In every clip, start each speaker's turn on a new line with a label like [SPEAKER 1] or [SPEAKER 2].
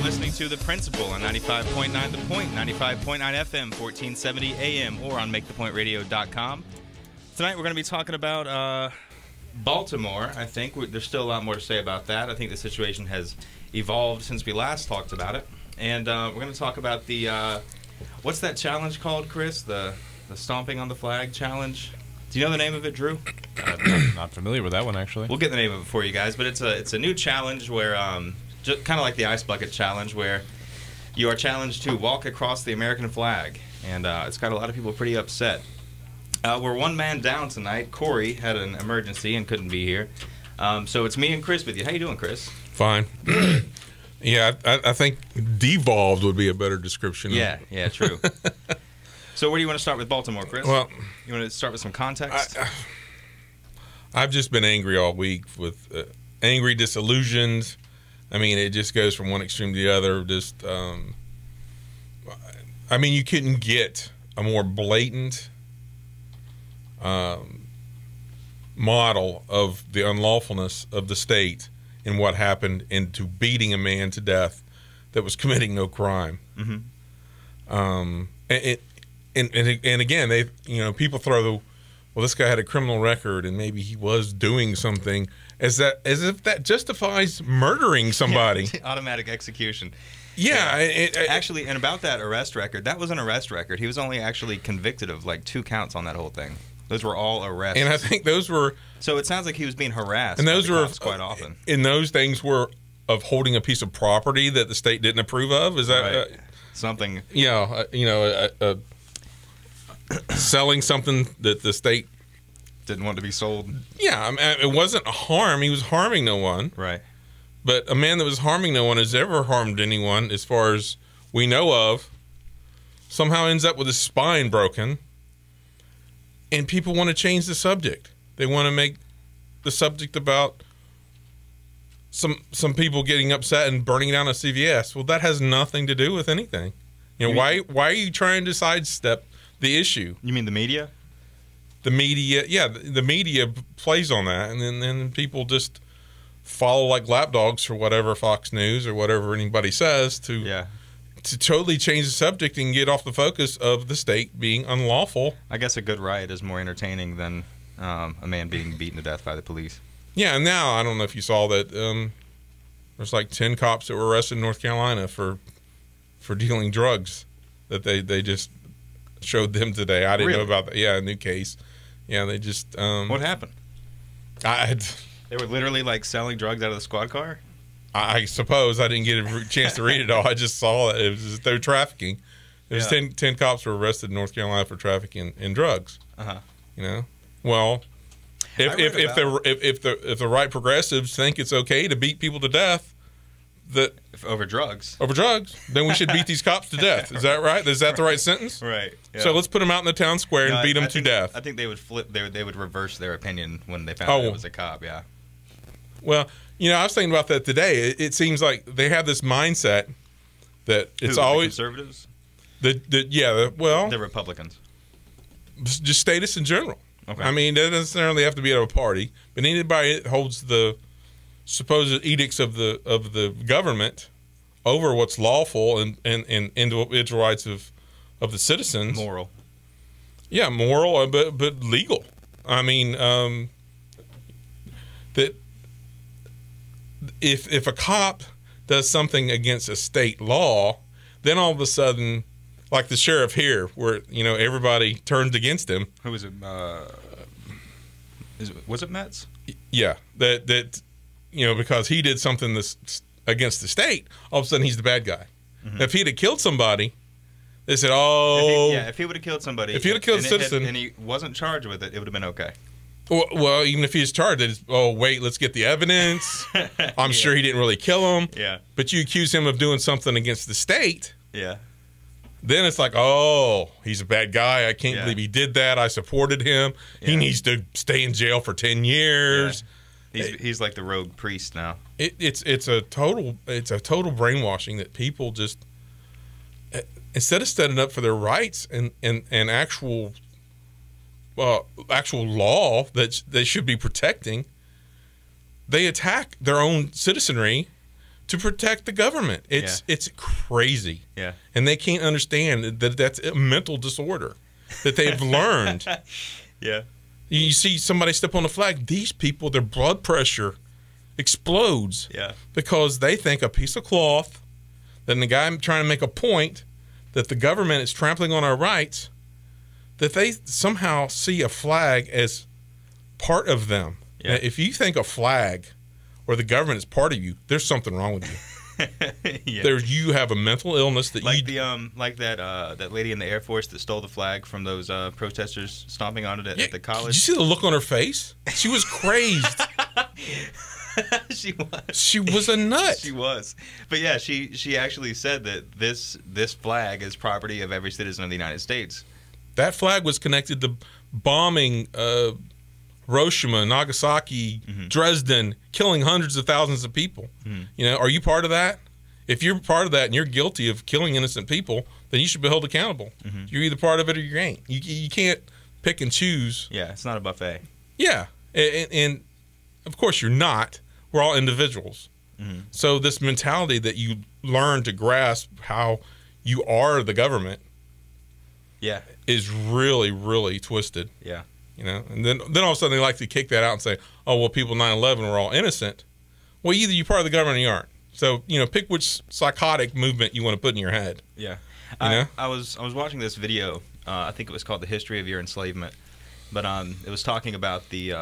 [SPEAKER 1] listening to The Principle on 95.9 The Point, 95.9 FM, 1470 AM, or on MakeThePointRadio.com. Tonight we're going to be talking about Baltimore. I think there's still a lot more to say about that. I think the situation has evolved since we last talked about it. And we're going to talk about the, what's that challenge called, Chris? The stomping on the flag challenge? Do you know the name of it, Drew?
[SPEAKER 2] I'm not familiar with that one, actually.
[SPEAKER 1] We'll get the name of it for you guys, but it's a new challenge where, just kind of like the ice bucket challenge, where you are challenged to walk across the American flag, and it's got a lot of people pretty upset. We're one man down tonight. Corey had an emergency and couldn't be here, so it's me and Chris with you. How you doing, Chris?
[SPEAKER 3] Fine. Yeah, I think devolved would be a better description.
[SPEAKER 1] Yeah, true. So where do you want to start with Baltimore, Chris?
[SPEAKER 3] Well,
[SPEAKER 1] you want to start with some context?
[SPEAKER 3] I've just been angry all week with angry, disillusioned. I mean, it just goes from one extreme to the other. Just, I mean, you couldn't get a more blatant model of the unlawfulness of the state in what happened into beating a man to death that was committing no crime. Mm-hmm. And again, they, people throw the, well, this guy had a criminal record and maybe he was doing something, as if that justifies murdering somebody.
[SPEAKER 1] Yeah, automatic execution.
[SPEAKER 3] Yeah.
[SPEAKER 1] Actually, and about that arrest record, that was an arrest record. He was only actually convicted of like 2 counts on that whole thing. Those were all arrests.
[SPEAKER 3] And I think those were.
[SPEAKER 1] So it sounds like he was being harassed.
[SPEAKER 3] And those were
[SPEAKER 1] quite often. And
[SPEAKER 3] those things were of holding a piece of property that the state didn't approve of. Is that
[SPEAKER 1] right. Something?
[SPEAKER 3] Selling something that the state
[SPEAKER 1] didn't want to be sold.
[SPEAKER 3] Yeah, I mean, it wasn't a harm. He was harming no one.
[SPEAKER 1] Right.
[SPEAKER 3] But a man that was harming no one has ever harmed anyone, as far as we know of, somehow ends up with his spine broken. And people want to change the subject. They want to make the subject about some people getting upset and burning down a CVS. Well, that has nothing to do with anything. Why are you trying to sidestep the issue?
[SPEAKER 1] You mean the media?
[SPEAKER 3] The media, yeah, the media plays on that, and then people just follow like lapdogs for whatever Fox News or whatever anybody says to totally change the subject and get off the focus of the state being unlawful.
[SPEAKER 1] I guess a good riot is more entertaining than a man being beaten to death by the police.
[SPEAKER 3] Yeah, and now I don't know if you saw that there's like 10 cops that were arrested in North Carolina for dealing drugs that they just showed them today. I didn't know about that. Yeah, a new case. Yeah, they just
[SPEAKER 1] what happened? They were literally like selling drugs out of the squad car?
[SPEAKER 3] I suppose. I didn't get a chance to read it all. I just saw it. It was just, they were trafficking. There's 10 cops were arrested in North Carolina for trafficking in drugs. Well, if the right progressives think it's okay to beat people to death,
[SPEAKER 1] over drugs,
[SPEAKER 3] then we should beat these cops to death. Is that right? Is that the right sentence?
[SPEAKER 1] Right. Yeah.
[SPEAKER 3] So let's put them out in the town square and beat them to death.
[SPEAKER 1] I think they would flip. They would reverse their opinion when they found out it was a cop. Yeah.
[SPEAKER 3] Well, I was thinking about that today. It seems like they have this mindset that it's always
[SPEAKER 1] the conservatives.
[SPEAKER 3] The
[SPEAKER 1] Republicans.
[SPEAKER 3] Just statists in general.
[SPEAKER 1] Okay.
[SPEAKER 3] I mean, it doesn't necessarily have to be at a party, but anybody that holds the supposed edicts of the government over what's lawful and individual rights of the citizens.
[SPEAKER 1] Moral.
[SPEAKER 3] Yeah, moral, but legal. I mean, that if a cop does something against a state law, then all of a sudden, like the sheriff here, where everybody turns against him.
[SPEAKER 1] Who was it? Was it Metz?
[SPEAKER 3] Yeah, that because he did something that's against the state, all of a sudden he's the bad guy. Mm-hmm. If he'd have killed somebody, they said, "Oh,
[SPEAKER 1] if he would have killed somebody,
[SPEAKER 3] if he'd have killed a citizen,
[SPEAKER 1] and he wasn't charged with it, it would have been okay."
[SPEAKER 3] Well, even if he's charged, wait, let's get the evidence. I'm sure he didn't really kill him.
[SPEAKER 1] Yeah,
[SPEAKER 3] but you accuse him of doing something against the state.
[SPEAKER 1] Yeah.
[SPEAKER 3] Then it's like, oh, he's a bad guy. I can't believe he did that. I supported him. Yeah. He needs to stay in jail for 10 years.
[SPEAKER 1] Yeah. He's like the rogue priest now.
[SPEAKER 3] It's a total brainwashing that people just, instead of standing up for their rights and actual law that they should be protecting, they attack their own citizenry to protect the government. It's crazy.
[SPEAKER 1] Yeah.
[SPEAKER 3] And they can't understand that that's a mental disorder that they've learned.
[SPEAKER 1] Yeah.
[SPEAKER 3] You see somebody step on the flag, these people, their blood pressure explodes.
[SPEAKER 1] Yeah.
[SPEAKER 3] Because they think a piece of cloth, then the guy trying to make a point that the government is trampling on our rights, that they somehow see a flag as part of them.
[SPEAKER 1] Yeah.
[SPEAKER 3] Now, if you think a flag or the government is part of you, there's something wrong with you.
[SPEAKER 1] Yeah.
[SPEAKER 3] You have a mental illness that
[SPEAKER 1] like that lady in the Air Force that stole the flag from those protesters stomping on it at the college.
[SPEAKER 3] Did you see the look on her face? She was crazed.
[SPEAKER 1] She was.
[SPEAKER 3] She was a nut.
[SPEAKER 1] She was. But yeah, she actually said that this flag is property of every citizen of the United States.
[SPEAKER 3] That flag was connected to bombing Hiroshima, Nagasaki, Dresden, killing hundreds of thousands of people. You know, are you part of that? If you're part of that and you're guilty of killing innocent people, then you should be held accountable. You're either part of it or you ain't. You can't pick and choose.
[SPEAKER 1] Yeah, it's not a buffet.
[SPEAKER 3] Yeah, and of course you're not. We're all individuals. So this mentality that you learn to grasp how you are the government, is really, really twisted.
[SPEAKER 1] Yeah.
[SPEAKER 3] You know, and then all of a sudden they like to kick that out and say, oh, well, people 9/11 were all innocent. Well, either you're part of the government or you aren't. So, you know, pick which psychotic movement you want to put in your head.
[SPEAKER 1] Yeah.
[SPEAKER 3] You know?
[SPEAKER 1] I was watching this video. I think it was called "The History of Your Enslavement," but it was talking about the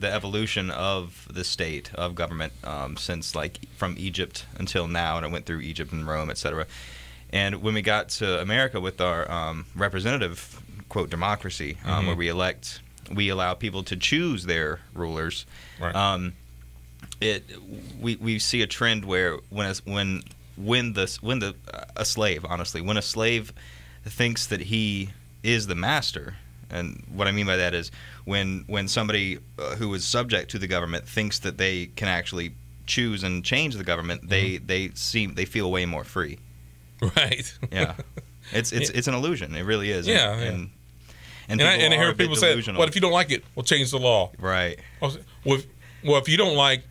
[SPEAKER 1] evolution of the state of government since like from Egypt until now, and it went through Egypt and Rome, etc. And when we got to America with our representative quote democracy, where we allow people to choose their rulers.
[SPEAKER 3] Right.
[SPEAKER 1] We see a trend where when a slave thinks that he is the master, and what I mean by that is when somebody who is subject to the government thinks that they can actually choose and change the government, they feel way more free.
[SPEAKER 3] Right.
[SPEAKER 1] Yeah. It's an illusion. It really is.
[SPEAKER 3] Yeah.
[SPEAKER 1] And
[SPEAKER 3] I hear people say, "What if you don't like it? We'll change the law."
[SPEAKER 1] Right.
[SPEAKER 3] Well, if you don't like,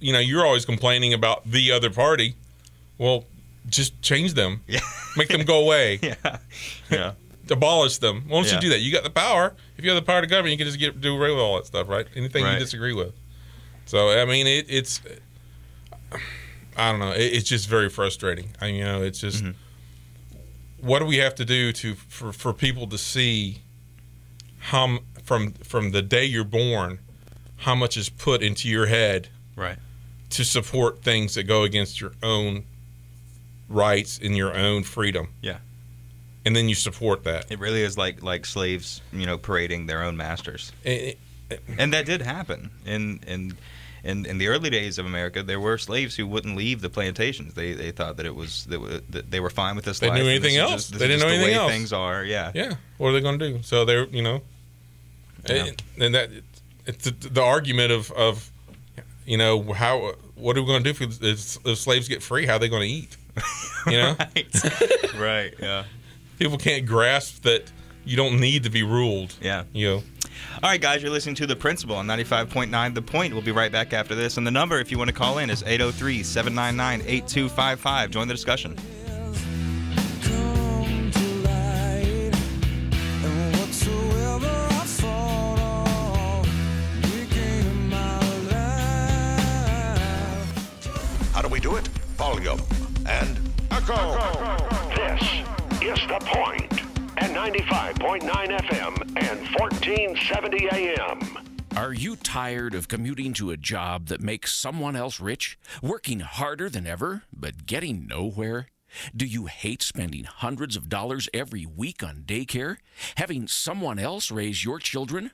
[SPEAKER 3] you know, you're always complaining about the other party. Well, just change them.
[SPEAKER 1] Yeah.
[SPEAKER 3] Make them go away.
[SPEAKER 1] Yeah. Yeah.
[SPEAKER 3] Abolish them. Why don't you do that? You got the power. If you have the power to govern, you can just do away with all that stuff, right? Anything you disagree with. So I mean, it's I don't know. It's just very frustrating. You know, it's just what do we have to do for people to see how from the day you're born, how much is put into your head,
[SPEAKER 1] right,
[SPEAKER 3] to support things that go against your own rights and your own freedom. Yeah. And then you support that.
[SPEAKER 1] It really is like slaves, you know, parading their own masters. And that did happen in the early days of America. There were slaves who wouldn't leave the plantations. They thought that they were fine with this life.
[SPEAKER 3] They knew anything else. They didn't know anything else.
[SPEAKER 1] Things are, yeah.
[SPEAKER 3] Yeah. What are they going to do? So they're, you know, and that it's the argument of you know, what are we going to do if slaves get free? How are they going to eat? You know,
[SPEAKER 1] right. Yeah.
[SPEAKER 3] People can't grasp that you don't need to be ruled.
[SPEAKER 1] Yeah.
[SPEAKER 3] You know.
[SPEAKER 1] All right, guys, you're listening to The Principle on 95.9 The Point. We'll be right back after this. And the number, if you want to call in, is 803-799-8255. Join the discussion.
[SPEAKER 4] How do we do it? Volume and echo.
[SPEAKER 5] This is The Point at 95.9 FM and 1470 AM.
[SPEAKER 6] Are you tired of commuting to a job that makes someone else rich, working harder than ever, but getting nowhere? Do you hate spending hundreds of dollars every week on daycare, having someone else raise your children?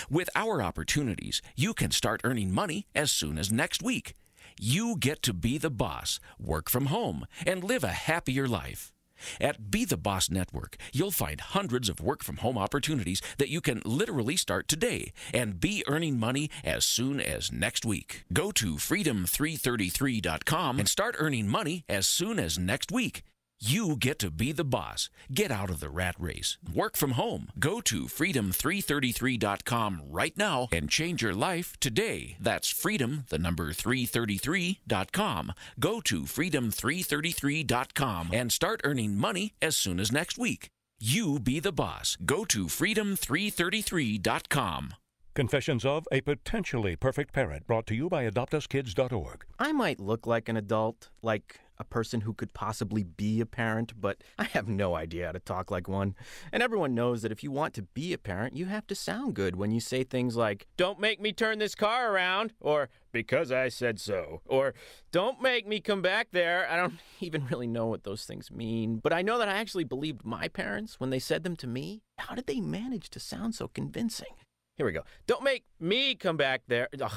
[SPEAKER 6] With our opportunities, you can start earning money as soon as next week. You get to be the boss, work from home, and live a happier life. At Be the Boss Network, you'll find hundreds of work-from-home opportunities that you can literally start today and be earning money as soon as next week. Go to freedom333.com and start earning money as soon as next week. You get to be the boss. Get out of the rat race. Work from home. Go to freedom333.com right now and change your life today. That's freedom, the number 333.com. Go to freedom333.com and start earning money as soon as next week. You be the boss. Go to freedom333.com.
[SPEAKER 7] Confessions of a Potentially Perfect Parent, brought to you by AdoptUsKids.org.
[SPEAKER 8] I might look like an adult, like a person who could possibly be a parent, but I have no idea how to talk like one. And everyone knows that if you want to be a parent, you have to sound good when you say things like, "Don't make me turn this car around," or "because I said so," or "Don't make me come back there." I don't even really know what those things mean, but I know that I actually believed my parents when they said them to me. How did they manage to sound so convincing? Here we go. "Don't make me come back there." Ugh, no,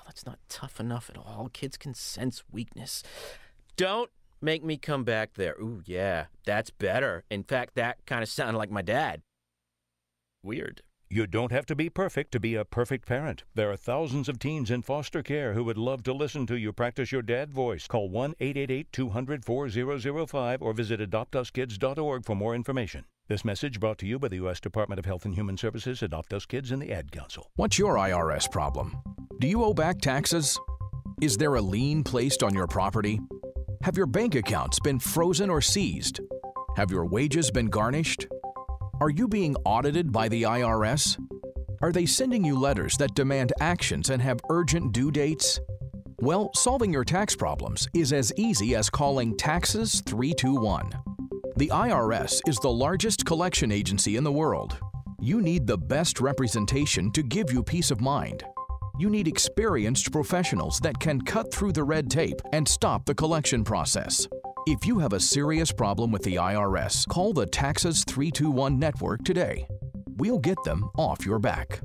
[SPEAKER 8] that's not tough enough at all. Kids can sense weakness. "Don't make me come back there." Ooh, yeah, that's better. In fact, that kind of sounded like my dad. Weird.
[SPEAKER 7] You don't have to be perfect to be a perfect parent. There are thousands of teens in foster care who would love to listen to you practice your dad voice. Call 1-888-200-4005 or visit AdoptUsKids.org for more information. This message brought to you by the U.S. Department of Health and Human Services, Adopt Us Kids, and the Ad Council.
[SPEAKER 9] What's your IRS problem? Do you owe back taxes? Is there a lien placed on your property? Have your bank accounts been frozen or seized? Have your wages been garnished? Are you being audited by the IRS? Are they sending you letters that demand actions and have urgent due dates? Well, solving your tax problems is as easy as calling Taxes 321. The IRS is the largest collection agency in the world. You need the best representation to give you peace of mind. You need experienced professionals that can cut through the red tape and stop the collection process. If you have a serious problem with the IRS, call the Taxes 321 network today. We'll get them off your back.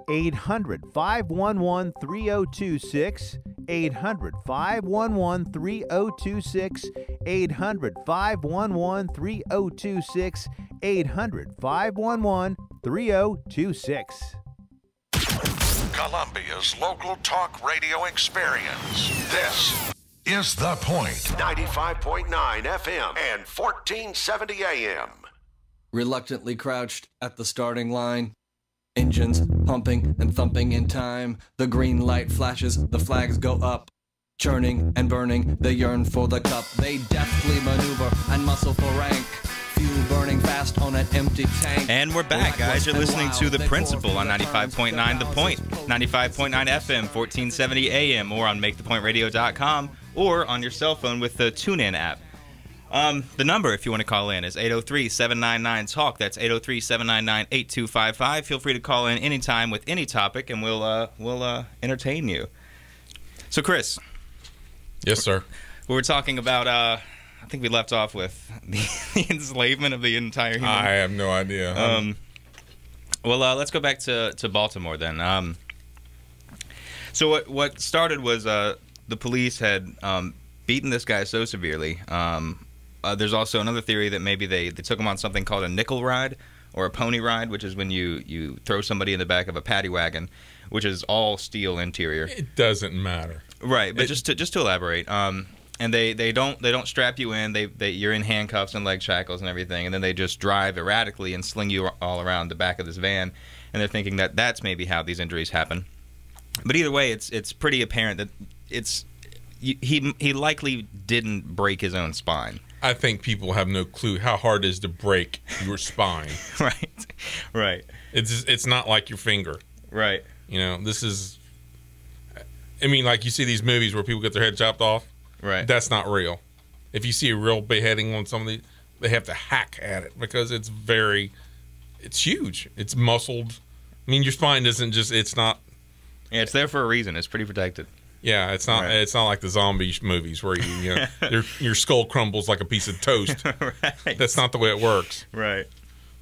[SPEAKER 10] 800-511-3026, 800-511-3026, 800-511-3026, 800-511-3026.
[SPEAKER 4] Columbia's local talk radio experience. This is The Point. 95.9 FM and 1470 AM.
[SPEAKER 11] Reluctantly crouched at the starting line. Engines pumping and thumping in time. The green light flashes, the flags go up. Churning and burning, they yearn for the cup. They deftly maneuver and muscle for rank. Fuel burning fast on an empty tank.
[SPEAKER 1] And we're back, guys. You're listening to The Principle on 95.9 The Point, 95.9 FM, 1470 AM, or on MakeThePointRadio.com, or on your cell phone with the TuneIn app. The number, if you want to call in, is 803-799-TALK. That's 803-799-8255. Feel free to call in anytime with any topic, and we'll entertain you. So, Chris.
[SPEAKER 3] Yes, sir.
[SPEAKER 1] We were talking about, I think we left off with the enslavement of the entire human.
[SPEAKER 3] I have no idea.
[SPEAKER 1] Well, let's go back to Baltimore then. So what started was the police had beaten this guy so severely. There's also another theory that maybe they took him on something called a nickel ride or a pony ride, which is when you throw somebody in the back of a paddy wagon, which is all steel interior.
[SPEAKER 3] It doesn't matter.
[SPEAKER 1] Right, but just to elaborate, and they don't strap you in. You're in handcuffs and leg shackles and everything, and then they just drive erratically and sling you all around the back of this van, and they're thinking that that's maybe how these injuries happen. But either way, it's pretty apparent that he likely didn't break his own spine.
[SPEAKER 3] I think people have no clue how hard it is to break your spine.
[SPEAKER 1] Right.
[SPEAKER 3] It's not like your finger.
[SPEAKER 1] Right.
[SPEAKER 3] You know, this is. I mean, like you see these movies where people get their head chopped off.
[SPEAKER 1] Right.
[SPEAKER 3] That's not real. If you see a real beheading on somebody, they have to hack at it because it's huge. It's muscled. I mean, your spine isn't just. It's not.
[SPEAKER 1] Yeah, it's there for a reason. It's pretty protected.
[SPEAKER 3] Yeah, it's not. Right. It's not like the zombie movies where you know your skull crumbles like a piece of toast.
[SPEAKER 1] Right.
[SPEAKER 3] That's not the way it works.
[SPEAKER 1] Right.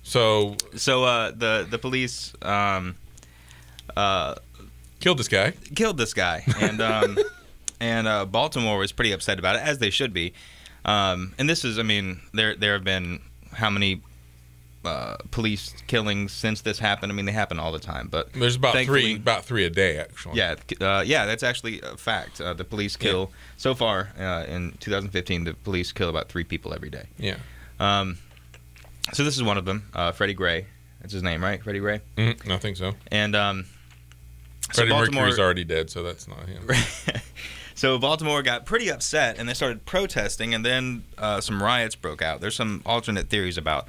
[SPEAKER 3] So
[SPEAKER 1] the police
[SPEAKER 3] killed this guy.
[SPEAKER 1] And Baltimore was pretty upset about it, as they should be. And this is, I mean, there have been how many police killings since this happened. I mean, they happen all the time, but
[SPEAKER 3] there's about three a day actually.
[SPEAKER 1] Yeah, that's actually a fact. The police kill so far in 2015. The police kill about 3 people every day.
[SPEAKER 3] Yeah.
[SPEAKER 1] So this is one of them, Freddie Gray. That's his name, right? Freddie Gray?
[SPEAKER 3] I think so.
[SPEAKER 1] And
[SPEAKER 3] Freddie Mercury's already dead, so that's not him.
[SPEAKER 1] So Baltimore got pretty upset, and they started protesting, and then some riots broke out. There's some alternate theories about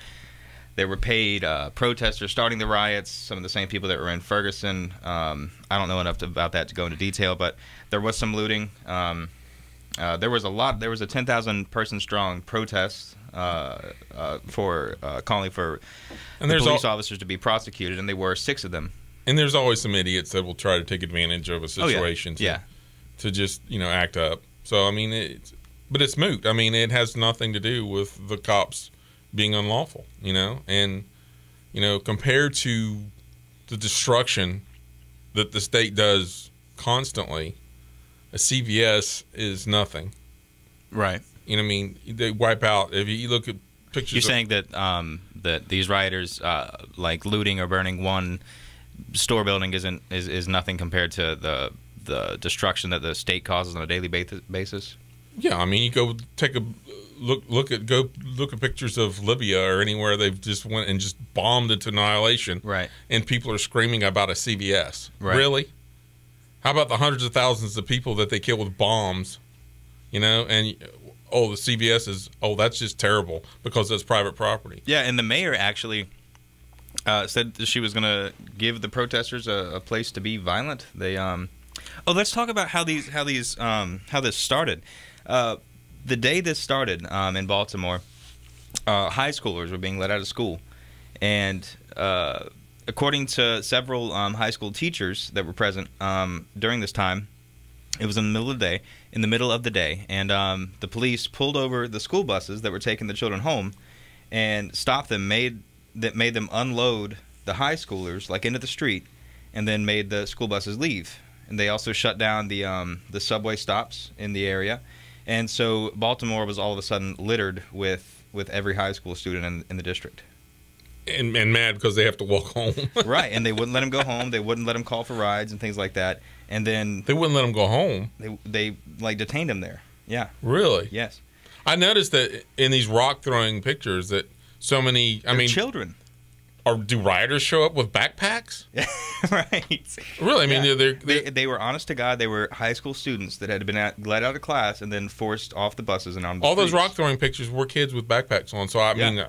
[SPEAKER 1] they were paid protesters starting the riots, some of the same people that were in Ferguson. I don't know enough about that to go into detail, but there was some looting. There was a 10,000 person strong protest for calling for the police officers to be prosecuted, and they were 6 of them.
[SPEAKER 3] And there's always some idiots that will try to take advantage of a situation to just act up. So I mean, but it's moot. I mean, it has nothing to do with the cops being unlawful, and compared to the destruction that the state does constantly, a CVS is nothing.
[SPEAKER 1] Right.
[SPEAKER 3] I mean, they wipe out. If you look at pictures,
[SPEAKER 1] you're saying that that these rioters like looting or burning one store building is nothing compared to the destruction that the state causes on a daily basis.
[SPEAKER 3] Yeah, I mean, you go take a look at pictures of Libya or anywhere they've just went and just bombed into annihilation,
[SPEAKER 1] right?
[SPEAKER 3] And people are screaming about a CVS.
[SPEAKER 1] Right.
[SPEAKER 3] Really? How about the hundreds of thousands of people that they kill with bombs? And the CVS is that's just terrible because that's private property.
[SPEAKER 1] Yeah, and the mayor actually said that she was going to give the protesters a place to be violent. They let's talk about how this started. The day this started in Baltimore, high schoolers were being let out of school, and according to several high school teachers that were present during this time, it was in the middle of the day, and the police pulled over the school buses that were taking the children home, and stopped them, made them unload the high schoolers into the street, and then made the school buses leave. And they also shut down the subway stops in the area, and so Baltimore was all of a sudden littered with every high school student in the district.
[SPEAKER 3] And mad because they have to walk home.
[SPEAKER 1] Right, and they wouldn't let them go home. They wouldn't let them call for rides and things like that. And then
[SPEAKER 3] they wouldn't let them go home.
[SPEAKER 1] They detained them there. Yeah.
[SPEAKER 3] Really?
[SPEAKER 1] Yes.
[SPEAKER 3] I noticed that in these rock throwing pictures that so many.
[SPEAKER 1] Children.
[SPEAKER 3] Do rioters show up with backpacks?
[SPEAKER 1] Right.
[SPEAKER 3] Really? I mean,
[SPEAKER 1] they were honest to God. They were high school students that had been let out of class and then forced off the buses and on the
[SPEAKER 3] all
[SPEAKER 1] streets.
[SPEAKER 3] those rock throwing pictures were kids with backpacks on. So I mean, as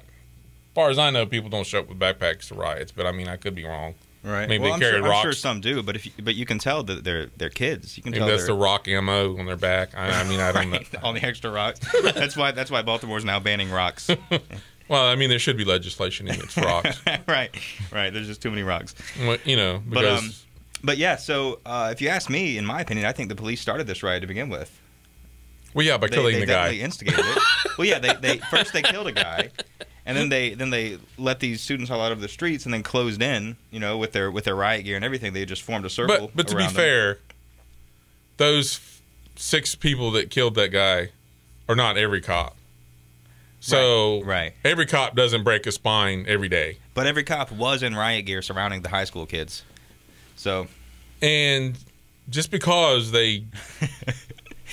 [SPEAKER 3] far as I know, people don't show up with backpacks to riots. But I mean, I could be wrong.
[SPEAKER 1] Right.
[SPEAKER 3] Maybe they carried rocks.
[SPEAKER 1] I'm sure some do, but you can tell that they're kids. You can tell
[SPEAKER 3] that's the rock ammo on their back. I mean, I don't know.
[SPEAKER 1] All the extra rocks. That's why Baltimore's now banning rocks.
[SPEAKER 3] Well, I mean, there should be legislation against rocks.
[SPEAKER 1] Right. There's just too many rocks.
[SPEAKER 3] Well, because...
[SPEAKER 1] But yeah, so if you ask me, in my opinion, I think the police started this riot to begin with.
[SPEAKER 3] Well, yeah, by killing the guy.
[SPEAKER 1] They instigated it. Well, yeah, they first they killed a guy, and then they let these students all out of the streets and then closed in, with their riot gear and everything. They just formed a circle.
[SPEAKER 3] But to be fair, those 6 people that killed that guy are not every cop. So every cop doesn't break a spine every day.
[SPEAKER 1] But every cop was in riot gear surrounding the high school kids. So,
[SPEAKER 3] and just because they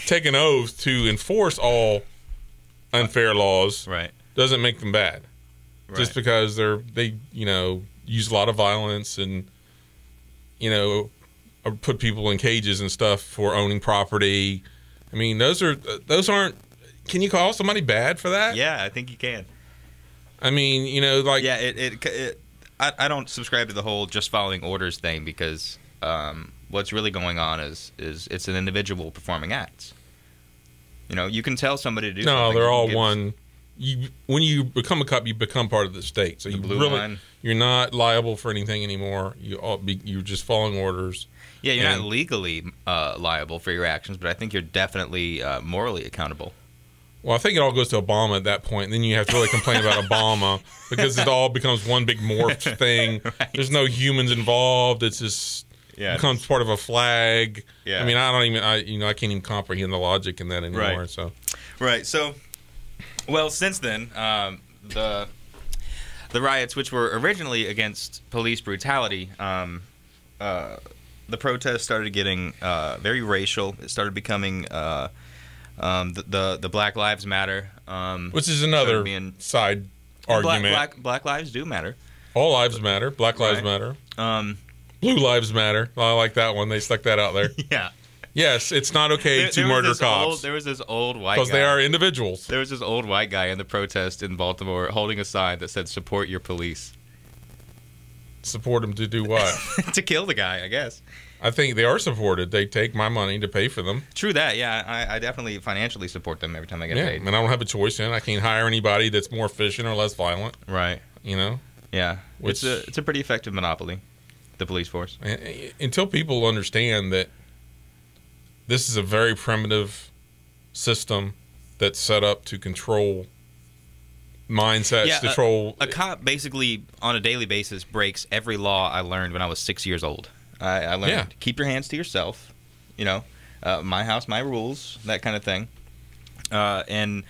[SPEAKER 3] take an oath to enforce all unfair laws doesn't make them bad. Right. Just because they use a lot of violence and put people in cages and stuff for owning property. I mean, those aren't. Can you call somebody bad for that?
[SPEAKER 1] Yeah, I think you can.
[SPEAKER 3] I mean,
[SPEAKER 1] I don't subscribe to the whole just following orders thing because what's really going on is it's an individual performing acts. You can tell somebody to do something.
[SPEAKER 3] No, they're all one. When you become a cop, you become part of the state. So you're not liable for anything anymore. You're just following orders.
[SPEAKER 1] Yeah, you're not legally liable for your actions, but I think you're definitely morally accountable.
[SPEAKER 3] Well, I think it all goes to Obama at that point. And then you have to really complain about Obama because it all becomes one big morphed thing. Right. There's no humans involved. It's just becomes part of a flag. Yeah. I mean, I can't even comprehend the logic in that anymore.
[SPEAKER 1] Right. So, well, since then, the riots, which were originally against police brutality, the protests started getting very racial. It started becoming the Black Lives Matter,
[SPEAKER 3] which is another side argument.
[SPEAKER 1] Black lives do matter.
[SPEAKER 3] All lives matter. Black lives matter. Blue lives matter. I like that one. They stuck that out there.
[SPEAKER 1] Yeah.
[SPEAKER 3] Yes, it's not okay to murder cops.
[SPEAKER 1] There was this old white guy.
[SPEAKER 3] Because they are individuals.
[SPEAKER 1] There was this old white guy in the protest in Baltimore holding a sign that said, "Support your police."
[SPEAKER 3] Support them to do what?
[SPEAKER 1] To kill the guy, I guess.
[SPEAKER 3] I think they are supported. They take my money to pay for them.
[SPEAKER 1] True that, yeah. I definitely financially support them every time I get paid.
[SPEAKER 3] And I don't have a choice in. I can't hire anybody that's more efficient or less violent.
[SPEAKER 1] Right.
[SPEAKER 3] You know?
[SPEAKER 1] Yeah. It's a pretty effective monopoly, the police force.
[SPEAKER 3] Until people understand that this is a very primitive system that's set up to control mindsets, control...
[SPEAKER 1] A cop basically, on a daily basis, breaks every law I learned when I was 6 years old. I learned, keep your hands to yourself, you know, my house, my rules, that kind of thing. And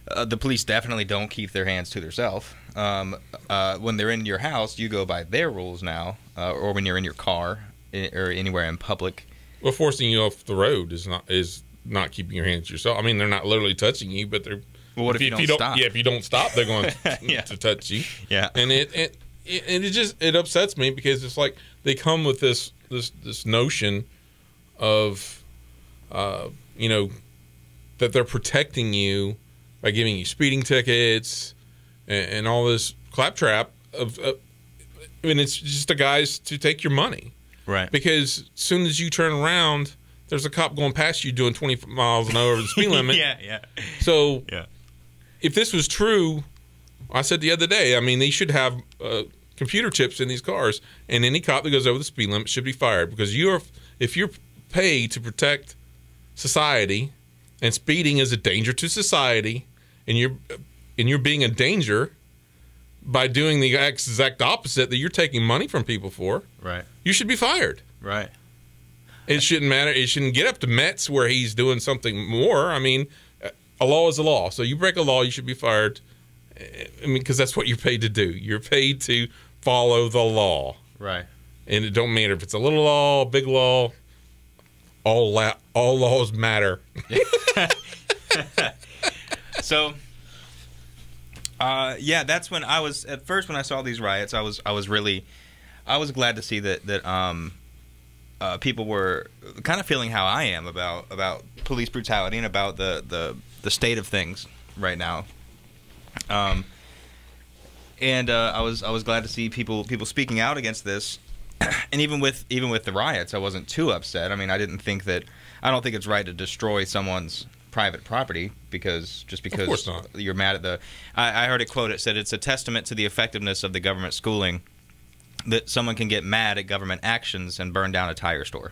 [SPEAKER 1] the police definitely don't keep their hands to themselves. When they're in your house, you go by their rules now, or when you're in your car or anywhere in public.
[SPEAKER 3] Well, forcing you off the road is not keeping your hands to yourself. I mean, they're not literally touching you, but they're...
[SPEAKER 1] Well, what if you don't stop?
[SPEAKER 3] Yeah, if you don't stop, they're going to touch you.
[SPEAKER 1] Yeah.
[SPEAKER 3] And it upsets me because it's like they come with this notion of, you know, that they're protecting you by giving you speeding tickets and all this claptrap of I mean, it's just the guys to take your money.
[SPEAKER 1] Right.
[SPEAKER 3] Because as soon as you turn around, there's a cop going past you doing 20 miles an hour over the speed limit.
[SPEAKER 1] Yeah.
[SPEAKER 3] So if this was true, I said the other day, I mean, they should have computer chips in these cars, and any cop that goes over the speed limit should be fired because if you're paid to protect society and speeding is a danger to society and you're being a danger by doing the exact opposite that you're taking money from people for,
[SPEAKER 1] right,
[SPEAKER 3] you should be fired.
[SPEAKER 1] Right.
[SPEAKER 3] It shouldn't matter. It shouldn't get up to Metz where he's doing something more. I mean, a law is a law. So you break a law, you should be fired. I mean, because that's what you're paid to do. You're paid to follow the law.
[SPEAKER 1] Right.
[SPEAKER 3] And it don't matter if it's a little law, a big law. All laws matter.
[SPEAKER 1] So, that's when I was at first when I saw these riots. I was glad to see that people were kind of feeling how I am about police brutality and about the state of things right now. And I was glad to see people speaking out against this. And even with the riots, I wasn't too upset. I mean, I don't think it's right to destroy someone's private property because
[SPEAKER 3] of course not.
[SPEAKER 1] You're mad at the. I heard a quote. It said it's a testament to the effectiveness of the government schooling that someone can get mad at government actions and burn down a tire store.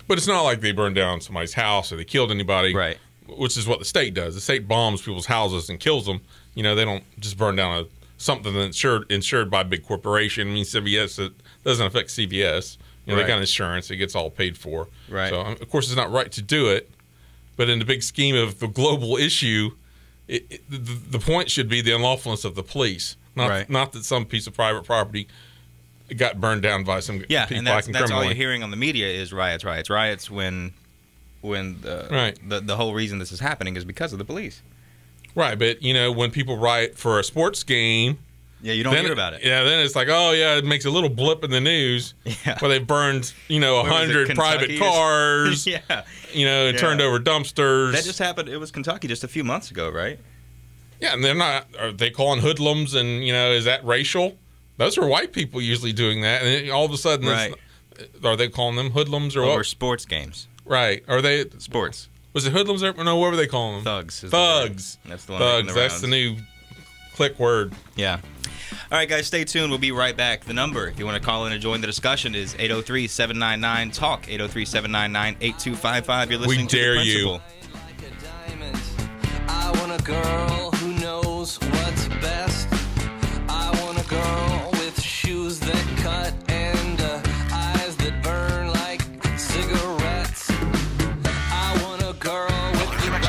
[SPEAKER 3] But it's not like they burned down somebody's house or they killed anybody,
[SPEAKER 1] right?
[SPEAKER 3] Which is what the state does. The state bombs people's houses and kills them. You know, they don't just burn down something that's insured by a big corporation. I mean, CVS, it doesn't affect CVS. You know, they got insurance. It gets all paid for.
[SPEAKER 1] Right.
[SPEAKER 3] So, of course, it's not right to do it. But in the big scheme of the global issue, the point should be the unlawfulness of the police, not that some piece of private property got burned down by some people
[SPEAKER 1] and that's all you're hearing on the media is riots when the whole reason this is happening is because of the police.
[SPEAKER 3] Right, but you know, when people riot for a sports game,
[SPEAKER 1] you don't hear about it.
[SPEAKER 3] Yeah, then it's like, oh yeah, it makes a little blip in the news where they burned, 100 private cars, and turned over dumpsters.
[SPEAKER 1] That just happened. It was Kentucky just a few months ago, right?
[SPEAKER 3] Yeah, and are they calling hoodlums and is that racial? Those are white people usually doing that, and then all of a sudden, are they calling them hoodlums or what?
[SPEAKER 1] Over sports games,
[SPEAKER 3] right? Are they
[SPEAKER 1] sports?
[SPEAKER 3] Was it hoodlums? No, what were they calling them?
[SPEAKER 1] Thugs.
[SPEAKER 3] Thugs.
[SPEAKER 1] That's the one.
[SPEAKER 3] Thugs. That's the new click word.
[SPEAKER 1] Yeah. All right, guys, stay tuned. We'll be right back. The number, if you want to call in and join the discussion, is 803-799-TALK, 803-799-8255. You're listening to The Principle.
[SPEAKER 11] I want a girl who knows what's best. I want a girl with shoes that cut and eyes that burn like cigarettes. I want a girl with the right...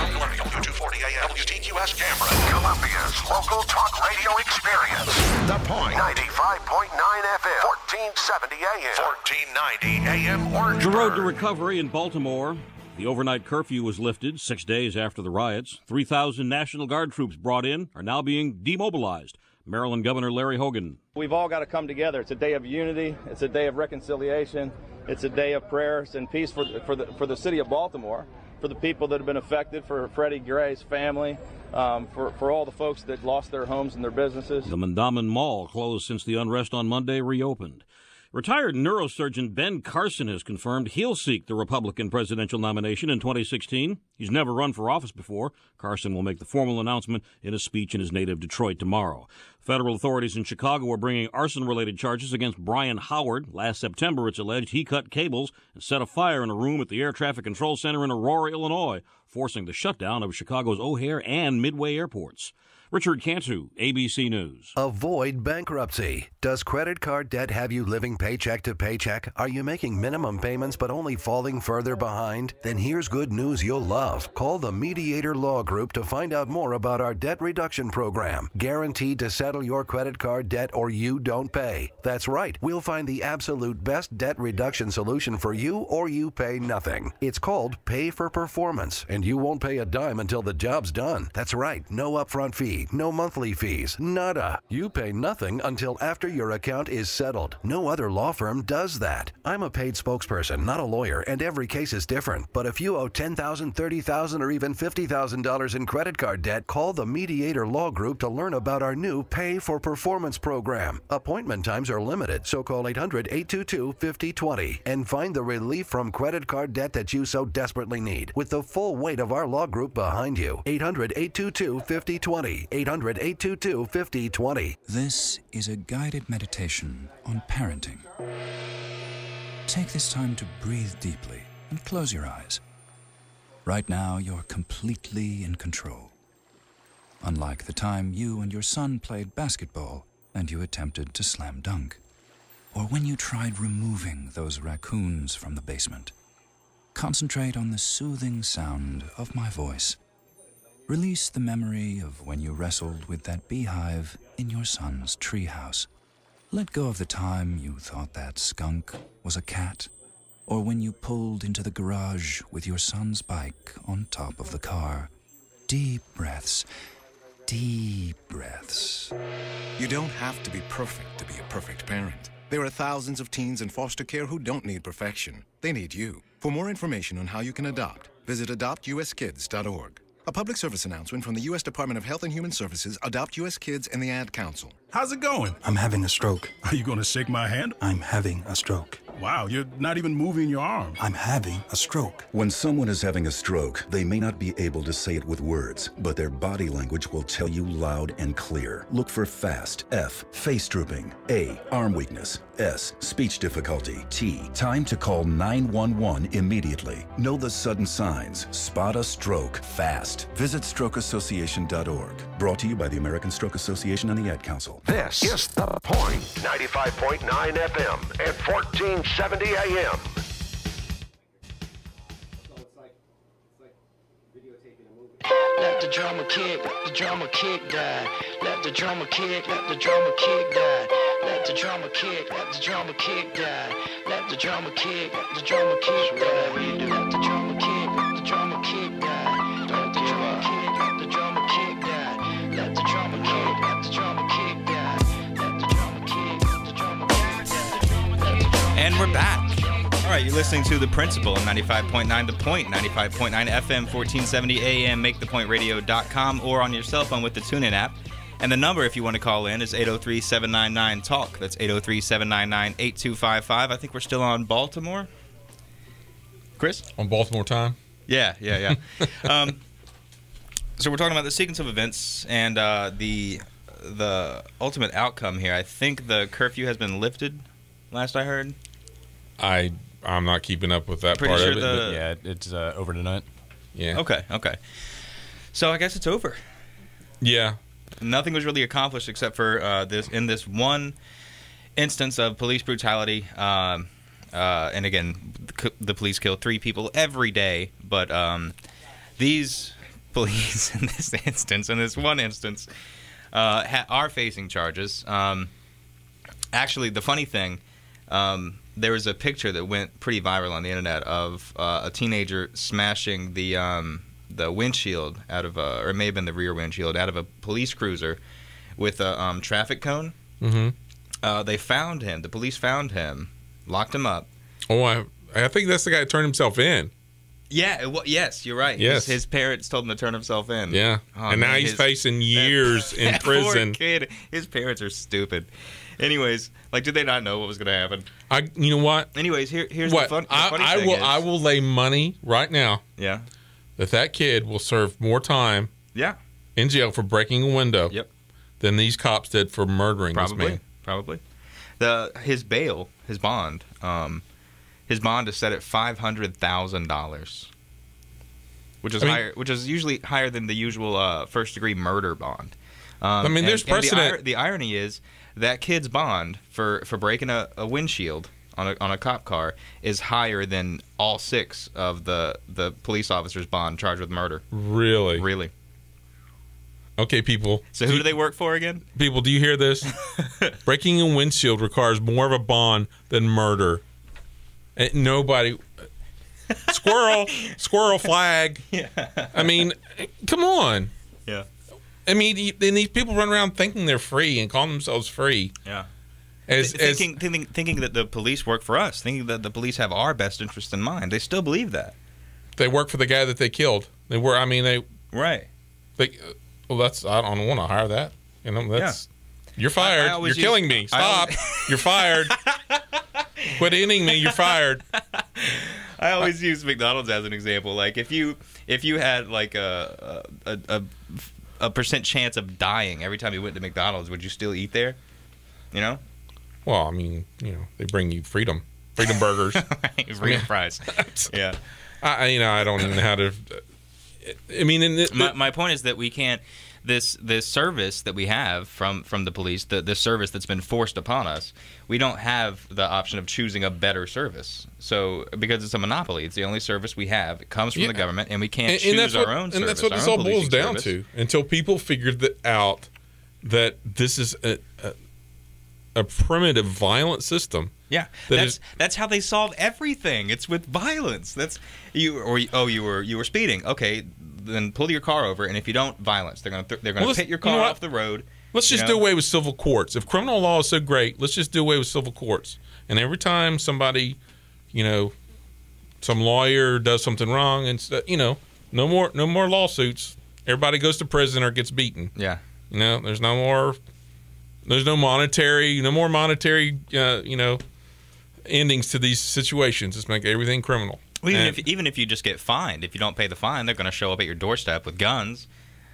[SPEAKER 4] 316 camera. Columbia's local talk radio experience. The Point. 95.9 FM. 1470 AM. 1490 AM Orange.
[SPEAKER 12] The road to recovery in Baltimore. The overnight curfew was lifted 6 days after the riots. 3,000 National Guard troops brought in are now being demobilized. Maryland Governor Larry Hogan.
[SPEAKER 13] We've all got to come together. It's a day of unity. It's a day of reconciliation. It's a day of prayers and peace for the city of Baltimore, for the people that have been affected, for Freddie Gray's family, for all the folks that lost their homes and their businesses.
[SPEAKER 12] The Mandamin Mall, closed since the unrest on Monday, reopened. Retired neurosurgeon Ben Carson has confirmed he'll seek the Republican presidential nomination in 2016. He's never run for office before. Carson will make the formal announcement in a speech in his native Detroit tomorrow. Federal authorities in Chicago are bringing arson-related charges against Brian Howard. Last September, it's alleged he cut cables and set a fire in a room at the Air Traffic Control Center in Aurora, Illinois, forcing the shutdown of Chicago's O'Hare and Midway airports. Richard Cantu, ABC News.
[SPEAKER 14] Avoid bankruptcy. Does credit card debt have you living paycheck to paycheck? Are you making minimum payments but only falling further behind? Then here's good news you'll love. Call the Mediator Law Group to find out more about our debt reduction program. Guaranteed to settle your credit card debt or you don't pay. That's right. We'll find the absolute best debt reduction solution for you or you pay nothing. It's called Pay for Performance, and you won't pay a dime until the job's done. That's right. No upfront fee. No monthly fees, nada. You pay nothing until after your account is settled. No other law firm does that. I'm a paid spokesperson, not a lawyer, and every case is different. But if you owe $10,000, $30,000, or even $50,000 in credit card debt, call the Mediator Law Group to learn about our new Pay for Performance program. Appointment times are limited, so call 800-822-5020 and find the relief from credit card debt that you so desperately need, with the full weight of our law group behind you. 800-822-5020. 800-822-5020.
[SPEAKER 15] This is a guided meditation on parenting. Take this time to breathe deeply and close your eyes. Right now, you're completely in control. Unlike the time you and your son played basketball and you attempted to slam dunk, or when you tried removing those raccoons from the basement. Concentrate on the soothing sound of my voice. Release the memory of when you wrestled with that beehive in your son's treehouse. Let go of the time you thought that skunk was a cat, or when you pulled into the garage with your son's bike on top of the car. Deep breaths. Deep breaths.
[SPEAKER 16] You don't have to be perfect to be a perfect parent. There are thousands of teens in foster care who don't need perfection. They need you. For more information on how you can adopt, visit adoptuskids.org. A public service announcement from the U.S. Department of Health and Human Services, Adopt U.S. Kids, and the Ad Council.
[SPEAKER 17] How's it going? I'm having a stroke. Are you going to shake my hand? I'm having a stroke. Wow, you're not even moving your arm. I'm having a stroke.
[SPEAKER 18] When someone is having a stroke, they may not be able to say it with words, but their body language will tell you loud and clear. Look for FAST. F, face drooping. A, arm weakness. S, speech difficulty. T, time to call 911 immediately. Know the sudden signs. Spot a stroke fast. Visit strokeassociation.org. Brought to you by the American Stroke Association and the Ad Council.
[SPEAKER 4] This is The Point. 95.9 FM and 1470 AM.
[SPEAKER 19] Let the drama kick, let the drama kick die. Let the drama kick, let the drama kick die. Let the drama kick, let the drama kick die. Let the drama kick, let the drama kick die. Whatever you do, let the drama kick, let the drama kick die. Let the drama kick, let the drama kick die. Let the drama kick, let the drama kick die. Let the drama kick, let the drama kick die.
[SPEAKER 1] And we're back. All right, you're listening to The Principal on 95.9 The Point, 95.9 FM, 1470 AM, MakeThePointRadio.com, or on your cell phone with the TuneIn app. And the number, if you want to call in, is 803-799-TALK. That's 803-799-8255. I think we're still on Baltimore. Chris?
[SPEAKER 3] On Baltimore time?
[SPEAKER 1] Yeah. So we're talking about the sequence of events and the ultimate outcome here. I think the curfew has been lifted, last I heard.
[SPEAKER 3] I'm not keeping up with that
[SPEAKER 1] Pretty
[SPEAKER 3] part
[SPEAKER 1] sure
[SPEAKER 3] of it.
[SPEAKER 1] the-
[SPEAKER 2] Yeah, it's over tonight.
[SPEAKER 3] Yeah.
[SPEAKER 1] Okay. So I guess it's over.
[SPEAKER 3] Yeah.
[SPEAKER 1] Nothing was really accomplished except for this one instance of police brutality. And again, the police kill 3 people every day. But these police in this instance, are facing charges. Actually, the funny thing, there was a picture that went pretty viral on the internet of a teenager smashing the windshield out of or it may have been the rear windshield out of a police cruiser with a traffic cone.
[SPEAKER 3] Mm-hmm.
[SPEAKER 1] They found him. The police found him, locked him up.
[SPEAKER 3] Oh, I think that's the guy that turned himself in.
[SPEAKER 1] Yeah. Yes, you're right.
[SPEAKER 3] Yes.
[SPEAKER 1] His parents told him to turn himself in.
[SPEAKER 3] Yeah.
[SPEAKER 1] Oh,
[SPEAKER 3] and
[SPEAKER 1] man,
[SPEAKER 3] now he's facing years in prison.
[SPEAKER 1] Poor kid. His parents are stupid. Anyways, like, did they not know what was going to happen?
[SPEAKER 3] You know what?
[SPEAKER 1] Anyways, here's
[SPEAKER 3] what?
[SPEAKER 1] the funny thing is,
[SPEAKER 3] I will lay money right now.
[SPEAKER 1] Yeah.
[SPEAKER 3] That kid will serve more time.
[SPEAKER 1] Yeah.
[SPEAKER 3] In jail for breaking a window.
[SPEAKER 1] Yep.
[SPEAKER 3] Than these cops did for murdering this man.
[SPEAKER 1] Probably. His bond is set at $500,000, which is higher, which is usually higher than the usual first-degree murder bond.
[SPEAKER 3] There's precedent.
[SPEAKER 1] And the irony is that kid's bond for breaking a windshield on a cop car is higher than all 6 of the police officers' bond charged with murder.
[SPEAKER 3] Really?
[SPEAKER 1] Really.
[SPEAKER 3] Okay, people.
[SPEAKER 1] So who do they work for again?
[SPEAKER 3] People, do you hear this? Breaking a windshield requires more of a bond than murder. And nobody. Squirrel flag. Yeah. I mean, come on.
[SPEAKER 1] Yeah.
[SPEAKER 3] I mean, then these people run around thinking they're free and call themselves free.
[SPEAKER 1] Yeah.
[SPEAKER 3] Thinking
[SPEAKER 1] that the police work for us, thinking that the police have our best interest in mind. They still believe that.
[SPEAKER 3] They work for the guy that they killed.
[SPEAKER 1] Right.
[SPEAKER 3] Well, I don't want to hire that. You know, you're fired. You're killing me. Stop. You're fired. Quit ending me. You're fired.
[SPEAKER 1] I always use McDonald's as an example. Like if you had like a percent chance of dying every time you went to McDonald's, would you still eat there? You know?
[SPEAKER 3] Well, I mean, they bring you freedom burgers,
[SPEAKER 1] freedom fries. Yeah.
[SPEAKER 3] I don't even know how to. I mean,
[SPEAKER 1] my point is that we can't. This service that we have from the police, the service that's been forced upon us, we don't have the option of choosing a better service. So because it's a monopoly, it's the only service we have. It comes from the government, and we can't choose our own service.
[SPEAKER 3] And that's what this all boils down to. Until people figured out that this is a primitive, violent system.
[SPEAKER 1] Yeah, that's how they solve everything. It's with violence. That's you were speeding. Okay, then pull your car over, and if you don't, violence. They're going to pit your car off the road.
[SPEAKER 3] Let's just do away with civil courts. If criminal law is so great, let's just do away with civil courts. And every time somebody, some lawyer does something wrong, and no more lawsuits. Everybody goes to prison or gets beaten.
[SPEAKER 1] Yeah,
[SPEAKER 3] there's no more monetary endings to these situations. Just make everything criminal.
[SPEAKER 1] Well, even if you just get fined, if you don't pay the fine, they're going to show up at your doorstep with guns.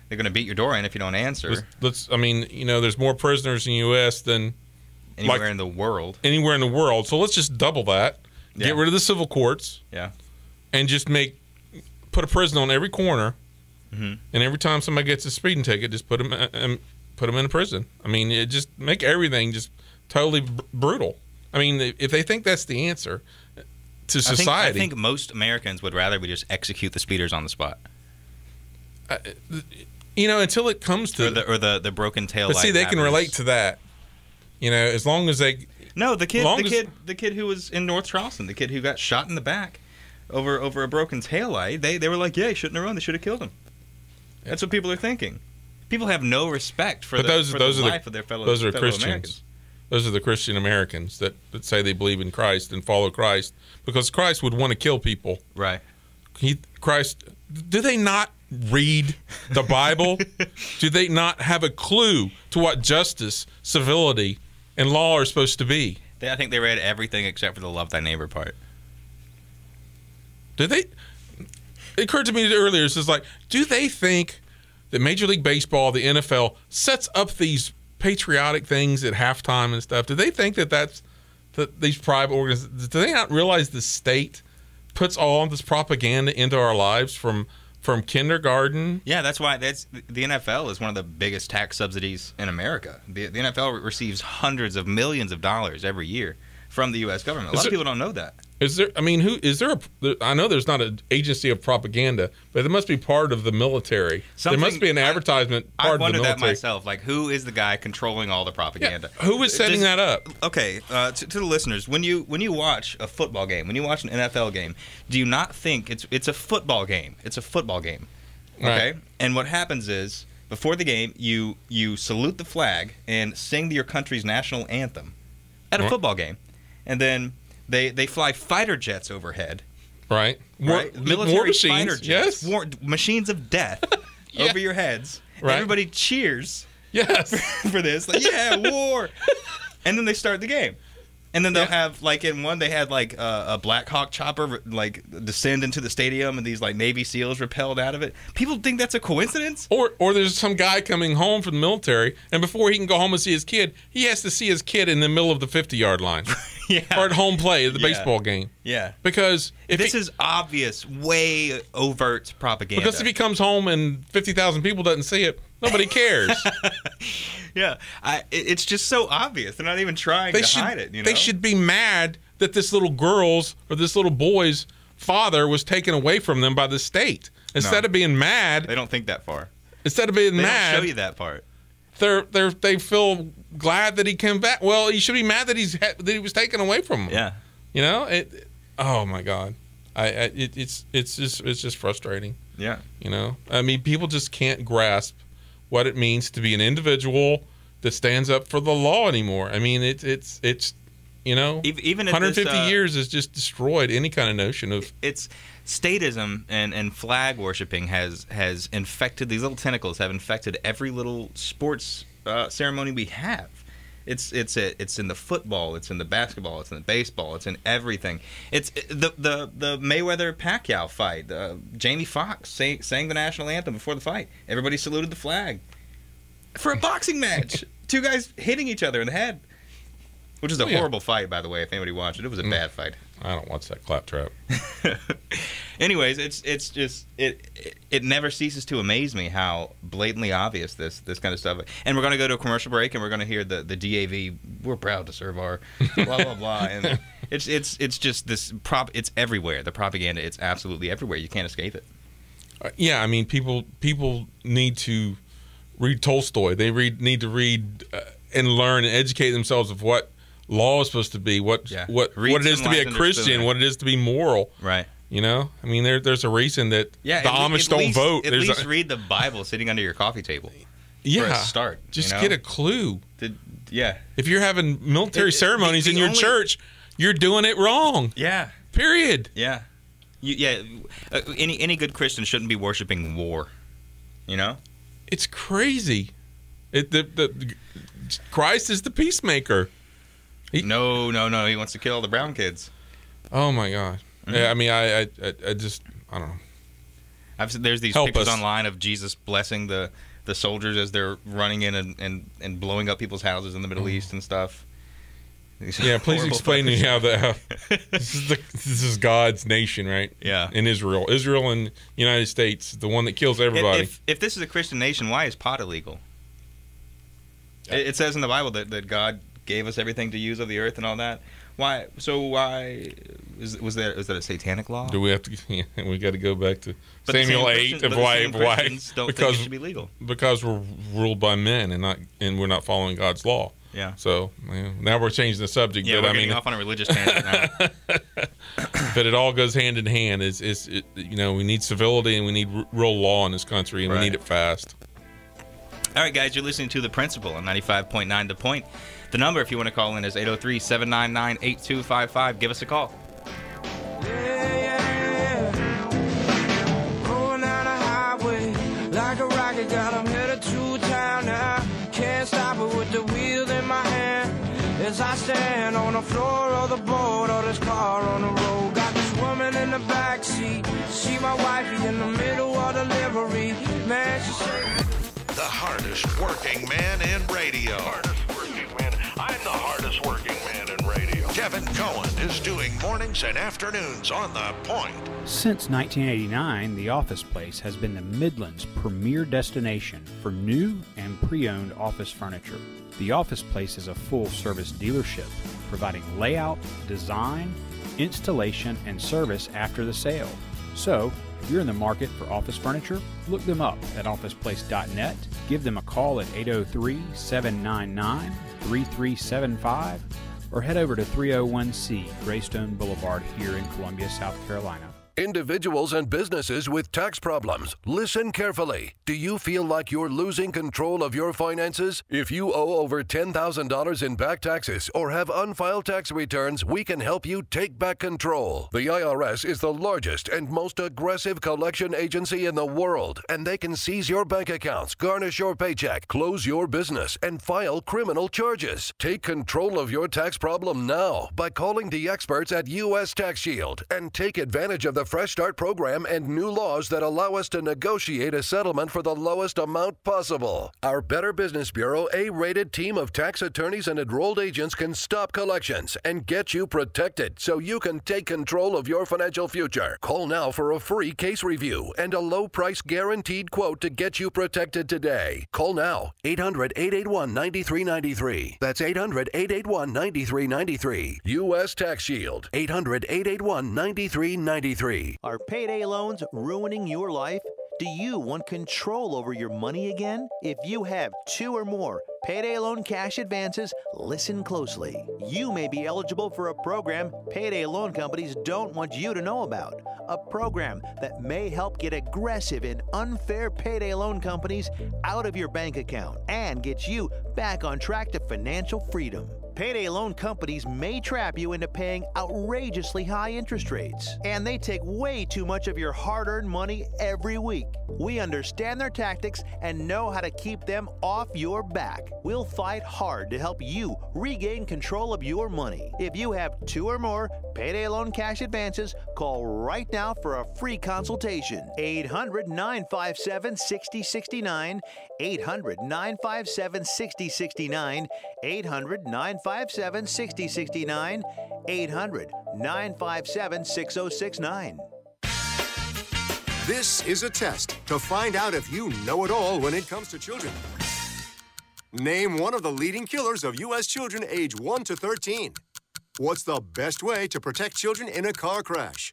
[SPEAKER 1] They're going to beat your door in if you don't answer.
[SPEAKER 3] There's more prisoners in the U.S. than
[SPEAKER 1] anywhere in the world.
[SPEAKER 3] Anywhere in the world. So let's just double that. Yeah. Get rid of the civil courts.
[SPEAKER 1] Yeah.
[SPEAKER 3] And just put a prison on every corner. Mm-hmm. And every time somebody gets a speeding ticket, just put them in a prison. I mean, it just make everything just totally brutal. I mean, if they think that's the answer to society,
[SPEAKER 1] I think most Americans would rather we just execute the speeders on the spot.
[SPEAKER 3] Until it comes to
[SPEAKER 1] the broken tail light.
[SPEAKER 3] But see, they can relate to that. As long as they
[SPEAKER 1] the kid who was in North Charleston, the kid who got shot in the back over a broken tail light. They were like, yeah, he shouldn't have run. They should have killed him. That's what people are thinking. People have no respect for the life of their fellow
[SPEAKER 3] Christians.
[SPEAKER 1] Americans.
[SPEAKER 3] Those are the Christian Americans that say they believe in Christ and follow Christ, because Christ would want to kill people.
[SPEAKER 1] Right.
[SPEAKER 3] Do they not read the Bible? Do they not have a clue to what justice, civility, and law are supposed to be?
[SPEAKER 1] I think they read everything except for the love thy neighbor part.
[SPEAKER 3] Did they? It occurred to me earlier, do they think that Major League Baseball, the NFL, sets up these patriotic things at halftime and stuff? Do they think that these private organizations, do they not realize the state puts all this propaganda into our lives from kindergarten?
[SPEAKER 1] Yeah, that's why the NFL is one of the biggest tax subsidies in America. The NFL receives hundreds of millions of dollars every year from the U.S. government. A lot of people don't know that.
[SPEAKER 3] Is there? I mean, I know there's not an agency of propaganda, but it must be part of the military. There must be an advertisement part of the military.
[SPEAKER 1] I wondered that myself. Like, who is the guy controlling all the propaganda?
[SPEAKER 3] Yeah, who is setting that up?
[SPEAKER 1] Okay, to the listeners, when you watch a football game, when you watch an NFL game, do you not think it's a football game? It's a football game. Okay, right. And what happens is before the game, you salute the flag and sing your country's national anthem at a football game, and then they fly fighter jets overhead.
[SPEAKER 3] Right.
[SPEAKER 1] Military fighter jets.
[SPEAKER 3] Yes.
[SPEAKER 1] Machines of death over your heads.
[SPEAKER 3] Right.
[SPEAKER 1] Everybody cheers.
[SPEAKER 3] Yes.
[SPEAKER 1] For this. Like, yeah, war. And then they start the game. And then they'll have, like, in one, they had, like, a Black Hawk chopper, like, descend into the stadium and these, like, Navy SEALs repelled out of it. People think that's a coincidence?
[SPEAKER 3] Or there's some guy coming home from the military, and before he can go home and see his kid, he has to see his kid in the middle of the 50-yard line.
[SPEAKER 1] Yeah.
[SPEAKER 3] Or at home play at the baseball game.
[SPEAKER 1] Yeah.
[SPEAKER 3] Because
[SPEAKER 1] this is obvious, way overt propaganda.
[SPEAKER 3] Because if he comes home and 50,000 people doesn't see it, nobody cares.
[SPEAKER 1] Yeah. It's just so obvious. They're not even trying to hide it. You know?
[SPEAKER 3] They should be mad that this little girl's or this little boy's father was taken away from them by the state. Instead of being mad.
[SPEAKER 1] They don't think that far.
[SPEAKER 3] Instead of being mad.
[SPEAKER 1] They don't show you that part.
[SPEAKER 3] They feel glad that he came back. Well, you should be mad that he was taken away from him.
[SPEAKER 1] Yeah.
[SPEAKER 3] You know? Oh my God. It's just frustrating.
[SPEAKER 1] Yeah.
[SPEAKER 3] You know? I mean, people just can't grasp what it means to be an individual that stands up for the law anymore. I mean, it's you know,
[SPEAKER 1] even
[SPEAKER 3] 150 years has just destroyed any kind of notion of
[SPEAKER 1] it's statism and flag worshiping has infected, these little tentacles have infected every little sports ceremony we have. It's in the football, it's in the basketball, it's in the baseball, it's in everything. It's the Mayweather Pacquiao fight. Jamie Foxx sang the national anthem before the fight. Everybody saluted the flag for a boxing match. Two guys hitting each other in the head, which is a horrible fight, by the way. If anybody watched it, it was a bad fight.
[SPEAKER 3] I don't watch that claptrap.
[SPEAKER 1] Anyways, it's just it never ceases to amaze me how blatantly obvious this kind of stuff. And we're going to go to a commercial break, and we're going to hear the DAV. We're proud to serve our blah blah blah. And it's just this it's everywhere. The propaganda, it's absolutely everywhere. You can't escape it.
[SPEAKER 3] Yeah, I mean, people need to read Tolstoy. They need to read and learn and educate themselves of what law is supposed to be, what it is to be a Christian, what it is to be moral.
[SPEAKER 1] Right.
[SPEAKER 3] You know? I mean, there's a reason that the Amish don't vote.
[SPEAKER 1] At least read the Bible sitting under your coffee table.
[SPEAKER 3] Yeah.
[SPEAKER 1] For a start.
[SPEAKER 3] Just get a clue.
[SPEAKER 1] Yeah.
[SPEAKER 3] If you're having military ceremonies in your church, you're doing it wrong.
[SPEAKER 1] Yeah.
[SPEAKER 3] Period.
[SPEAKER 1] Yeah. Any good Christian shouldn't be worshiping war. You know?
[SPEAKER 3] It's crazy. Christ is the peacemaker.
[SPEAKER 1] No. He wants to kill all the brown kids.
[SPEAKER 3] Oh my God. Mm-hmm. Yeah, I mean, I don't know.
[SPEAKER 1] There's these pictures online of Jesus blessing the soldiers as they're running in and blowing up people's houses in the Middle East and stuff.
[SPEAKER 3] Yeah, please explain to me how this is God's nation, right?
[SPEAKER 1] Yeah.
[SPEAKER 3] In Israel and United States, the one that kills everybody.
[SPEAKER 1] If this is a Christian nation, why is pot illegal? Yeah. It says in the Bible that God gave us everything to use of the earth and all that. Why? So why was that a satanic law?
[SPEAKER 3] Do we have to? Yeah, we got to go back to Samuel 8 of why?
[SPEAKER 1] Don't think it should be legal
[SPEAKER 3] because we're ruled by men and we're not following God's law.
[SPEAKER 1] Yeah.
[SPEAKER 3] So now we're changing the subject.
[SPEAKER 1] Yeah,
[SPEAKER 3] but
[SPEAKER 1] we're getting off on a religious tangent now.
[SPEAKER 3] But it all goes hand in hand. We need civility and we need real law in this country and we need it fast.
[SPEAKER 1] All right, guys, you're listening to The Principle on 95.9 The Point. The number, if you want to call in, is 803-799-8255. Give us a call.
[SPEAKER 20] Going down the highway like a rocket, got 'em headed to town now. Can't stop it with the wheel in my hand. As I stand on the floor of the boat or this car on the road. Got this woman in the backseat. See my wifey in the middle of delivery. Man, she said...
[SPEAKER 4] The hardest working man in radio. I'm the hardest working man in radio. Kevin Cohen is doing mornings and afternoons on The Point.
[SPEAKER 21] Since 1989, The Office Place has been the Midland's premier destination for new and pre-owned office furniture. The Office Place is a full-service dealership, providing layout, design, installation, and service after the sale. So, if you're in the market for office furniture, look them up at officeplace.net. Give them a call at 803-799-3375 or head over to 301C Greystone Boulevard here in Columbia, South Carolina.
[SPEAKER 14] Individuals and businesses with tax problems, listen carefully. Do you feel like you're losing control of your finances? If you owe over $10,000 in back taxes or have unfiled tax returns, we can help you take back control. The IRS is the largest and most aggressive collection agency in the world, and they can seize your bank accounts, garnish your paycheck, close your business, and file criminal charges. Take control of your tax problem now by calling the experts at U.S. Tax Shield and take advantage of the Fresh Start program and new laws that allow us to negotiate a settlement for the lowest amount possible. Our Better Business Bureau A-rated team of tax attorneys and enrolled agents can stop collections and get you protected so you can take control of your financial future. Call now for a free case review and a low price guaranteed quote to get you protected today. Call now, 800-881-9393. That's 800-881-9393. U.S. Tax Shield, 800-881-9393.
[SPEAKER 5] Are payday loans ruining your life? Do you want control over your money again? If you have 2 or more payday loan cash advances, listen closely. You may be eligible for a program payday loan companies don't want you to know about. A program that may help get aggressive and unfair payday loan companies out of your bank account and get you back on track to financial freedom. Payday loan companies may trap you into paying outrageously high interest rates, and they take way too much of your hard-earned money every week. We understand their tactics and know how to keep them off your back. We'll fight hard to help you regain control of your money. If you have 2 or more payday loan cash advances, call right now for a free consultation. 800-957-6069, 800-957-6069, 800-957-6069, 800-957-6069.
[SPEAKER 22] This is a test to find out if you know it all when it comes to children. Name one of the leading killers of U.S. children age 1 to 13. What's the best way to protect children in a car crash?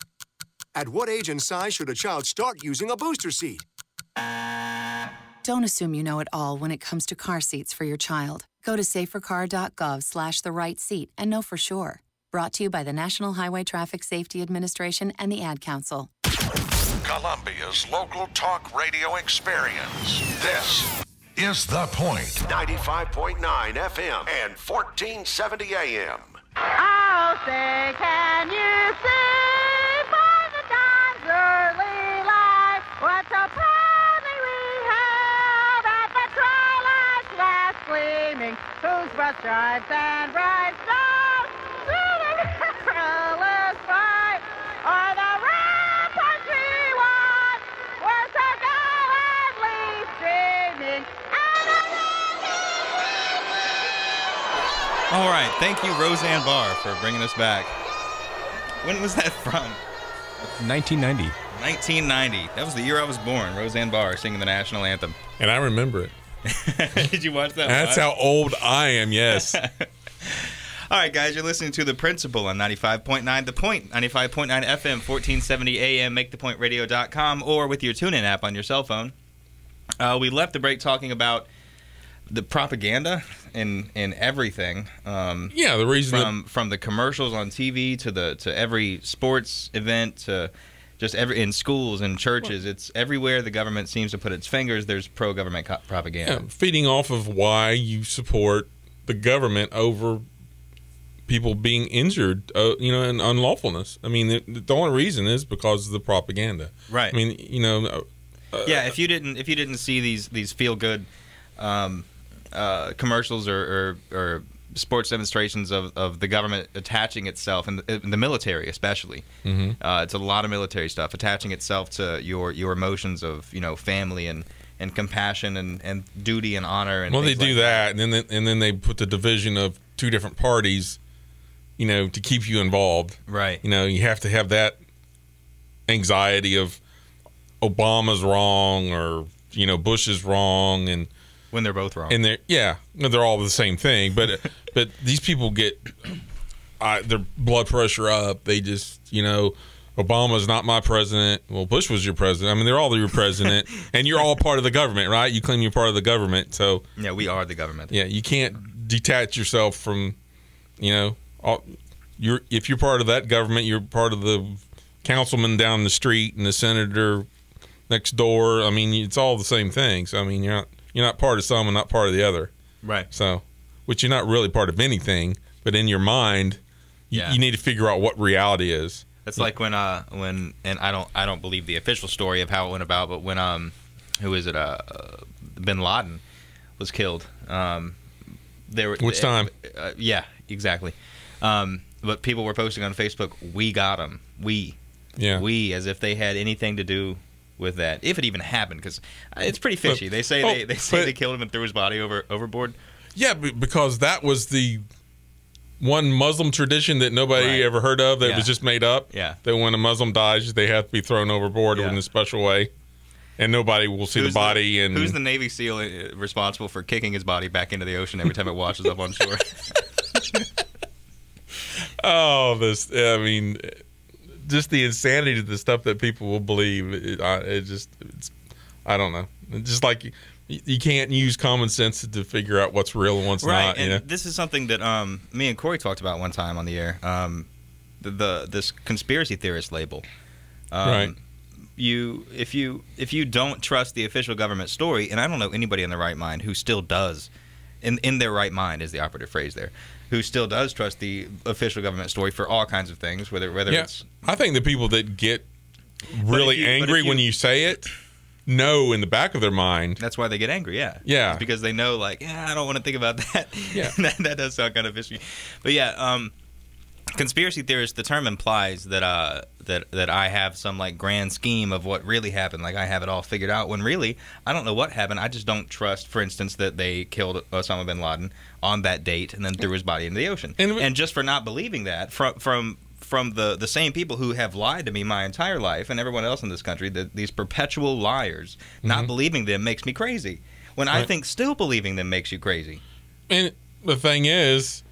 [SPEAKER 22] At what age and size should a child start using a booster seat?
[SPEAKER 23] Don't assume you know it all when it comes to car seats for your child. Go to safercar.gov/the-right-seat and know for sure. Brought to you by the National Highway Traffic Safety Administration and the Ad Council.
[SPEAKER 4] Columbia's local talk radio experience. This is The Point. 95.9 FM and 1470 AM.
[SPEAKER 24] Oh, say, can you see by the dawn's early light what so proudly we hailed at the twilight's last gleaming, whose broad stripes and bright stars through the perilous fight o'er the ramparts we won were so gallantly streaming.
[SPEAKER 1] All right, thank you, Roseanne Barr, for bringing us back. When was that from?
[SPEAKER 2] 1990.
[SPEAKER 1] 1990. That was the year I was born. Roseanne Barr singing the national anthem.
[SPEAKER 3] And I remember it.
[SPEAKER 1] Did you watch that?
[SPEAKER 3] That's how old I am, yes.
[SPEAKER 1] All right, guys, you're listening to The Principle on 95.9 The Point, 95.9 FM, 1470 AM, MakeThePointRadio.com, or with your TuneIn app on your cell phone. We left the break talking about the propaganda in everything.
[SPEAKER 3] Yeah, the reason
[SPEAKER 1] from the commercials on TV to every sports event to just in schools and churches, it's everywhere the government seems to put its fingers. There's pro-government propaganda.
[SPEAKER 3] Yeah, feeding off of why you support the government over people being injured, and unlawfulness. I mean, the only reason is because of the propaganda.
[SPEAKER 1] Right.
[SPEAKER 3] I mean,
[SPEAKER 1] if you didn't see these feel good commercials or sports demonstrations of the government attaching itself, and the military especially.
[SPEAKER 3] Mm-hmm.
[SPEAKER 1] It's a lot of military stuff attaching itself to your emotions of family and compassion and duty and honor. And
[SPEAKER 3] they do that, and then they put the division of two different parties, to keep you involved.
[SPEAKER 1] Right.
[SPEAKER 3] You have to have that anxiety of Obama's wrong or Bush is wrong, and
[SPEAKER 1] when they're both wrong.
[SPEAKER 3] And they're all the same thing, but these people get their blood pressure up. They just, Obama's not my president. Well, Bush was your president. I mean, they're all your president, and you're all part of the government, right? You claim you're part of the government, so
[SPEAKER 1] yeah, we are the government.
[SPEAKER 3] Yeah, you can't detach yourself from, if you're part of that government, you're part of the councilman down the street and the senator next door. I mean, it's all the same thing. So I mean, you're not part of some and not part of the other,
[SPEAKER 1] right?
[SPEAKER 3] So, which you're not really part of anything, but in your mind, you need to figure out what reality is.
[SPEAKER 1] It's like when and I don't believe the official story of how it went about, but when who is it? Bin Laden was killed.
[SPEAKER 3] Which time?
[SPEAKER 1] Yeah, exactly. But people were posting on Facebook, "We got him." We, as if they had anything to do with that, if it even happened, because it's pretty fishy. They say they killed him and threw his body overboard.
[SPEAKER 3] Yeah, because that was the one Muslim tradition that nobody ever heard of that was just made up.
[SPEAKER 1] Yeah.
[SPEAKER 3] That when a Muslim dies, they have to be thrown overboard in a special way, and nobody will see the body. And
[SPEAKER 1] who's the Navy SEAL responsible for kicking his body back into the ocean every time it washes up on shore?
[SPEAKER 3] I mean, just the insanity of the stuff that people will believe. I don't know. It's just like you can't use common sense to figure out what's real and what's not.
[SPEAKER 1] And this is something that me and Corey talked about one time on the air. This conspiracy theorist label.
[SPEAKER 3] Right.
[SPEAKER 1] If you don't trust the official government story, and I don't know anybody in their right mind who still does, in their right mind is the operative phrase there, who still does trust the official government story for all kinds of things, whether it's.
[SPEAKER 3] I think the people that get really angry when you say it know in the back of their mind.
[SPEAKER 1] That's why they get angry, yeah.
[SPEAKER 3] Yeah.
[SPEAKER 1] It's because they know, like, I don't want to think about that.
[SPEAKER 3] Yeah.
[SPEAKER 1] that does sound kind of fishy. But yeah, conspiracy theorist, the term implies that I have some like grand scheme of what really happened, like I have it all figured out, when really I don't know what happened. I just don't trust, for instance, that they killed Osama bin Laden on that date and then threw his body into the ocean. And just for not believing that from the same people who have lied to me my entire life and everyone else in this country, these perpetual liars, not believing them makes me crazy. When I think still believing them makes you crazy.
[SPEAKER 3] And the thing is,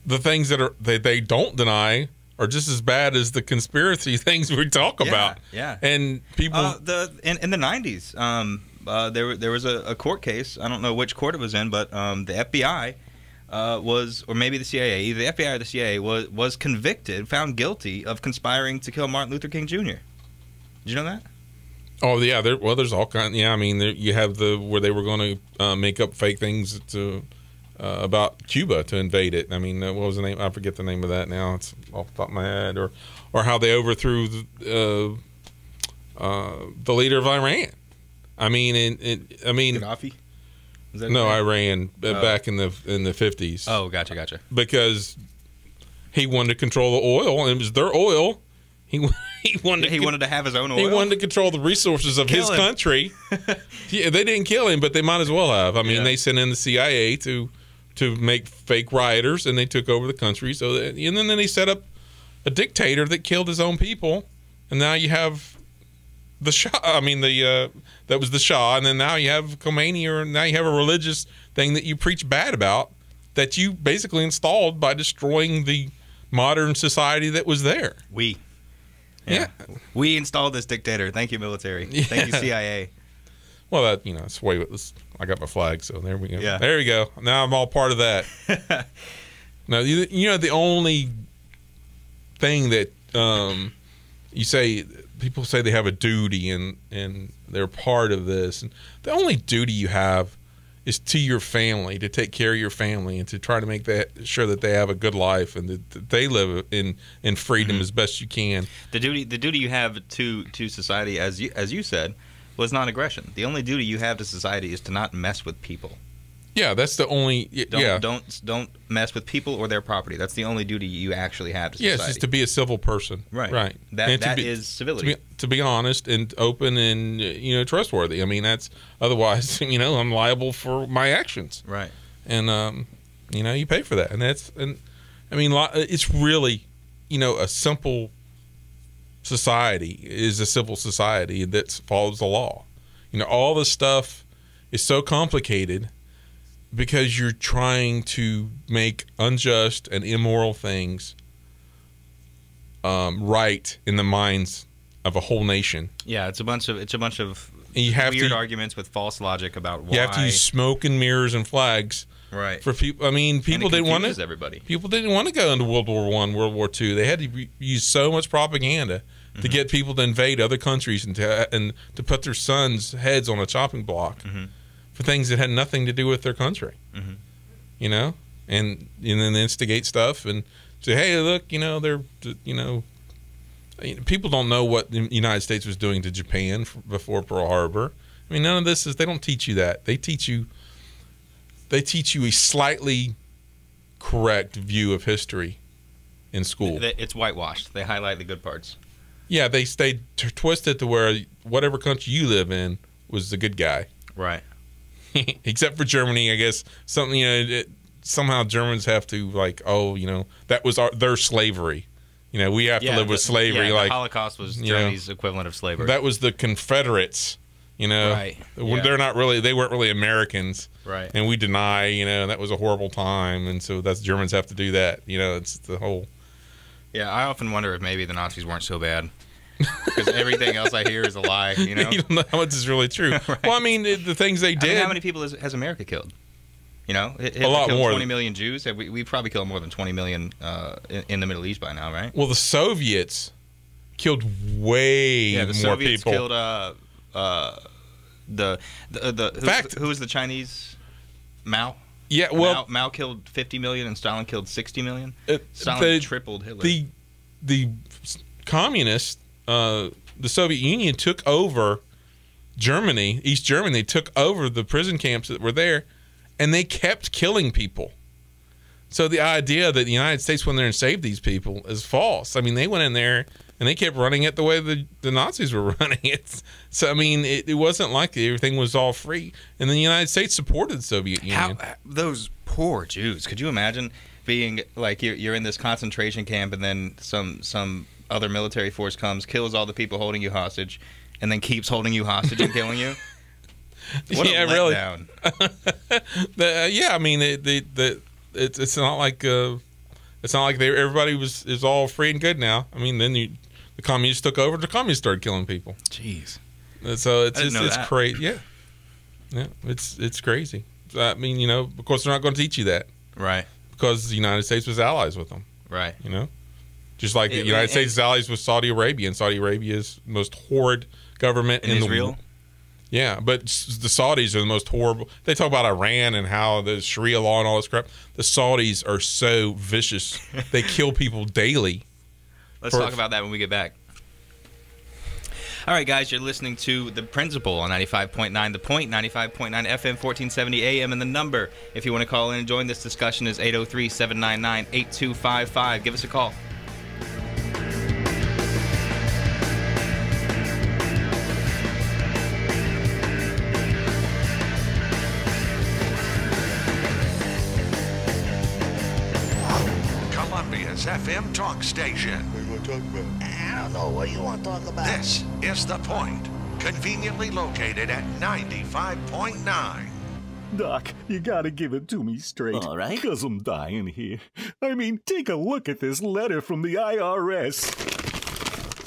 [SPEAKER 3] the things that they don't deny are just as bad as the conspiracy things we talk about.
[SPEAKER 1] Yeah.
[SPEAKER 3] And people
[SPEAKER 1] in the 90s, there was a court case. I don't know which court it was in, but the FBI was, or maybe the CIA, either the FBI or the CIA was convicted, found guilty of conspiring to kill Martin Luther King Jr. Did you know that?
[SPEAKER 3] Oh yeah, there's all kinds. Yeah, I mean, you have where they were going to make up fake things to about Cuba to invade it. I mean, what was the name? I forget the name of that now. It's off the top of my head. Or how they overthrew the leader of Iran. I mean,
[SPEAKER 1] Gaddafi?
[SPEAKER 3] No, Iran back in the 50s.
[SPEAKER 1] Oh, gotcha.
[SPEAKER 3] Because he wanted to control the oil, and it was their oil. He wanted
[SPEAKER 1] to have his own oil.
[SPEAKER 3] He wanted to control the resources of his country. Yeah, they didn't kill him, but they might as well have. I mean, they sent in the CIA to make fake rioters, and they took over the country. And then they set up a dictator that killed his own people, and now you have the Shah. I mean, that was the Shah, and then now you have Khomeini, or now you have a religious thing that you preach bad about that you basically installed by destroying the modern society that was there.
[SPEAKER 1] Yeah. We installed this dictator. Thank you, military. Thank you, CIA.
[SPEAKER 3] Well, that's the way I got my flag, so there we go.
[SPEAKER 1] Yeah.
[SPEAKER 3] There you go. Now I'm all part of that. Now, the only thing that people say they have a duty and they're part of this, and the only duty you have is to your family, to take care of your family and to try to make sure that they have a good life and that they live in freedom as best you can.
[SPEAKER 1] The duty you have to society, as you said, was non-aggression. The only duty you have to society is to not mess with people.
[SPEAKER 3] Yeah, that's the only.
[SPEAKER 1] Don't mess with people or their property. That's the only duty you actually have to society.
[SPEAKER 3] Yes, it's to be a civil person.
[SPEAKER 1] Right. That is civility.
[SPEAKER 3] To be honest and open and trustworthy. I mean, that's otherwise I'm liable for my actions.
[SPEAKER 1] Right.
[SPEAKER 3] And you pay for that, and it's really a simple society is a civil society that follows the law. All this stuff is so complicated because you're trying to make unjust and immoral things right in the minds of a whole nation.
[SPEAKER 1] Yeah, it's a bunch of
[SPEAKER 3] you have
[SPEAKER 1] weird arguments with false logic about why.
[SPEAKER 3] You have to use smoke and mirrors and flags.
[SPEAKER 1] Right.
[SPEAKER 3] For people, I mean, people didn't want to.
[SPEAKER 1] Everybody.
[SPEAKER 3] People didn't want to go into World War I, World War II. They had to use so much propaganda to get people to invade other countries and to put their sons' heads on a chopping block for things that had nothing to do with their country. You know, and then instigate stuff and say, "Hey, look, people don't know what the United States was doing to Japan before Pearl Harbor. I mean, none of this is. They don't teach you that. They teach you a slightly correct view of history in school.
[SPEAKER 1] It's whitewashed. They highlight the good parts.
[SPEAKER 3] Yeah, they twist it to where whatever country you live in was the good guy.
[SPEAKER 1] Right.
[SPEAKER 3] Except for Germany, I guess. Something, somehow Germans have to that was their slavery. We have to live with slavery.
[SPEAKER 1] Yeah, the Holocaust was Germany's equivalent of slavery.
[SPEAKER 3] That was the Confederates.
[SPEAKER 1] Right.
[SPEAKER 3] They're not really. They weren't really Americans.
[SPEAKER 1] Right.
[SPEAKER 3] And we deny. That was a horrible time, and so that's Germans have to do that. It's the whole.
[SPEAKER 1] Yeah, I often wonder if maybe the Nazis weren't so bad, because everything else I hear is a lie.
[SPEAKER 3] You don't know how much is really true.
[SPEAKER 1] Right.
[SPEAKER 3] Well, I mean, the things they did.
[SPEAKER 1] How many people has America killed?
[SPEAKER 3] A lot more.
[SPEAKER 1] 20 million Jews. We probably killed more than 20 million in the Middle East by now, right?
[SPEAKER 3] Well, the Soviets killed way more
[SPEAKER 1] Soviets
[SPEAKER 3] people.
[SPEAKER 1] Killed who was the Chinese? Mao.
[SPEAKER 3] Yeah, well,
[SPEAKER 1] Mao killed 50 million and Stalin killed 60 million. Stalin tripled Hitler.
[SPEAKER 3] The communists, the Soviet Union took over Germany, East Germany. They took over the prison camps that were there, and they kept killing people. So the idea that the United States went there and saved these people is false. I mean, they went in there and they kept running it the way the Nazis were running it. So, I mean, it wasn't like everything was all free. And then the United States supported the Soviet Union.
[SPEAKER 1] Those poor Jews. Could you imagine being like you're in this concentration camp and then some other military force comes, kills all the people holding you hostage, and then keeps holding you hostage and killing you? What a letdown.
[SPEAKER 3] Yeah, I mean, it's not like everybody is all free and good now. I mean, then the communists took over. The communists started killing people.
[SPEAKER 1] Jeez.
[SPEAKER 3] So it's crazy. Yeah, it's crazy. I mean, of course they're not going to teach you that,
[SPEAKER 1] right?
[SPEAKER 3] Because the United States was allies with them,
[SPEAKER 1] right?
[SPEAKER 3] Just like the United States is allies with Saudi Arabia, and Saudi Arabia is the most horrid government in
[SPEAKER 1] Israel.
[SPEAKER 3] The world. Yeah, but the Saudis are the most horrible. They talk about Iran and how the Sharia law and all this crap. The Saudis are so vicious. They kill people daily.
[SPEAKER 1] Let's talk about that when we get back. All right, guys, you're listening to The Principle on 95.9 The Point, 95.9 FM, 1470 AM, and the number, if you want to call in and join this discussion, is 803-799-8255. Give us a call.
[SPEAKER 4] Columbia's FM talk station.
[SPEAKER 6] What are you going to talk about?
[SPEAKER 7] I don't know. What do you want to talk about?
[SPEAKER 4] This is The Point, conveniently located at 95.9.
[SPEAKER 6] Doc, you gotta give it to me straight.
[SPEAKER 7] All right.
[SPEAKER 6] Because I'm dying here. I mean, take a look at this letter from the IRS.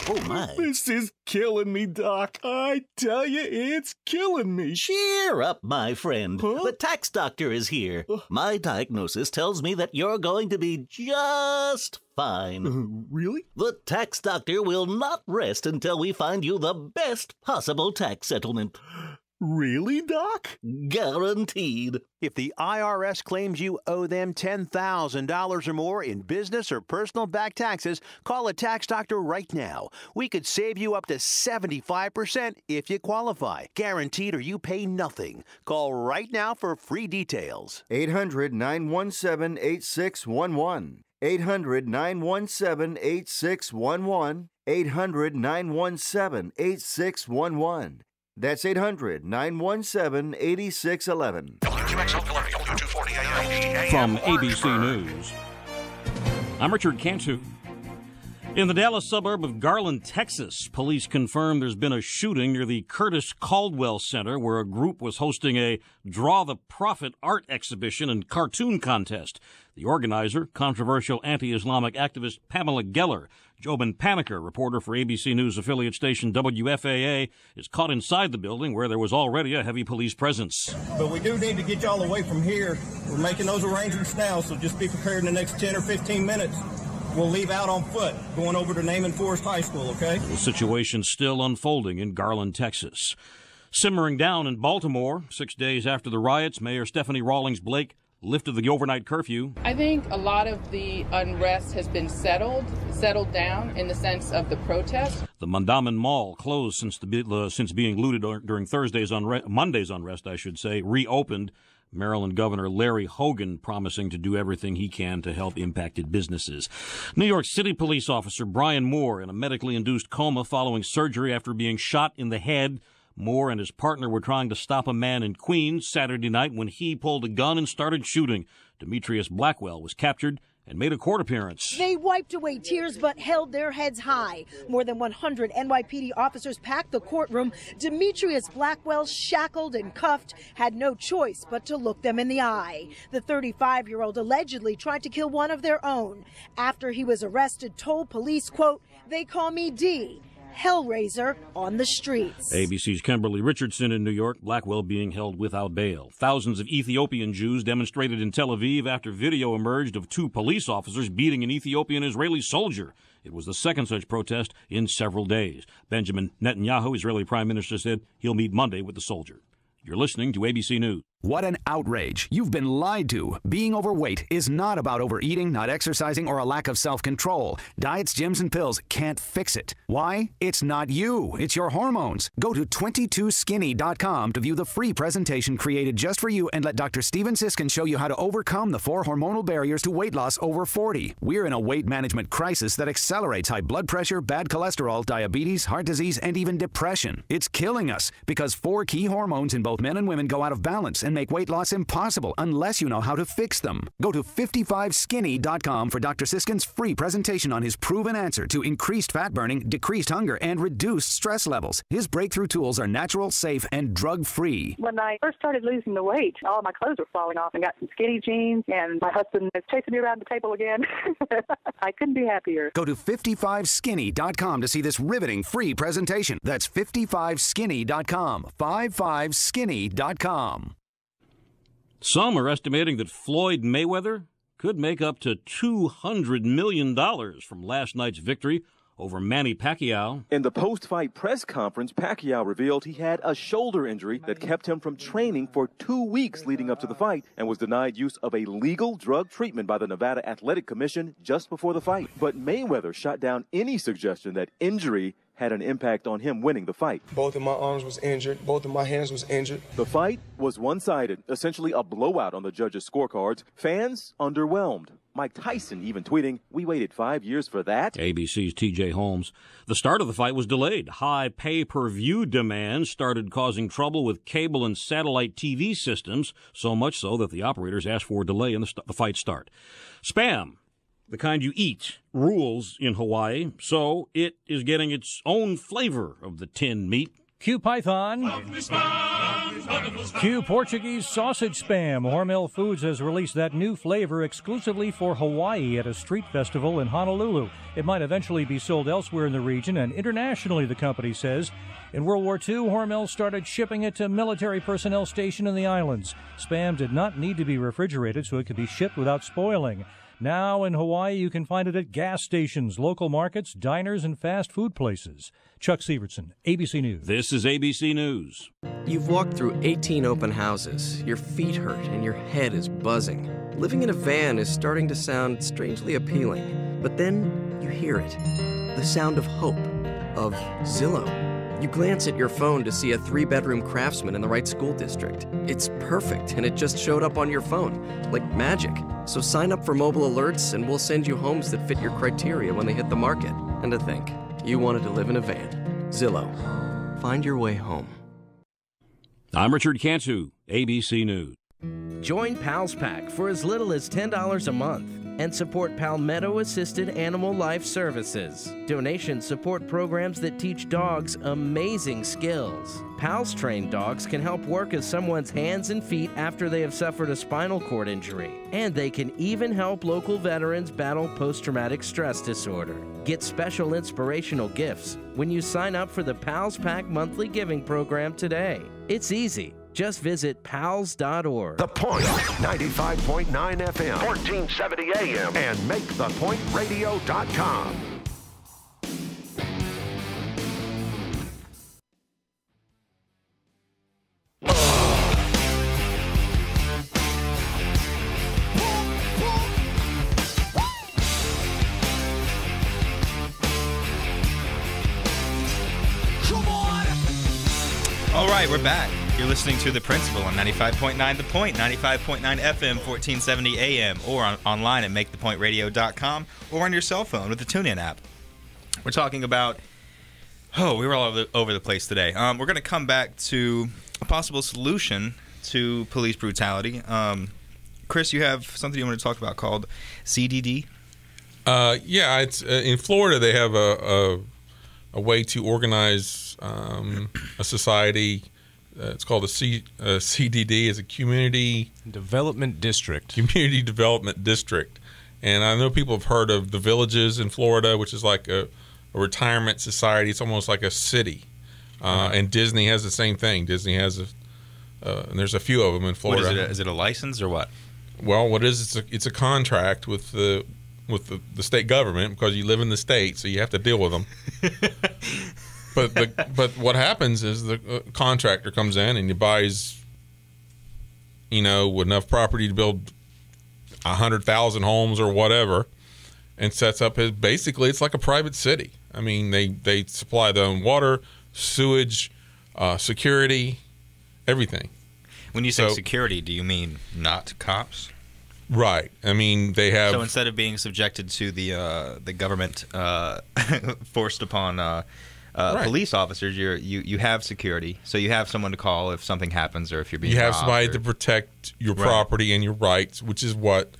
[SPEAKER 7] Oh, my.
[SPEAKER 6] This is killing me, Doc. I tell you, it's killing me.
[SPEAKER 7] Cheer up, my friend.
[SPEAKER 6] Huh?
[SPEAKER 7] The tax doctor is here. My diagnosis tells me that you're going to be just fine.
[SPEAKER 6] Really?
[SPEAKER 7] The tax doctor will not rest until we find you the best possible tax settlement.
[SPEAKER 6] Really, Doc?
[SPEAKER 7] Guaranteed.
[SPEAKER 5] If the IRS claims you owe them $10,000 or more in business or personal back taxes, call a tax doctor right now. We could save you up to 75% if you qualify. Guaranteed or you pay nothing. Call right now for free details.
[SPEAKER 8] 800-917-8611. 800-917-8611. 800-917-8611. That's 800-917-8611.
[SPEAKER 4] WQXL Columbia, W240 AM.
[SPEAKER 12] From ABC News, I'm Richard Cantu. In the Dallas suburb of Garland, Texas, police confirm there's been a shooting near the Curtis Caldwell Center where a group was hosting a Draw the Prophet art exhibition and cartoon contest. The organizer, controversial anti-Islamic activist Pamela Geller, Jobin Paniker, reporter for ABC News affiliate station WFAA, is caught inside the building where there was already a heavy police presence.
[SPEAKER 9] But we do need to get y'all away from here. We're making those arrangements now, so just be prepared in the next 10 or 15 minutes. We'll leave out on foot, going over to Naaman Forest High School, okay?
[SPEAKER 12] The situation still unfolding in Garland, Texas. Simmering down in Baltimore, 6 days after the riots, Mayor Stephanie Rawlings Blake lifted the overnight curfew.
[SPEAKER 10] I think a lot of the unrest has been settled down in the sense of the protest.
[SPEAKER 12] The Mondawmin Mall, closed since being looted during Monday's unrest, reopened. Maryland Governor Larry Hogan promising to do everything he can to help impacted businesses. New York City police officer Brian Moore in a medically induced coma following surgery after being shot in the head. Moore and his partner were trying to stop a man in Queens Saturday night when he pulled a gun and started shooting. Demetrius Blackwell was captured and made a court appearance.
[SPEAKER 11] They wiped away tears but held their heads high. More than 100 NYPD officers packed the courtroom. Demetrius Blackwell, shackled and cuffed, had no choice but to look them in the eye. The 35-year-old allegedly tried to kill one of their own. After he was arrested, told police, quote, "They call me D. Hellraiser on the streets."
[SPEAKER 12] ABC's Kimberly Richardson in New York, Blackwell being held without bail. Thousands of Ethiopian Jews demonstrated in Tel Aviv after video emerged of 2 police officers beating an Ethiopian Israeli soldier. It was the second such protest in several days. Benjamin Netanyahu, Israeli Prime Minister, said he'll meet Monday with the soldier. You're listening to ABC News.
[SPEAKER 13] What an outrage. You've been lied to. Being overweight is not about overeating, not exercising, or a lack of self-control. Diets, gyms, and pills can't fix it. Why? It's not you. It's your hormones. Go to 22skinny.com to view the free presentation created just for you and let Dr. Steven Siskin show you how to overcome the 4 hormonal barriers to weight loss over 40. We're in a weight management crisis that accelerates high blood pressure, bad cholesterol, diabetes, heart disease, and even depression. It's killing us because 4 key hormones in both men and women go out of balance and make weight loss impossible unless you know how to fix them. Go to 55skinny.com for Dr. Siskin's free presentation on his proven answer to increased fat burning, decreased hunger, and reduced stress levels. His breakthrough tools are natural, safe, and drug-free.
[SPEAKER 25] When I first started losing the weight, all my clothes were falling off and got some skinny jeans, and my husband is chasing me around the table again. I couldn't be happier.
[SPEAKER 13] Go to 55skinny.com to see this riveting free presentation. That's 55skinny.com. 55skinny.com.
[SPEAKER 12] Some are estimating that Floyd Mayweather could make up to $200 million from last night's victory over Manny Pacquiao.
[SPEAKER 26] In the post-fight press conference, Pacquiao revealed he had a shoulder injury that kept him from training for 2 weeks leading up to the fight and was denied use of a legal drug treatment by the Nevada Athletic Commission just before the fight. But Mayweather shot down any suggestion that injury had an impact on him winning the fight.
[SPEAKER 27] Both of my arms was injured. Both of my hands was injured.
[SPEAKER 26] The fight was one-sided, essentially a blowout on the judges' scorecards. Fans underwhelmed. Mike Tyson even tweeting, "We waited 5 years for that?"
[SPEAKER 12] ABC's TJ Holmes. The start of the fight was delayed. High pay-per-view demands started causing trouble with cable and satellite TV systems, so much so that the operators asked for a delay in the fight start. Spam, the kind you eat, rules in Hawaii, so it is getting its own flavor of the tinned meat.
[SPEAKER 28] Q Python. Q Portuguese sausage spam. Hormel Foods has released that new flavor exclusively for Hawaii at a street festival in Honolulu. It might eventually be sold elsewhere in the region and internationally, the company says. In World War II, Hormel started shipping it to military personnel stationed in the islands. Spam did not need to be refrigerated, so it could be shipped without spoiling. Now in Hawaii, you can find it at gas stations, local markets, diners, and fast food places. Chuck Severson, ABC News.
[SPEAKER 12] This is ABC News.
[SPEAKER 29] You've walked through 18 open houses. Your feet hurt and your head is buzzing. Living in a van is starting to sound strangely appealing. But then you hear it. The sound of hope. Of Zillow. You glance at your phone to see a 3-bedroom Craftsman in the right school district. It's perfect, and it just showed up on your phone, like magic. So sign up for mobile alerts, and we'll send you homes that fit your criteria when they hit the market. And to think, you wanted to live in a van. Zillow. Find your way home.
[SPEAKER 12] I'm Richard Cantu, ABC News.
[SPEAKER 30] Join Pals Pack for as little as $10 a month.
[SPEAKER 14] and support Palmetto-assisted animal life services. Donations support programs that teach dogs amazing skills. PALS trained dogs can help work as someone's hands and feet after they have suffered a spinal cord injury. And they can even help local veterans battle post-traumatic stress disorder. Get special inspirational gifts when you sign up for the PALS Pack monthly giving program today. It's easy. Just visit pals.org.
[SPEAKER 4] The Point, 95.9 FM, 1470 AM, and MakeThePointRadio.com.
[SPEAKER 1] All right, we're back. You're listening to The Principal on 95.9 The Point, 95.9 FM, 1470 AM, or online at MakeThePointRadio.com, or on your cell phone with the TuneIn app. We're talking about, we were all over the place today. We're going to come back to a possible solution to police brutality. Chris, you have something you want to talk about called CDD?
[SPEAKER 3] Yeah, it's in Florida. They have a way to organize a society. It's called a CDD. It's a community
[SPEAKER 2] development district.
[SPEAKER 3] Community development district. And I know people have heard of the Villages in Florida, which is like a retirement society. It's almost like a city. And Disney has the same thing. Disney has and there's a few of them in Florida.
[SPEAKER 1] What is it? Is it a license or what?
[SPEAKER 3] Well, what is it's a contract with the state government, because you live in the state, so you have to deal with them. But what happens is the contractor comes in and he buys, enough property to build 100,000 homes or whatever, and sets up basically it's like a private city. I mean, they supply their own water, sewage, security, everything.
[SPEAKER 1] When you say security, do you mean not cops?
[SPEAKER 3] Right. I mean, they have.
[SPEAKER 1] So instead of being subjected to the government forced upon right. Police officers, you have security. So you have someone to call if something happens or if you're being robbed.
[SPEAKER 3] You have somebody to protect your property and your rights, which is what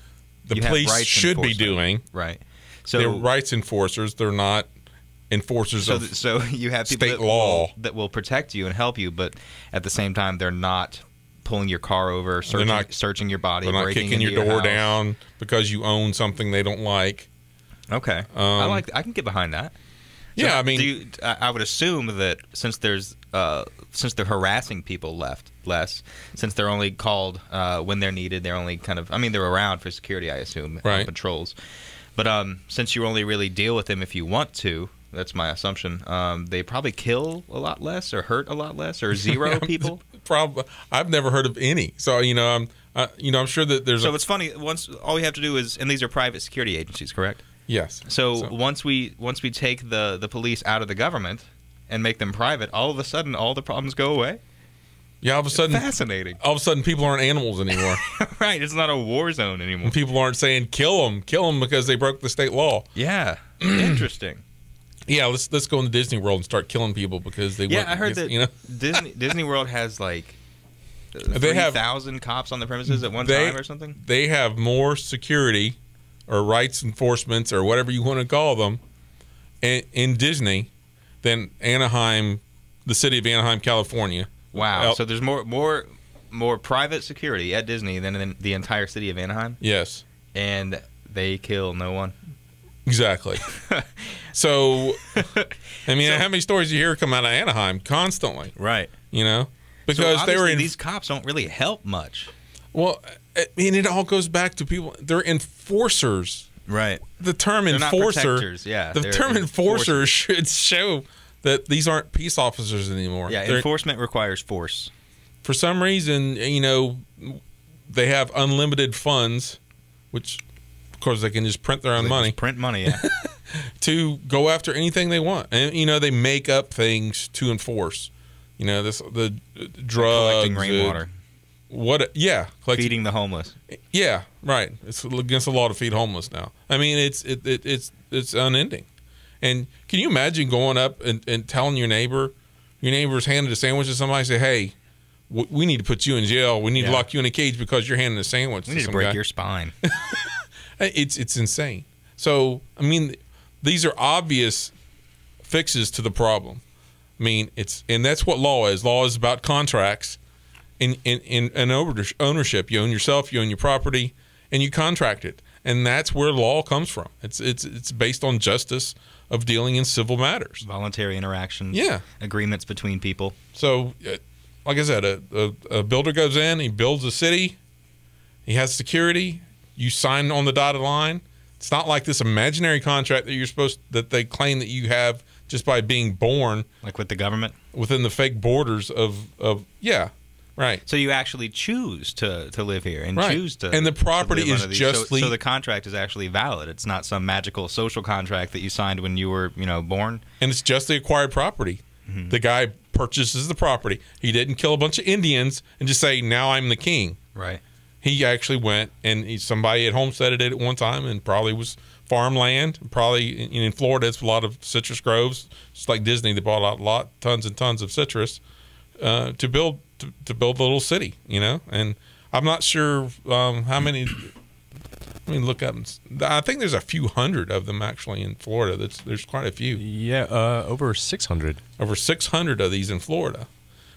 [SPEAKER 3] the police should be doing.
[SPEAKER 1] Right. So
[SPEAKER 3] they're rights enforcers. They're not enforcers of
[SPEAKER 1] so you have people
[SPEAKER 3] state law
[SPEAKER 1] that will protect you and help you, but at the same time, they're not pulling your car over, searching your body,
[SPEAKER 3] they're not kicking your door down because you own something they don't like.
[SPEAKER 1] Okay, I can get behind that. So
[SPEAKER 3] yeah, I mean,
[SPEAKER 1] I would assume that since they're harassing people less, since they're only called when they're needed, they're only they're around for security, I assume,
[SPEAKER 3] right.
[SPEAKER 1] Patrols. But since you only really deal with them if you want to, that's my assumption. They probably kill a lot less, or hurt a lot less, or zero people.
[SPEAKER 3] I've never heard of any. So I'm sure that there's.
[SPEAKER 1] So it's funny. Once all we have to do is, and these are private security agencies, correct?
[SPEAKER 3] Yes.
[SPEAKER 1] So once we take the police out of the government and make them private, all of a sudden all the problems go away.
[SPEAKER 3] Yeah, all of a sudden,
[SPEAKER 1] fascinating.
[SPEAKER 3] All of a sudden, people aren't animals anymore.
[SPEAKER 1] Right, it's not a war zone anymore.
[SPEAKER 3] And people aren't saying kill them because they broke the state law.
[SPEAKER 1] Yeah, interesting.
[SPEAKER 3] Yeah, let's go into Disney World and start killing people because they.
[SPEAKER 1] Yeah, I heard that Disney World has like 3,000 cops on the premises at one time or something.
[SPEAKER 3] They have more security or rights enforcements or whatever you want to call them in Disney than Anaheim, the city of Anaheim, California.
[SPEAKER 1] Wow. So there's more private security at Disney than in the entire city of Anaheim?
[SPEAKER 3] Yes.
[SPEAKER 1] And they kill no one?
[SPEAKER 3] Exactly. So, how many stories you hear come out of Anaheim constantly?
[SPEAKER 1] Right.
[SPEAKER 3] Because
[SPEAKER 1] so these cops don't really help much.
[SPEAKER 3] Well, it all goes back to people. They're enforcers.
[SPEAKER 1] Right.
[SPEAKER 3] The term
[SPEAKER 1] they're
[SPEAKER 3] enforcer.
[SPEAKER 1] Not protectors. Yeah.
[SPEAKER 3] The term enforcer should show that these aren't peace officers anymore.
[SPEAKER 1] Yeah. Enforcement requires force.
[SPEAKER 3] For some reason, they have unlimited funds, which. Of course, they can just print their own money.
[SPEAKER 1] Just print money, yeah.
[SPEAKER 3] To go after anything they want, and they make up things to enforce. The drugs,
[SPEAKER 1] collecting rainwater.
[SPEAKER 3] Feeding
[SPEAKER 1] the homeless.
[SPEAKER 3] Yeah, right. It's against the law to feed homeless now. I mean, it's unending. And can you imagine going up and telling your neighbor's handed a sandwich to somebody, say, "Hey, we need to put you in jail. We need to lock you in a cage because you're handing a sandwich."
[SPEAKER 1] We need to break your spine.
[SPEAKER 3] It's insane. So, I mean, these are obvious fixes to the problem. I mean, and that's what law is. Law is about contracts and ownership. You own yourself, you own your property, and you contract it. And that's where law comes from. It's based on justice of dealing in civil matters.
[SPEAKER 1] Voluntary interactions.
[SPEAKER 3] Yeah.
[SPEAKER 1] Agreements between people.
[SPEAKER 3] So, like I said, a builder goes in, he builds a city, he has security, you sign on the dotted line. It's not like this imaginary contract that they claim that you have just by being born.
[SPEAKER 1] Like with the government?
[SPEAKER 3] Within the fake borders of yeah. Right.
[SPEAKER 1] So you actually choose to live here and choose to.
[SPEAKER 3] And the property is
[SPEAKER 1] so the contract is actually valid. It's not some magical social contract that you signed when you were, born.
[SPEAKER 3] And it's justly acquired property.
[SPEAKER 1] Mm-hmm.
[SPEAKER 3] The guy purchases the property. He didn't kill a bunch of Indians and just say, "Now I'm the king."
[SPEAKER 1] Right.
[SPEAKER 3] He actually went and somebody had homesteaded it at one time and probably was farmland. Probably in Florida, it's a lot of citrus groves. Just like Disney, they bought out tons and tons of citrus to build a little city, And I'm not sure how many. Let me look up. I think there's a few hundred of them actually in Florida. There's quite a few.
[SPEAKER 2] Yeah, over 600.
[SPEAKER 3] Over 600 of these in Florida.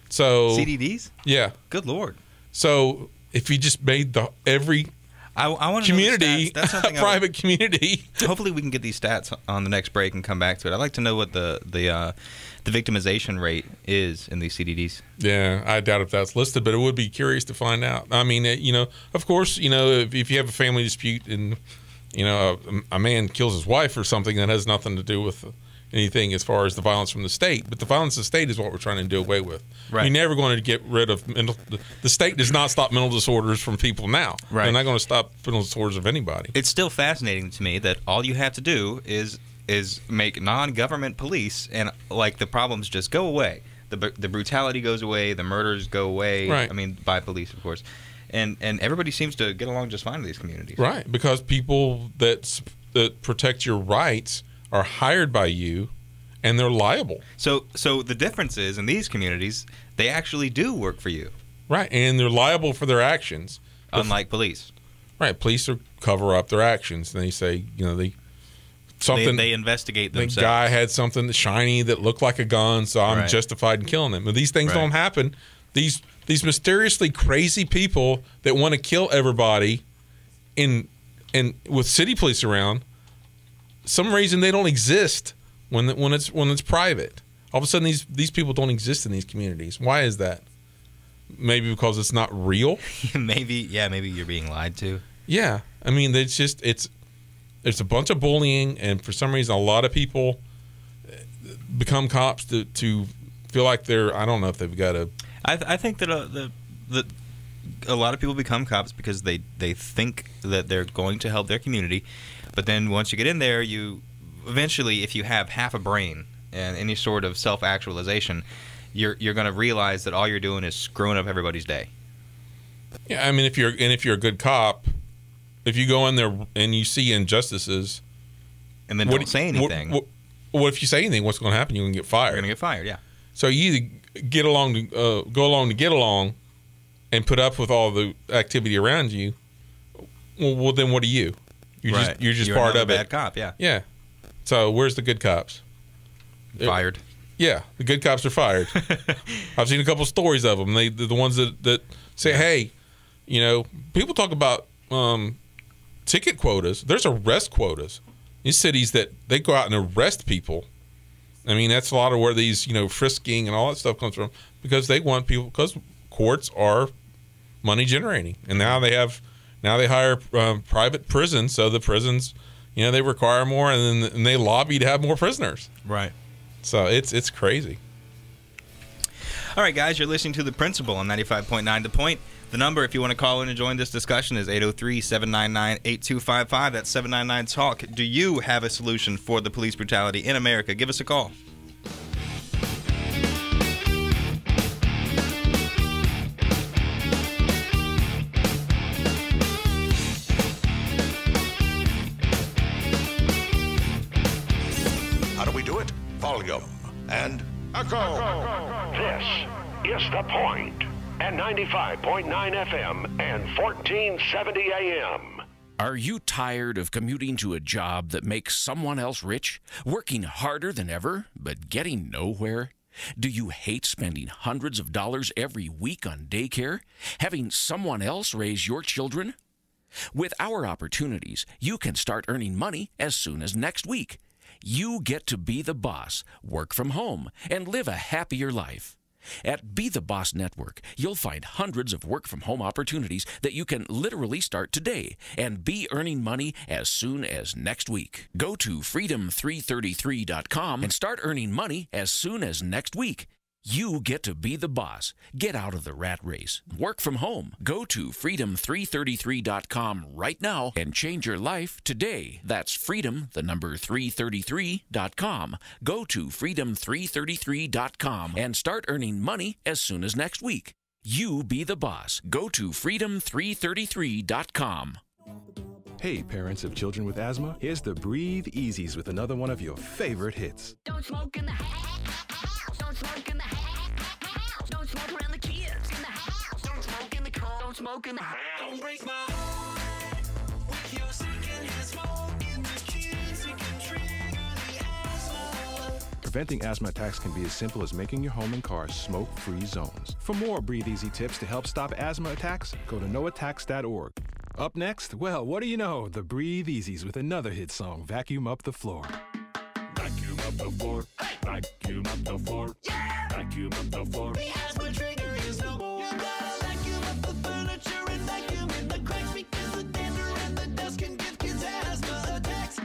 [SPEAKER 3] So
[SPEAKER 1] CDDs?
[SPEAKER 3] Yeah.
[SPEAKER 1] Good Lord.
[SPEAKER 3] So if you just made every
[SPEAKER 1] I want to
[SPEAKER 3] community,
[SPEAKER 1] that's something
[SPEAKER 3] private community.
[SPEAKER 1] Hopefully we can get these stats on the next break and come back to it. I'd like to know what the victimization rate is in these CDDs.
[SPEAKER 3] Yeah, I doubt if that's listed, but it would be curious to find out. I mean, of course, if you have a family dispute and, a man kills his wife or something, that has nothing to do with anything as far as the violence from the state. But the violence of the state is what we're trying to do away with.
[SPEAKER 1] Right.
[SPEAKER 3] You're never going to get rid of the state does not stop mental disorders from people now.
[SPEAKER 1] Right.
[SPEAKER 3] They're not going to stop mental disorders of anybody.
[SPEAKER 1] It's still fascinating to me that all you have to do is make non-government police and the problems just go away. The brutality goes away, the murders go away.
[SPEAKER 3] Right.
[SPEAKER 1] I mean, by police, of course. And everybody seems to get along just fine in these communities.
[SPEAKER 3] Right, because people that protect your rights are hired by you, and they're liable.
[SPEAKER 1] So the difference is in these communities, they actually do work for you.
[SPEAKER 3] Right, and they're liable for their actions.
[SPEAKER 1] Unlike police.
[SPEAKER 3] Right, police cover up their actions. And they say,
[SPEAKER 1] they investigate themselves.
[SPEAKER 3] The guy had something shiny that looked like a gun, so I'm justified in killing him. But these things don't happen. These mysteriously crazy people that want to kill everybody, and with city police around, some reason they don't exist when it's private. All of a sudden, these people don't exist in these communities. Why is that? Maybe because it's not real.
[SPEAKER 1] Maybe you're being lied to.
[SPEAKER 3] Yeah, I mean, it's a bunch of bullying, and for some reason, a lot of people become cops to feel like they're. I don't know if they've got a.
[SPEAKER 1] I think that a lot of people become cops because they think that they're going to help their community, but then once you get in there, you eventually, if you have half a brain and any sort of self-actualization, you're going to realize that all you're doing is screwing up everybody's day.
[SPEAKER 3] Yeah, I mean, if you're a good cop, if you go in there and you see injustices,
[SPEAKER 1] and then don't say anything.
[SPEAKER 3] What if you say anything? What's going to happen? You're going to get fired.
[SPEAKER 1] You're going to get fired. Yeah.
[SPEAKER 3] So you either go along to get along, and put up with all the activity around you. Well, then what are you? You're just part of it.
[SPEAKER 1] Bad cop. Yeah.
[SPEAKER 3] Yeah. So where's the good cops?
[SPEAKER 1] Fired.
[SPEAKER 3] Yeah, the good cops are fired. I've seen a couple stories of them. They're the ones that say, hey, people talk about ticket quotas. There's arrest quotas. These cities that they go out and arrest people. I mean, that's a lot of where these, frisking and all that stuff comes from, because they want people, because courts are money generating. And now they hire private prisons, so the prisons, they require more, and they lobby to have more prisoners.
[SPEAKER 1] Right.
[SPEAKER 3] So it's crazy.
[SPEAKER 1] All right, guys, you're listening to The Principle on 95.9 The Point. The number, if you want to call in and join this discussion, is 803-799-8255. That's 799-TALK. Do you have a solution for the police brutality in America? Give us a call.
[SPEAKER 4] How do we do it? Volume and echo.
[SPEAKER 15] This is The Point at 95.9 FM and 1470 AM.
[SPEAKER 16] Are you tired of commuting to a job that makes someone else rich, working harder than ever, but getting nowhere? Do you hate spending hundreds of dollars every week on daycare, having someone else raise your children? With our opportunities, you can start earning money as soon as next week. You get to be the boss, work from home, and live a happier life. At Be the Boss Network, you'll find hundreds of work-from-home opportunities that you can literally start today and be earning money as soon as next week. Go to freedom333.com and start earning money as soon as next week. You get to be the boss. Get out of the rat race. Work from home. Go to freedom333.com right now and change your life today. That's freedom, the number 333.com. Go to freedom333.com and start earning money as soon as next week. You be the boss. Go to freedom333.com.
[SPEAKER 17] Hey, parents of children with asthma, here's the Breathe Easies with another one of your favorite hits.
[SPEAKER 18] Don't smoke in the house. Don't smoke in the house. Don't smoke around the kids in the house. Don't smoke in the car. Don't smoke in the house. Don't break my heart with your secondhand smoke in the kids. It can trigger the asthma.
[SPEAKER 17] Preventing asthma attacks can be as simple as making your home and car smoke-free zones. For more Breathe Easy tips to help stop asthma attacks, go to noattacks.org. Up next, well, what do you know? The Breathe Easies with another hit song, Vacuum Up the Floor.
[SPEAKER 18] Vacuum up the floor. Vacuum up the floor. Yeah! Vacuum up the floor. The asthma trigger is no more. You gotta vacuum up the furniture and vacuum in the cracks because the dander and the dust can give kids asthma attacks.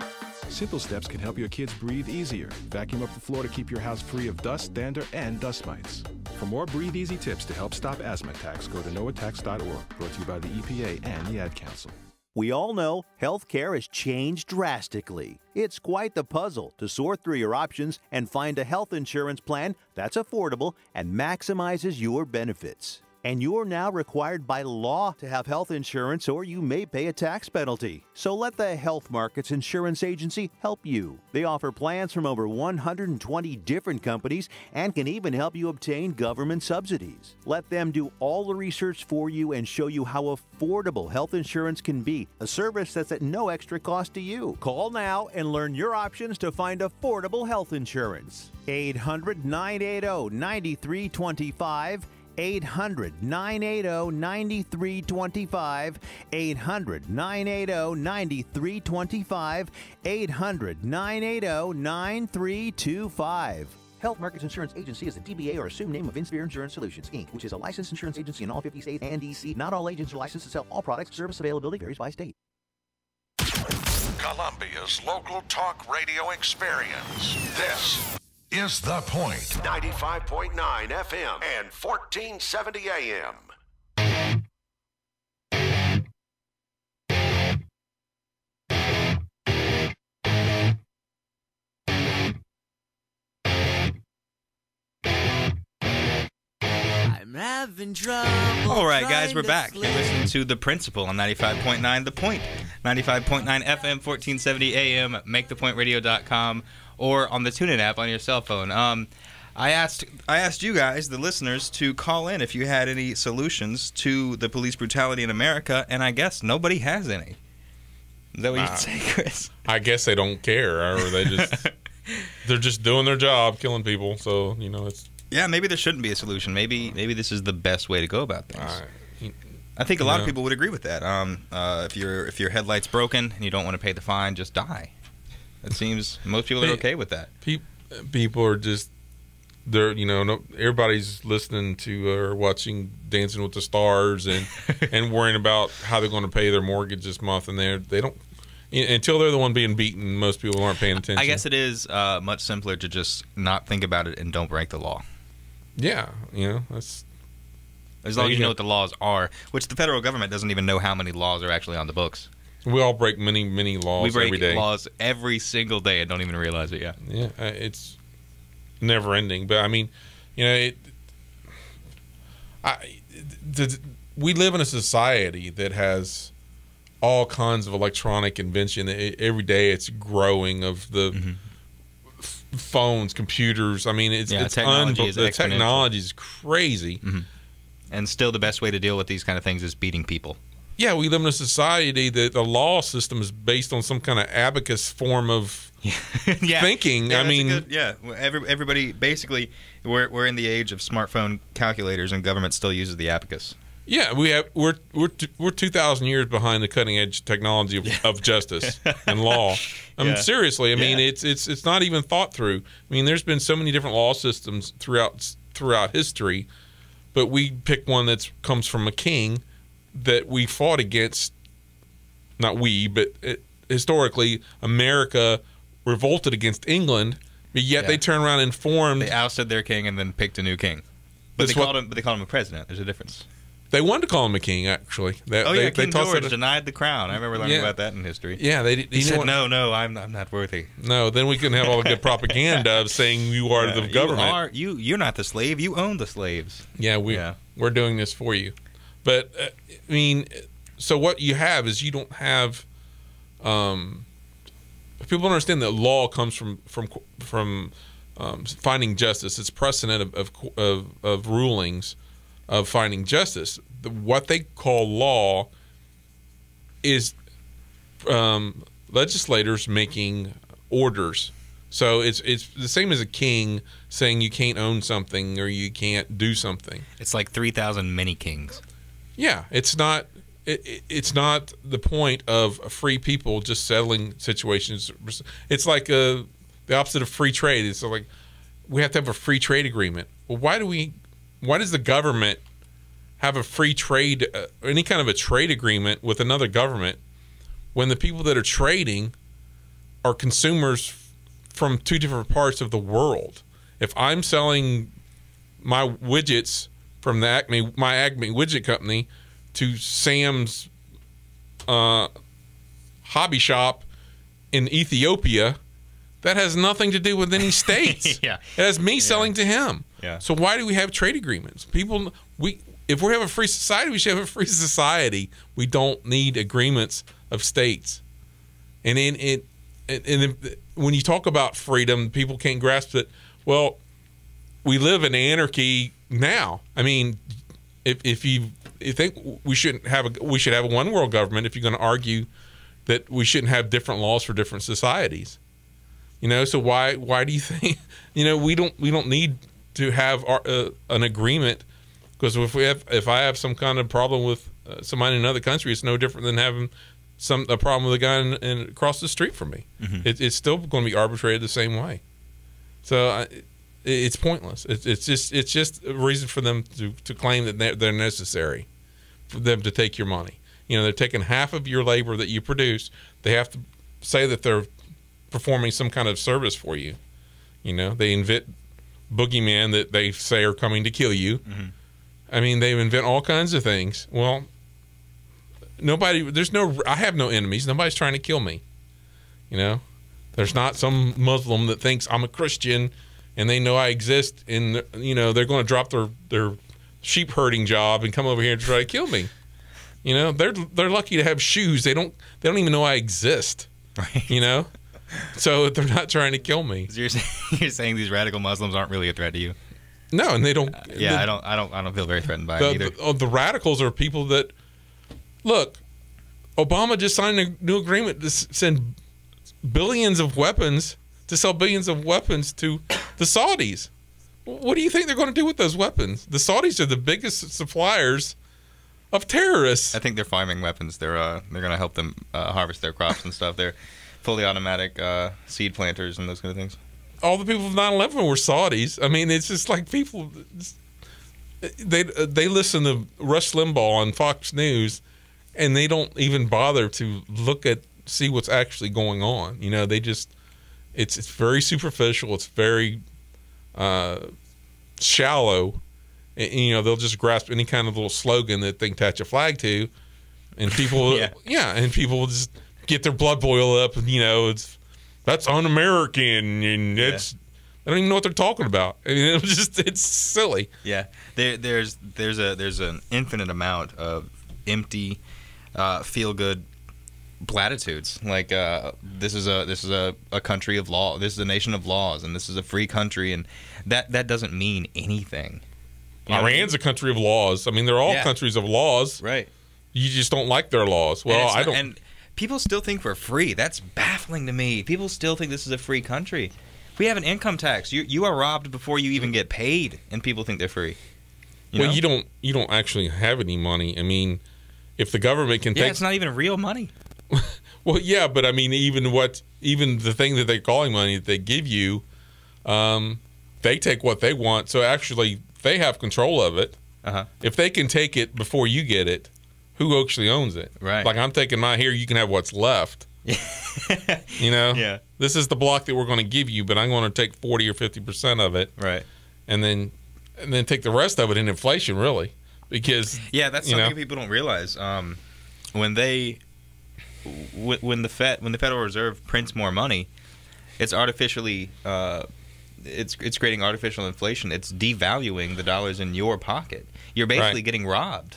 [SPEAKER 17] Simple steps can help your kids breathe easier. Vacuum up the floor to keep your house free of dust, dander, and dust mites. For more Breathe Easy tips to help stop asthma attacks, go to noattacks.org. Brought to you by the EPA and the Ad Council.
[SPEAKER 5] We all know healthcare has changed drastically. It's quite the puzzle to sort through your options and find a health insurance plan that's affordable and maximizes your benefits. And you're now required by law to have health insurance or you may pay a tax penalty. So let the Health Markets Insurance Agency help you. They offer plans from over 120 different companies and can even help you obtain government subsidies. Let them do all the research for you and show you how affordable health insurance can be, a service that's at no extra cost to you. Call now and learn your options to find affordable health insurance. 800-980-9325. 800-980-9325, 800-980-9325, 800-980-9325. Health Markets Insurance Agency is a DBA or assumed name of Insphere Insurance Solutions, Inc., which is a licensed insurance agency in all 50 states and D.C. Not all agents are licensed to sell all products. Service availability varies by state.
[SPEAKER 4] Columbia's local talk radio experience. This is The Point. 95.9 FM and 1470 AM.
[SPEAKER 1] I'm having trouble. All right, guys, we're back. You're listening to The Principle on 95.9 The Point. 95.9 FM, 1470 AM, makethepointradio.com. Or on the TuneIn app on your cell phone. I asked you guys, the listeners, to call in if you had any solutions to the police brutality in America, and I guess nobody has any. Is that what you'd say, Chris?
[SPEAKER 3] I guess they don't care, or they're just doing their job, killing people. So it's
[SPEAKER 1] maybe there shouldn't be a solution. Maybe this is the best way to go about things. I think a lot of people would agree with that. If your headlight's broken and you don't want to pay the fine, just die. It seems most people are okay with that.
[SPEAKER 3] People are just everybody's listening to or watching Dancing with the Stars and worrying about how they're going to pay their mortgage this month, and they don't until they're the one being beaten. Most people aren't paying attention.
[SPEAKER 1] I guess it is much simpler to just not think about it and don't break the law.
[SPEAKER 3] Yeah, that's
[SPEAKER 1] as long as you know what the laws are, which the federal government doesn't even know how many laws are actually on the books.
[SPEAKER 3] We all break many laws every day.
[SPEAKER 1] We break laws every single day and don't even realize it yet.
[SPEAKER 3] Yeah, it's never ending. But I mean, we live in a society that has all kinds of electronic invention. Every day it's growing of the phones, computers. I mean, the technology is crazy.
[SPEAKER 1] And still the best way to deal with these kind of things is beating people.
[SPEAKER 3] Yeah, we live in a society that the law system is based on some kind of abacus form of thinking.
[SPEAKER 1] Yeah,
[SPEAKER 3] I mean,
[SPEAKER 1] everybody basically we're in the age of smartphone calculators, and government still uses the abacus.
[SPEAKER 3] Yeah, we're 2,000 years behind the cutting edge technology of justice and law. I mean, seriously. I mean, it's not even thought through. I mean, there's been so many different law systems throughout history, but we pick one that comes from a king that we fought against. Not we, but historically, America revolted against England, but yet they turned around and formed.
[SPEAKER 1] They ousted their king and then picked a new king. But they called him a president. There's a difference.
[SPEAKER 3] They wanted to call him a king, actually.
[SPEAKER 1] King George denied the crown. I remember learning about that in history.
[SPEAKER 3] Yeah,
[SPEAKER 1] he said, "No, I'm not worthy."
[SPEAKER 3] No, then we couldn't have all the good propaganda of saying you are the government.
[SPEAKER 1] You're not the slave. You own the slaves.
[SPEAKER 3] Yeah, we're doing this for you. But I mean, so what you have is you don't have. People don't understand that law comes from finding justice. It's precedent of rulings. Of finding justice. What they call law is legislators making orders. So it's the same as a king saying you can't own something or you can't do something.
[SPEAKER 1] It's like 3,000 mini kings.
[SPEAKER 3] Yeah, it's not the point of free people just settling situations. It's like the opposite of free trade. It's like we have to have a free trade agreement. Well, why does the government have a free trade, any kind of a trade agreement with another government when the people that are trading are consumers from two different parts of the world? If I'm selling my widgets from my Acme widget company to Sam's hobby shop in Ethiopia, that has nothing to do with any states. It has me selling to him. So why do we have trade agreements? If we have a free society, we should have a free society. We don't need agreements of states. And when you talk about freedom, people can't grasp it. Well, we live in anarchy now. I mean, if you think we should have a one world government, if you're going to argue that we shouldn't have different laws for different societies. So why do you think we don't need to have an agreement? Because if I have some kind of problem with somebody in another country, it's no different than having a problem with a guy across the street from me. Mm-hmm. It's still going to be arbitrated the same way. So it's pointless. It's just a reason for them to claim that they're necessary for them to take your money. They're taking half of your labor that you produce. They have to say that they're performing some kind of service for you. They invent boogeyman that they say are coming to kill you. Mm-hmm. I mean, they invent all kinds of things. Well, I have no enemies. Nobody's trying to kill me. There's not some Muslim that thinks I'm a Christian and they know I exist and, they're going to drop their sheep herding job and come over here and try to kill me. They're lucky to have shoes. They don't even know I exist. Right. So they're not trying to kill me.
[SPEAKER 1] So you're saying these radical Muslims aren't really a threat to you?
[SPEAKER 3] No, and they don't.
[SPEAKER 1] I don't feel very threatened by it either.
[SPEAKER 3] The radicals are people that look. Obama just signed a new agreement to send billions of weapons to sell billions of weapons to the Saudis. What do you think they're going to do with those weapons? The Saudis are the biggest suppliers of terrorists.
[SPEAKER 1] I think they're farming weapons. They're going to help them harvest their crops and stuff. They're fully automatic seed planters and those kind of things.
[SPEAKER 3] All the people of 9/11 were Saudis. I mean, it's just like people. They listen to Rush Limbaugh on Fox News, and they don't even bother to see what's actually going on. They just it's very superficial. It's very shallow. And, they'll just grasp any kind of little slogan that they can attach a flag to, and people and people will just get their blood boil up, and that's un-American, and I don't even know what they're talking about. I mean, it's silly.
[SPEAKER 1] Yeah, there's an infinite amount of empty, feel-good platitudes. Like this is a country of law. This is a nation of laws, and this is a free country, and that doesn't mean anything.
[SPEAKER 3] Iran's a country of laws. I mean, they're all countries of laws.
[SPEAKER 1] Right.
[SPEAKER 3] You just don't like their laws. Well, I don't.
[SPEAKER 1] And people still think we're free. That's baffling to me. People still think this is a free country. We have an income tax. You are robbed before you even get paid, and people think they're free. You
[SPEAKER 3] don't actually have any money. I mean, if the government can take,
[SPEAKER 1] it's not even real money.
[SPEAKER 3] Well, yeah, but I mean, even the thing that they're calling money that they give you, they take what they want. So actually, they have control of it. If they can take it before you get it, who actually owns it?
[SPEAKER 1] Right.
[SPEAKER 3] Like, I'm taking my here, you can have what's left. You know?
[SPEAKER 1] Yeah.
[SPEAKER 3] This is the block that we're going to give you, but I'm going to take 40 or 50% of it.
[SPEAKER 1] Right.
[SPEAKER 3] And then take the rest of it in inflation, really. Because
[SPEAKER 1] that's something people don't realize. When the Federal Reserve prints more money, it's artificially it's creating artificial inflation. It's devaluing the dollars in your pocket. You're basically getting robbed.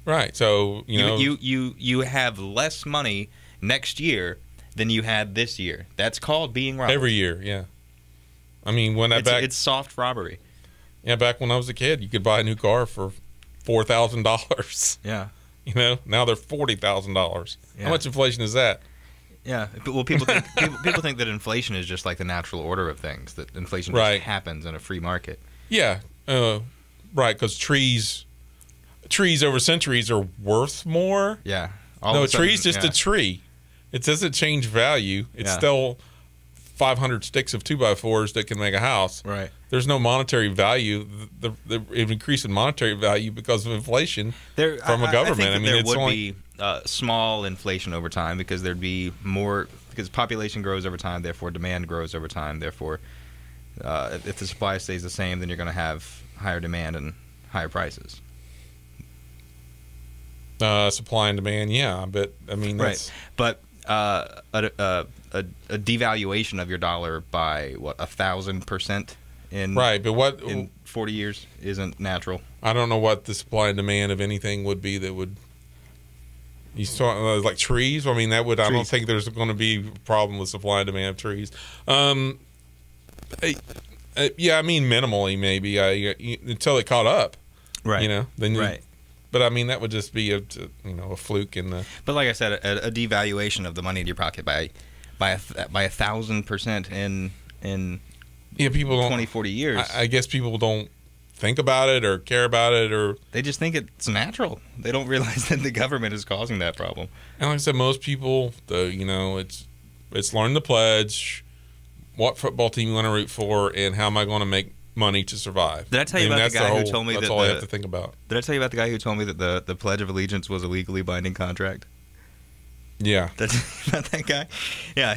[SPEAKER 3] Right. So
[SPEAKER 1] you have less money next year than you had this year. That's called being robbed.
[SPEAKER 3] Every year, yeah. I mean,
[SPEAKER 1] it's soft robbery.
[SPEAKER 3] Yeah, back when I was a kid, you could buy a new car for $4,000.
[SPEAKER 1] Yeah.
[SPEAKER 3] Now they're $40,000.
[SPEAKER 1] Yeah.
[SPEAKER 3] How much inflation is that?
[SPEAKER 1] Yeah. Well, people think that inflation is just like the natural order of things. That inflation just happens in a free market.
[SPEAKER 3] Yeah. Right. Because trees over centuries are worth more.
[SPEAKER 1] Yeah.
[SPEAKER 3] A tree's just a tree. It doesn't change value. It's still 500 sticks of 2x4s that can make a house.
[SPEAKER 1] Right.
[SPEAKER 3] There's no monetary value. The increase in monetary value because of inflation from a government.
[SPEAKER 1] I think there would be small inflation over time because there'd be more because population grows over time. Therefore, demand grows over time. Therefore, if the supply stays the same, then you're going to have higher demand and higher prices.
[SPEAKER 3] Supply and demand, yeah, but I mean, that's...
[SPEAKER 1] But a devaluation of your dollar by 1,000% in 40 years isn't natural.
[SPEAKER 3] I don't know what the supply and demand of anything would be that would. You saw like trees. I mean, that would. Trees. I don't think there's going to be a problem with supply and demand of trees. Yeah, I mean, minimally maybe. Until it caught up,
[SPEAKER 1] right?
[SPEAKER 3] Then But I mean, that would just be a fluke in the.
[SPEAKER 1] But like I said, a devaluation of the money in your pocket by 1,000% in
[SPEAKER 3] people
[SPEAKER 1] 20, 40 years.
[SPEAKER 3] I guess people don't think about it or care about it, or
[SPEAKER 1] they just think it's natural. They don't realize that the government is causing that problem.
[SPEAKER 3] And like I said, most people, it's learn the pledge, what football team you want to root for, and how am I going to make money to survive.
[SPEAKER 1] Did I tell you about the guy who told me
[SPEAKER 3] that's all I have to think about.
[SPEAKER 1] Did I tell you about the guy who told me that the Pledge of Allegiance was a legally binding contract?
[SPEAKER 3] Yeah.
[SPEAKER 1] Did I tell you about that guy? Yeah,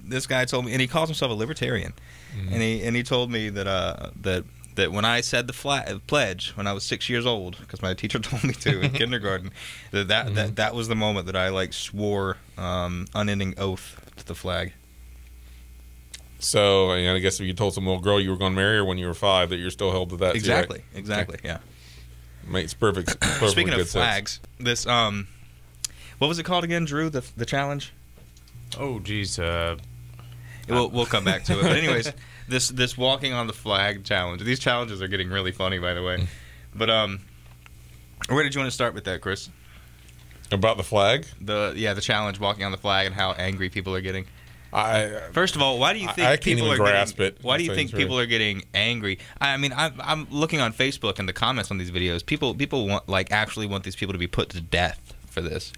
[SPEAKER 1] this guy told me, and he calls himself a libertarian, and he told me that when I said the pledge when I was 6 years old, because my teacher told me to in kindergarten, that was the moment that I swore unending oath to the flag.
[SPEAKER 3] So I guess if you told some little girl you were going to marry her when you were 5, that you're still held to that.
[SPEAKER 1] Exactly.
[SPEAKER 3] Too, right?
[SPEAKER 1] Exactly. Okay. Yeah.
[SPEAKER 3] Makes perfect.
[SPEAKER 1] Speaking
[SPEAKER 3] good
[SPEAKER 1] of flags,
[SPEAKER 3] sense.
[SPEAKER 1] this what was it called again, Drew? The challenge.
[SPEAKER 2] Oh, geez.
[SPEAKER 1] We'll come back to it. But anyways, this walking on the flag challenge. These challenges are getting really funny, by the way. But where did you want to start with that, Chris?
[SPEAKER 3] About the flag?
[SPEAKER 1] The challenge, walking on the flag, and how angry people are getting. First of all, why do you think
[SPEAKER 3] I can't even grasp it?
[SPEAKER 1] Why do you think people are getting angry? I mean, I'm looking on Facebook and the comments on these videos. People actually want these people to be put to death for this.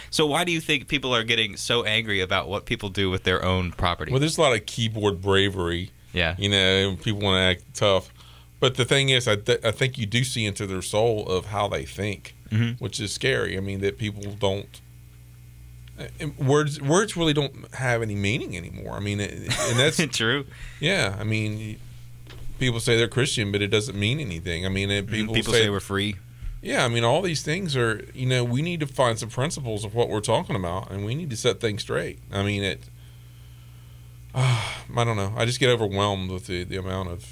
[SPEAKER 1] So why do you think people are getting so angry about what people do with their own property?
[SPEAKER 3] Well, there's a lot of keyboard bravery.
[SPEAKER 1] Yeah.
[SPEAKER 3] People want to act tough. But the thing is, I think you do see into their soul of how they think, which is scary. I mean, that people don't. Words really don't have any meaning anymore. I mean, and that's
[SPEAKER 1] true.
[SPEAKER 3] Yeah, I mean, people say they're Christian, but it doesn't mean anything. I mean, people
[SPEAKER 1] say we're free.
[SPEAKER 3] Yeah, I mean, all these things are. We need to find some principles of what we're talking about, and we need to set things straight. I mean, I don't know. I just get overwhelmed with the amount of.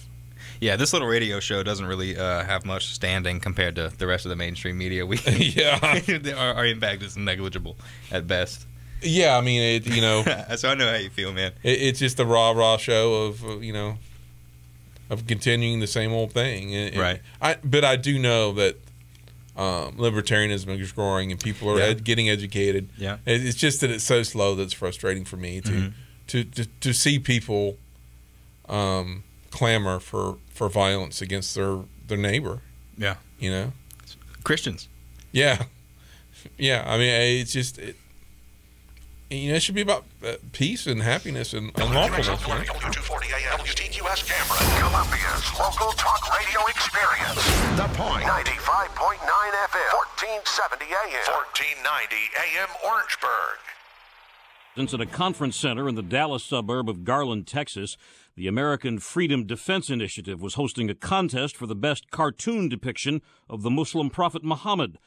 [SPEAKER 1] Yeah, this little radio show doesn't really have much standing compared to the rest of the mainstream media. Our impact is negligible at best.
[SPEAKER 3] Yeah, I mean,
[SPEAKER 1] So I know how you feel, man.
[SPEAKER 3] It's just a rah-rah show of of continuing the same old thing.
[SPEAKER 1] Right.
[SPEAKER 3] But I do know that libertarianism is growing and people are getting educated.
[SPEAKER 1] Yeah.
[SPEAKER 3] It's just that it's so slow that it's frustrating for me to see people clamor for violence against their neighbor.
[SPEAKER 1] Yeah.
[SPEAKER 3] You know?
[SPEAKER 1] Christians.
[SPEAKER 3] Yeah. Yeah. I mean, it's just... it should be about peace and happiness and lawfulness. Right?
[SPEAKER 4] W240 AM, WTQS Cameron, Columbia's local talk radio experience. The Point, 95.9 FM, 1470 AM, 1490 AM Orangeburg.
[SPEAKER 12] Since at a conference center in the Dallas suburb of Garland, Texas, the American Freedom Defense Initiative was hosting a contest for the best cartoon depiction of the Muslim prophet Muhammad.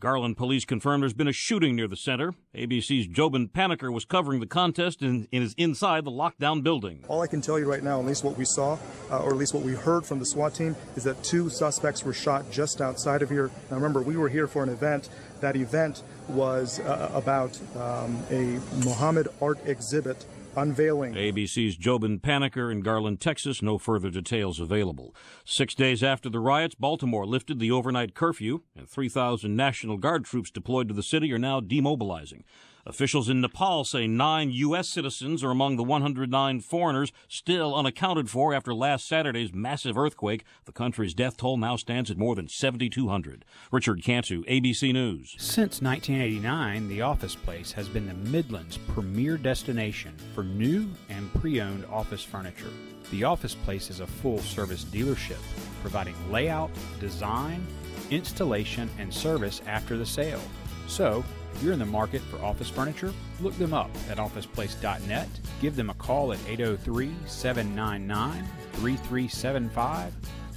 [SPEAKER 12] Garland police confirmed there's been a shooting near the center. ABC's Jobin Paniker was covering the contest and is inside the lockdown building.
[SPEAKER 6] All I can tell you right now, at least what we saw, or at least what we heard from the SWAT team, is that 2 suspects were shot just outside of here. Now remember, we were here for an event. That event was about a Muhammad art exhibit unveiling.
[SPEAKER 12] ABC's Jobin Paniker in Garland, Texas. No further details available. 6 days after the riots, Baltimore lifted the overnight curfew, and 3,000 National Guard troops deployed to the city are now demobilizing. Officials in Nepal say 9 U.S. citizens are among the 109 foreigners still unaccounted for after last Saturday's massive earthquake. The country's death toll now stands at more than 7,200. Richard Cantu, ABC News.
[SPEAKER 7] Since 1989, the Office Place has been the Midland's premier destination for new and pre-owned office furniture. The Office Place is a full-service dealership, providing layout, design, installation, and service after the sale. So, if you're in the market for office furniture, look them up at officeplace.net. Give them a call at 803-799-3375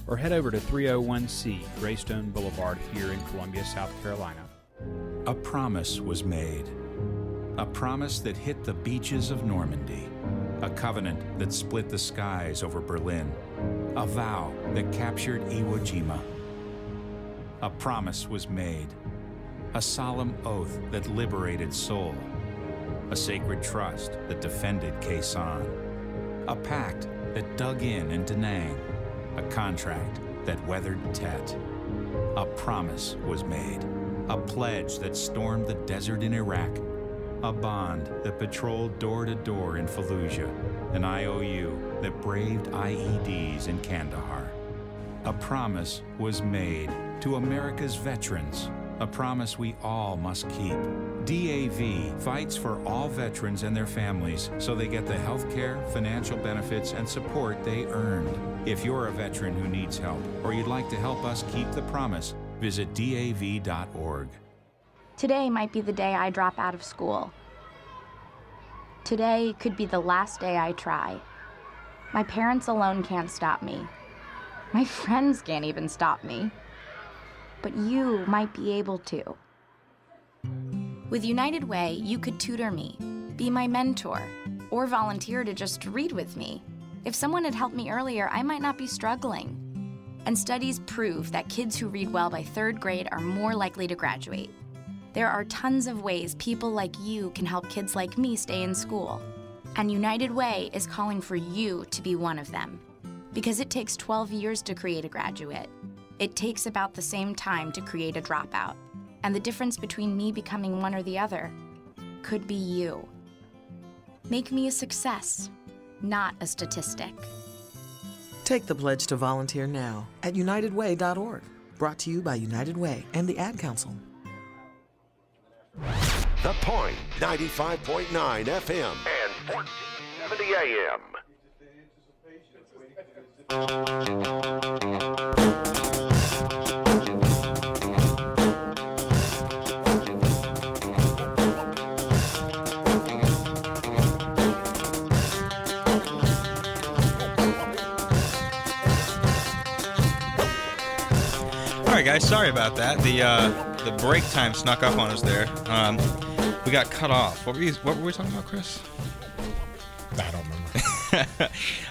[SPEAKER 7] or head over to 301C Greystone Boulevard here in Columbia, South Carolina.
[SPEAKER 8] A promise was made. A promise that hit the beaches of Normandy. A covenant that split the skies over Berlin. A vow that captured Iwo Jima. A promise was made. A solemn oath that liberated Seoul. A sacred trust that defended Quezon. A pact that dug in Da Nang. A contract that weathered Tet. A promise was made. A pledge that stormed the desert in Iraq. A bond that patrolled door to door in Fallujah. An IOU that braved IEDs in Kandahar. A promise was made to America's veterans. A promise we all must keep. DAV fights for all veterans and their families so they get the health care, financial benefits, and support they earned. If you're a veteran who needs help or you'd like to help us keep the promise, visit DAV.org.
[SPEAKER 19] Today might be the day I drop out of school. Today could be the last day I try. My parents alone can't stop me. My friends can't even stop me. But you might be able to. With United Way, you could tutor me, be my mentor, or volunteer to just read with me. If someone had helped me earlier, I might not be struggling. And studies prove that kids who read well by 3rd grade are more likely to graduate. There are tons of ways people like you can help kids like me stay in school. And United Way is calling for you to be one of them. Because it takes 12 years to create a graduate. It takes about the same time to create a dropout. And the difference between me becoming one or the other could be you. Make me a success, not a statistic.
[SPEAKER 20] Take the pledge to volunteer now at unitedway.org. Brought to you by United Way and the Ad Council.
[SPEAKER 4] The Point, 95.9 FM and 1470 AM.
[SPEAKER 1] All right, guys. Sorry about that. The break time snuck up on us there. We got cut off. What were we talking about, Chris?
[SPEAKER 3] I don't remember.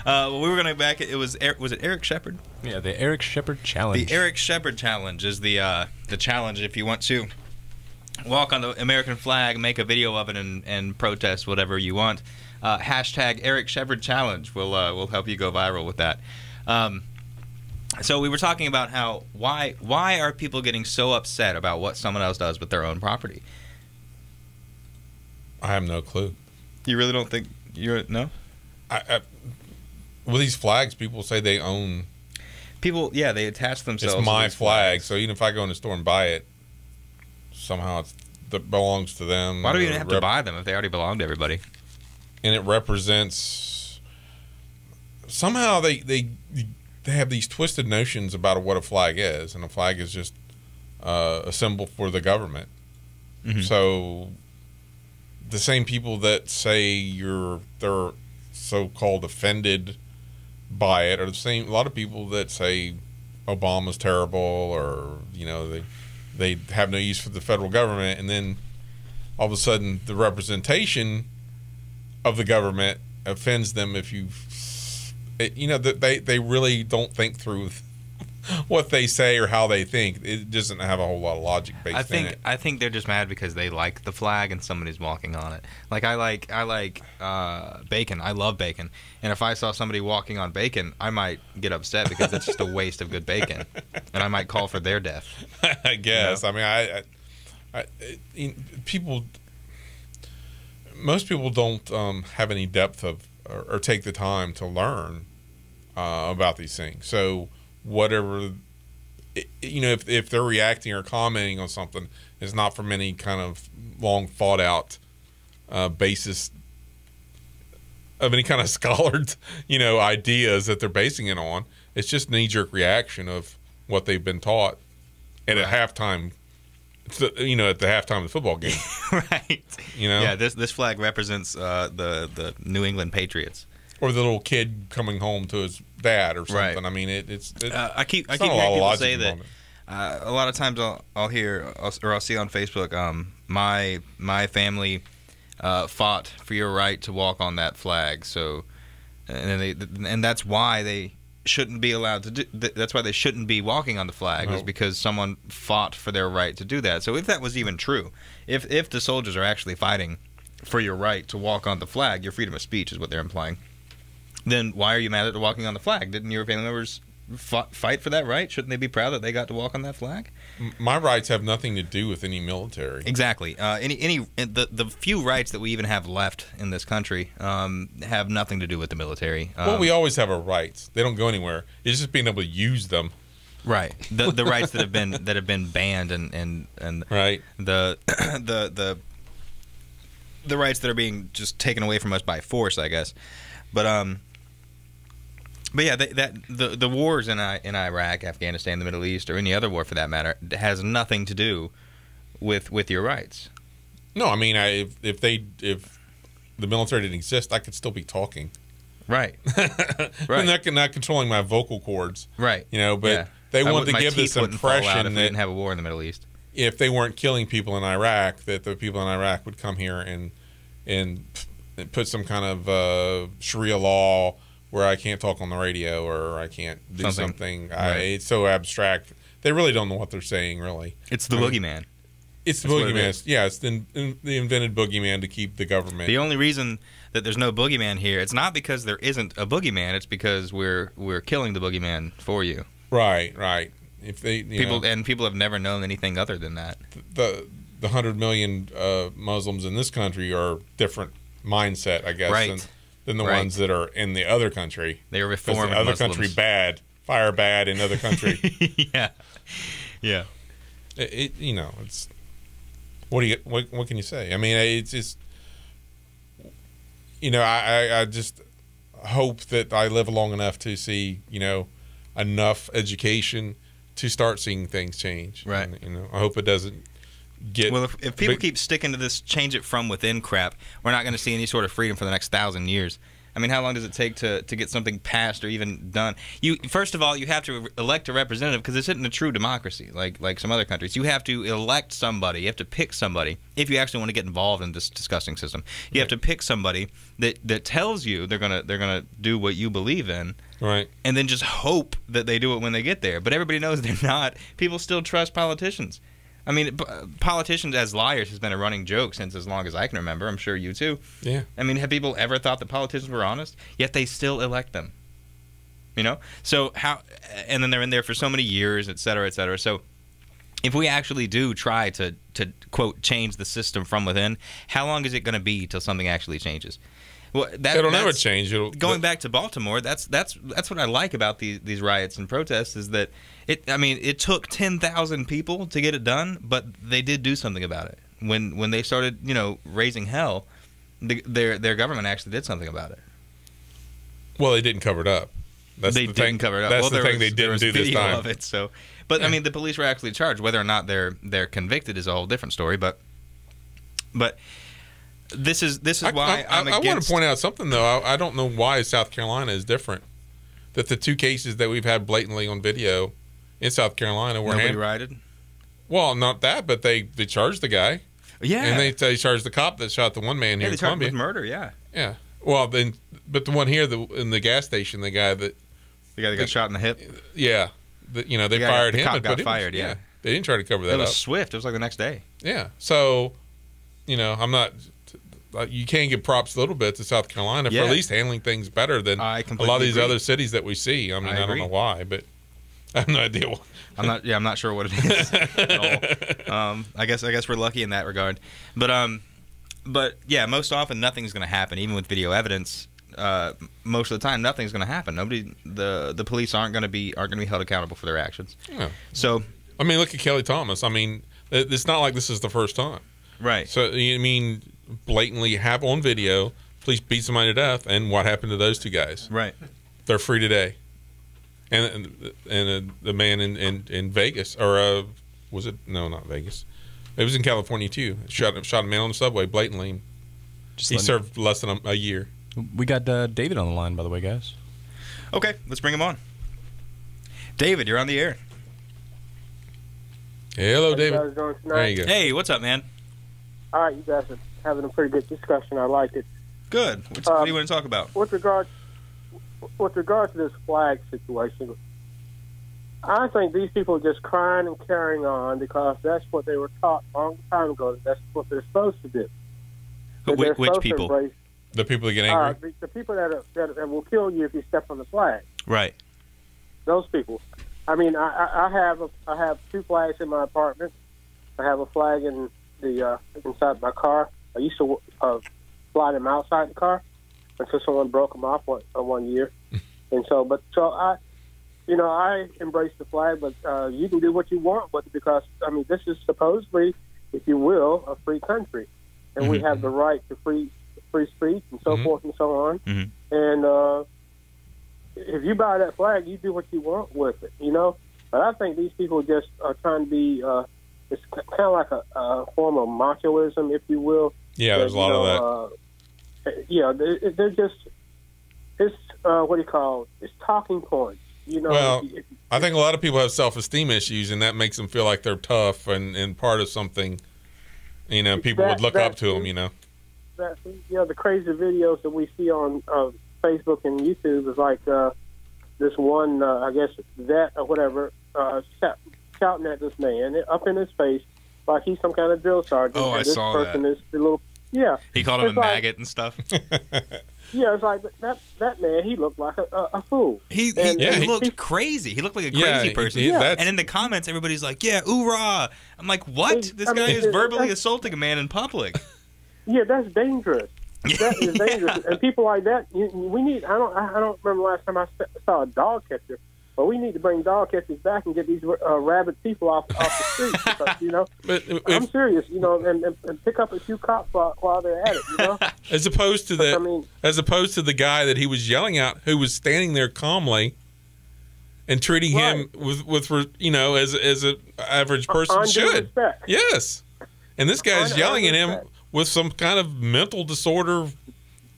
[SPEAKER 1] Well, we were going to back it. Was it Eric Shepard?
[SPEAKER 2] Yeah, the Eric Shepard Challenge.
[SPEAKER 1] The Eric Shepard Challenge is the challenge if you want to walk on the American flag, make a video of it, and protest whatever you want. Hashtag Eric Shepard Challenge will help you go viral with that. So we were talking about how why are people getting so upset about what someone else does with their own property?
[SPEAKER 3] I have no clue.
[SPEAKER 1] You really don't think no?
[SPEAKER 3] With these flags, people say they own.
[SPEAKER 1] People, yeah, they attach themselves.
[SPEAKER 3] It's my
[SPEAKER 1] to these
[SPEAKER 3] flag,
[SPEAKER 1] flags.
[SPEAKER 3] so even if I go in the store and buy it, somehow that belongs to them.
[SPEAKER 1] Why do we even have to buy them if they already belong to everybody?
[SPEAKER 3] And it represents. Somehow they have these twisted notions about what a flag is, and a flag is just a symbol for the government.
[SPEAKER 1] Mm-hmm.
[SPEAKER 3] So the same people that say they're so-called offended by it are the same. A lot of people that say Obama's terrible, or they have no use for the federal government, and then all of a sudden the representation of the government offends them if they really don't think through what they say or how they think. It doesn't have a whole lot of logic based in it.
[SPEAKER 1] I think they're just mad because they like the flag and somebody's walking on it. Like I like bacon. I love bacon, and if I saw somebody walking on bacon, I might get upset because it's just a waste of good bacon, and I might call for their death.
[SPEAKER 3] I guess. You know? I mean, most people don't have any depth of or take the time to learn about these things. So whatever, if they're reacting or commenting on something, it's not from any kind of long thought out basis of any kind of scholared, ideas that they're basing it on. It's just knee jerk reaction of what they've been taught at a halftime. At the halftime of the football game,
[SPEAKER 1] right? Yeah. This flag represents the New England Patriots,
[SPEAKER 3] or the little kid coming home to his dad, or something.
[SPEAKER 1] Right.
[SPEAKER 3] I mean,
[SPEAKER 1] I keep hearing people say that. A lot of times I'll hear or I'll see on Facebook, my family fought for your right to walk on that flag. So, and that's why they shouldn't be allowed to do. That's why they shouldn't be walking on the flag, is because someone fought for their right to do that. So if that was even true, if the soldiers are actually fighting for your right to walk on the flag, your freedom of speech is what they're implying, then why are you mad at walking on the flag? Didn't your family members fight for that right? Shouldn't they be proud that they got to walk on that flag?
[SPEAKER 3] My rights have nothing to do with any military.
[SPEAKER 1] Exactly. The few rights that we even have left in this country have nothing to do with the military.
[SPEAKER 3] Well, we always have our rights. They don't go anywhere. It's just being able to use them.
[SPEAKER 1] Right. The rights that have been banned and
[SPEAKER 3] right.
[SPEAKER 1] The rights that are being just taken away from us by force, I guess. But yeah, the wars in Iraq, Afghanistan, the Middle East, or any other war for that matter, has nothing to do with your rights.
[SPEAKER 3] No, I mean, if the military didn't exist, I could still be talking.
[SPEAKER 1] Right.
[SPEAKER 3] Right. I'm not controlling my vocal cords.
[SPEAKER 1] Right.
[SPEAKER 3] But they wanted to give this impression
[SPEAKER 1] that we didn't have a war in the Middle East.
[SPEAKER 3] If they weren't killing people in Iraq, that the people in Iraq would come here and put some kind of Sharia law where I can't talk on the radio or I can't do something.
[SPEAKER 1] Right.
[SPEAKER 3] It's so abstract. They really don't know what they're saying, really.
[SPEAKER 1] It's the boogeyman.
[SPEAKER 3] It's the boogeyman. Yeah, it's the invented boogeyman to keep the government.
[SPEAKER 1] The only reason that there's no boogeyman here, it's not because there isn't a boogeyman. It's because we're killing the boogeyman for you.
[SPEAKER 3] Right. If they
[SPEAKER 1] people have never known anything other than that.
[SPEAKER 3] The 100 million Muslims in this country are different mindset, I guess,
[SPEAKER 1] right.
[SPEAKER 3] than the ones that are in the other country.
[SPEAKER 1] They are reformed
[SPEAKER 3] the other
[SPEAKER 1] Muslims.
[SPEAKER 3] country bad, fire bad in other country.
[SPEAKER 1] Yeah.
[SPEAKER 3] It's what can you say? I mean, it's just I just hope that I live long enough to see enough education to start seeing things change.
[SPEAKER 1] Right.
[SPEAKER 3] And, I hope it doesn't get.
[SPEAKER 1] Well, if people keep sticking to this change it from within crap, we're not going to see any sort of freedom for the next 1,000 years. I mean, how long does it take to get something passed or even done? First of all, you have to elect a representative because this isn't a true democracy like some other countries. You have to elect somebody. You have to pick somebody if you actually want to get involved in this disgusting system. You have to pick somebody that tells you they're gonna do what you believe in,
[SPEAKER 3] right?
[SPEAKER 1] And then just hope that they do it when they get there. But everybody knows they're not. People still trust politicians. I mean, politicians as liars has been a running joke since as long as I can remember. I'm sure you too.
[SPEAKER 3] Yeah.
[SPEAKER 1] I mean, have people ever thought that politicians were honest? Yet they still elect them. You know, so how, and then they're in there for so many years, et cetera, et cetera. So if we actually do try to quote change the system from within, how long is it going to be till something actually changes? Well,
[SPEAKER 3] it'll never change.
[SPEAKER 1] Going back to Baltimore, that's what I like about these riots and protests is that it took 10,000 people to get it done, but they did do something about it. When they started, raising hell, their government actually did something about it.
[SPEAKER 3] Well, they didn't cover it up.
[SPEAKER 1] They didn't cover it up.
[SPEAKER 3] That's
[SPEAKER 1] well,
[SPEAKER 3] the thing they didn't do this time.
[SPEAKER 1] Of it, so, but I mean, the police were actually charged. Whether or not they're convicted is a whole different story. But this is why I'm against.
[SPEAKER 3] I want to point out something though. I don't know why South Carolina is different. That the 2 cases that we've had blatantly on video in South Carolina were
[SPEAKER 1] nobody rioted.
[SPEAKER 3] Well, not that, but they charged the guy.
[SPEAKER 1] Yeah,
[SPEAKER 3] and they charged the cop that shot the one man here in Columbia
[SPEAKER 1] with murder. Yeah.
[SPEAKER 3] Well, but the one here in the gas station, the guy that
[SPEAKER 1] got shot in the hip.
[SPEAKER 3] Yeah, they fired him.
[SPEAKER 1] The cop
[SPEAKER 3] and
[SPEAKER 1] got fired. Yeah,
[SPEAKER 3] they didn't try to cover that up.
[SPEAKER 1] It was swift. It was like the next day.
[SPEAKER 3] Yeah, so I'm not. You can give props a little bit to South Carolina for at least handling things better than a lot of these other cities that we see. I mean, I don't know why, but I have no idea.
[SPEAKER 1] I'm not sure what it is at all. I guess we're lucky in that regard. But yeah, most often nothing's going to happen, even with video evidence. Most of the time, nothing's going to happen. The police aren't going to be held accountable for their actions.
[SPEAKER 3] Yeah.
[SPEAKER 1] So,
[SPEAKER 3] I mean, look at Kelly Thomas. I mean, it's not like this is the first time.
[SPEAKER 1] Right.
[SPEAKER 3] So, I mean, blatantly have on video, police beat somebody to death, and what happened to those 2 guys?
[SPEAKER 1] Right.
[SPEAKER 3] They're free today. And the man in Vegas, or was it? No, not Vegas. It was in California too. Shot a man on the subway blatantly. He served less than a year.
[SPEAKER 2] We got David on the line, by the way, guys.
[SPEAKER 1] Okay, let's bring him on. David, you're on the air.
[SPEAKER 3] Hey, hello, David.
[SPEAKER 9] How you guys doing tonight?
[SPEAKER 3] There you go.
[SPEAKER 1] Hey, what's up, man?
[SPEAKER 9] All right, you guys are having a pretty good discussion. I like it.
[SPEAKER 1] Good. What do you want to talk about?
[SPEAKER 9] With regard to this flag situation, I think these people are just crying and carrying on because that's what they were taught a long time ago. That's what they're supposed to do.
[SPEAKER 1] Which people?
[SPEAKER 3] The people that get angry?
[SPEAKER 9] The people that will kill you if you step on the flag.
[SPEAKER 1] Right.
[SPEAKER 9] Those people. I mean, I have 2 flags in my apartment. I have a flag in the inside my car. I used to fly them outside the car until someone broke them off one year. And so I embrace the flag, but you can do what you want with it because, I mean, this is supposedly, if you will, a free country. And we have the right to free speech and so forth and so on. And if you buy that flag, you do what you want with it, But I think these people just are trying to be, it's kind of like a form of machoism, if you will.
[SPEAKER 3] Yeah, there's a lot of that.
[SPEAKER 9] They're just, it's, what do you call it? It's talking points.
[SPEAKER 3] Well, I think a lot of people have self-esteem issues, and that makes them feel like they're tough and part of something. People would look up to them.
[SPEAKER 9] The crazy videos that we see on Facebook and YouTube is like this one, I guess that or whatever, shouting at this man up in his face like he's some kind of drill sergeant.
[SPEAKER 1] Oh, I saw that.
[SPEAKER 9] Is the little,
[SPEAKER 1] he called him a maggot and stuff.
[SPEAKER 9] Yeah, it's like that man. He looked like a fool.
[SPEAKER 1] He looked crazy. He looked like a crazy person. And in the comments, everybody's like, "Yeah, oorah!" I'm like, "What? This guy is verbally assaulting a man in public."
[SPEAKER 9] Yeah, that's dangerous. That is dangerous. And people like that, we need. I don't remember last time I saw a dog catcher. But we need to bring dog catchers back and get these rabid people off the streets. Because, I'm serious, and pick up a few cops while they're at it.
[SPEAKER 3] As opposed to the guy that he was yelling at, who was standing there calmly and treating him with as an average person should.
[SPEAKER 9] Respect.
[SPEAKER 3] Yes, and this guy's yelling at him with some kind of mental disorder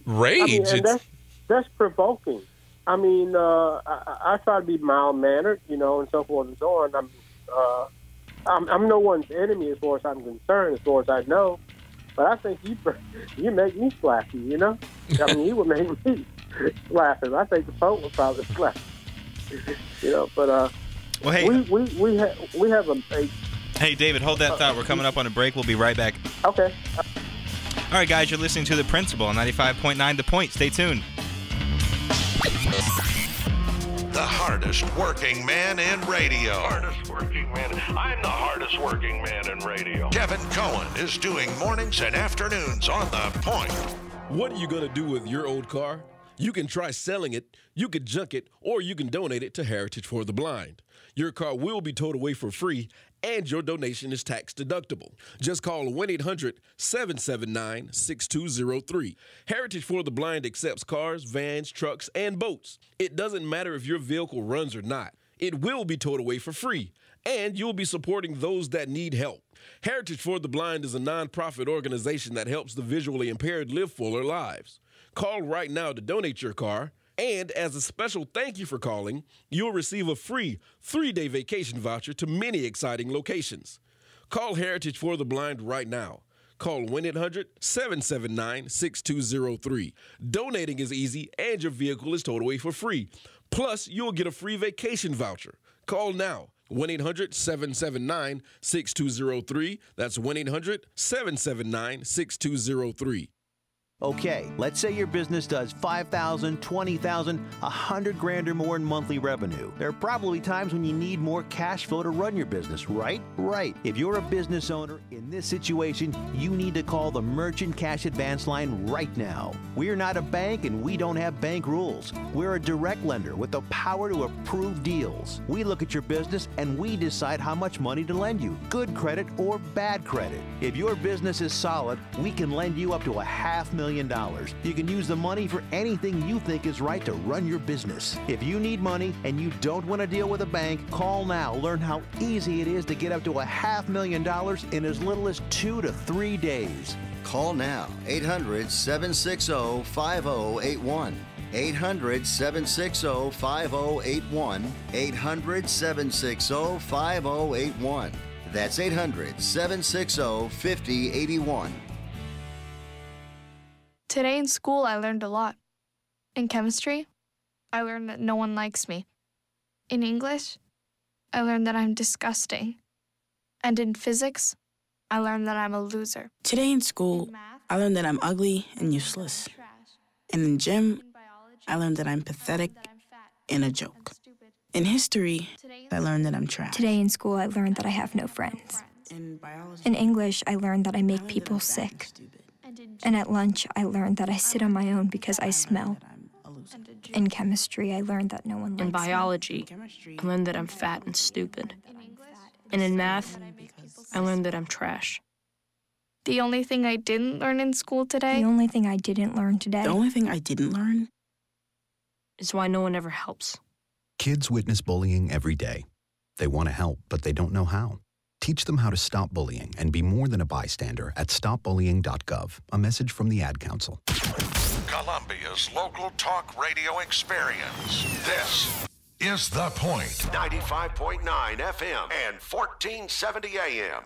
[SPEAKER 3] rage.
[SPEAKER 9] And that's provoking. I mean, I try to be mild-mannered, and so forth and so on. I'm no one's enemy as far as I'm concerned, as far as I know. But I think you make me slappy, I mean, you would make me slapping. I think the Pope would probably slap. But
[SPEAKER 1] well, hey,
[SPEAKER 9] we have a.
[SPEAKER 1] Hey, David, hold that thought. We're coming up on a break. We'll be right back.
[SPEAKER 9] Okay.
[SPEAKER 1] All right, guys, you're listening to The Principle on 95.9 The Point. Stay tuned.
[SPEAKER 4] The hardest working man in radio.
[SPEAKER 15] Hardest working man. I'm the hardest working man in radio.
[SPEAKER 4] Kevin Cohen is doing mornings and afternoons on The Point.
[SPEAKER 10] What are you going to do with your old car? You can try selling it, you could junk it, or you can donate it to Heritage for the Blind. Your car will be towed away for free, and your donation is tax deductible. Just call 1-800-779-6203. Heritage for the Blind accepts cars, vans, trucks, and boats. It doesn't matter if your vehicle runs or not. It will be towed away for free, and you'll be supporting those that need help. Heritage for the Blind is a nonprofit organization that helps the visually impaired live fuller lives. Call right now to donate your car, and as a special thank you for calling, you'll receive a free 3-day vacation voucher to many exciting locations. Call Heritage for the Blind right now. Call 1-800-779-6203. Donating is easy, and your vehicle is towed away for free. Plus, you'll get a free vacation voucher. Call now. 1-800-779-6203. That's 1-800-779-6203.
[SPEAKER 5] Okay, let's say your business does $5,000, $20,000, $100,000 or more in monthly revenue. There are probably times when you need more cash flow to run your business, right? Right. If you're a business owner in this situation, you need to call the Merchant Cash Advance line right now. We're not a bank and we don't have bank rules. We're a direct lender with the power to approve deals. We look at your business and we decide how much money to lend you, good credit or bad credit. If your business is solid, we can lend you up to $500,000. You can use the money for anything you think is right to run your business. If you need money and you don't want to deal with a bank, call now. Learn how easy it is to get up to $500,000 in as little as 2 to 3 days.
[SPEAKER 11] Call now. 800-760-5081. 800-760-5081. 800-760-5081. That's 800-760-5081.
[SPEAKER 13] Today in school, I learned a lot. In chemistry, I learned that no one likes me. In English, I learned that I'm disgusting. And in physics, I learned that I'm a loser.
[SPEAKER 21] Today in school, I learned that I'm ugly and useless. And in gym, I learned that I'm pathetic and a joke. In history, I learned that I'm trash.
[SPEAKER 22] Today in school, I learned that I have no friends. In English, I learned that I make people sick. And at lunch, I learned that I sit on my own because I smell. In chemistry, I learned that no one likes me.
[SPEAKER 23] In biology, I learned that I'm fat and stupid. And in math, I learned that I'm trash.
[SPEAKER 13] The only thing I didn't learn in school today?
[SPEAKER 22] The only thing I didn't learn today.
[SPEAKER 21] The only thing I didn't learn
[SPEAKER 23] is why no one ever helps.
[SPEAKER 24] Kids witness bullying every day. They want to help, but they don't know how. Teach them how to stop bullying and be more than a bystander at stopbullying.gov. A message from the Ad Council.
[SPEAKER 4] Columbia's local talk radio experience. This is The Point. 95.9 FM and 1470 AM.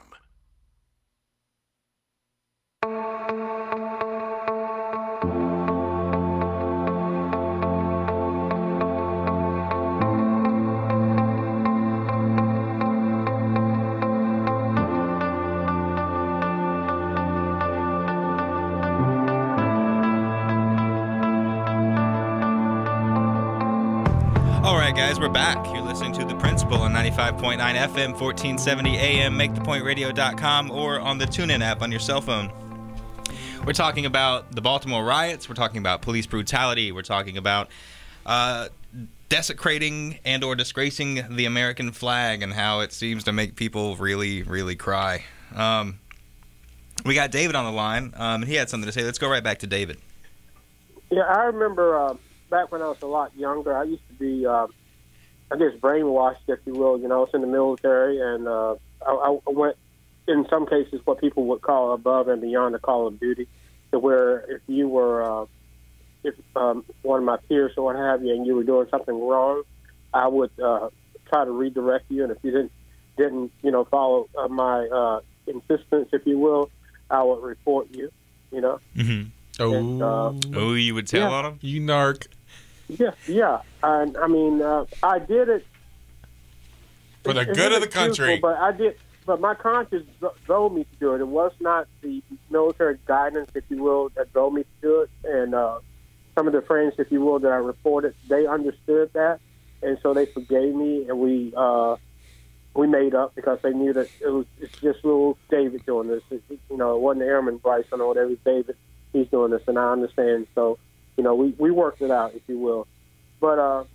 [SPEAKER 1] All right, guys, we're back. You're listening to The Principle on 95.9 FM, 1470 AM, MakeThePointRadio.com, or on the TuneIn app on your cell phone. We're talking about the Baltimore Riots. We're talking about police brutality. We're talking about desecrating and or disgracing the American flag and how it seems to make people really, really cry. We got David on the line, and he had something to say. Let's go right back to David.
[SPEAKER 9] Yeah, I remember back when I was a lot younger, I used to be, I guess, brainwashed, if you will. You know, I was in the military, and I went, in some cases, what people would call above and beyond the call of duty, to where if you were, one of my peers or what have you, and you were doing something wrong, I would try to redirect you, and if you didn't follow my insistence, if you will, I would report you. You know.
[SPEAKER 1] Mm-hmm.
[SPEAKER 3] Oh,
[SPEAKER 1] you would tell on him?
[SPEAKER 3] You narc.
[SPEAKER 9] Yeah. And I mean, I did it
[SPEAKER 3] for the good of the country.
[SPEAKER 9] But my conscience drove me to do it. It was not the military guidance, if you will, that drove me to do it. And some of the friends, if you will, that I reported, they understood that. and so they forgave me, and we made up because they knew that it's just little David doing this. It wasn't Airman Bryson or whatever. It's David. He's doing this, and I understand. So, we worked it out, if you will. But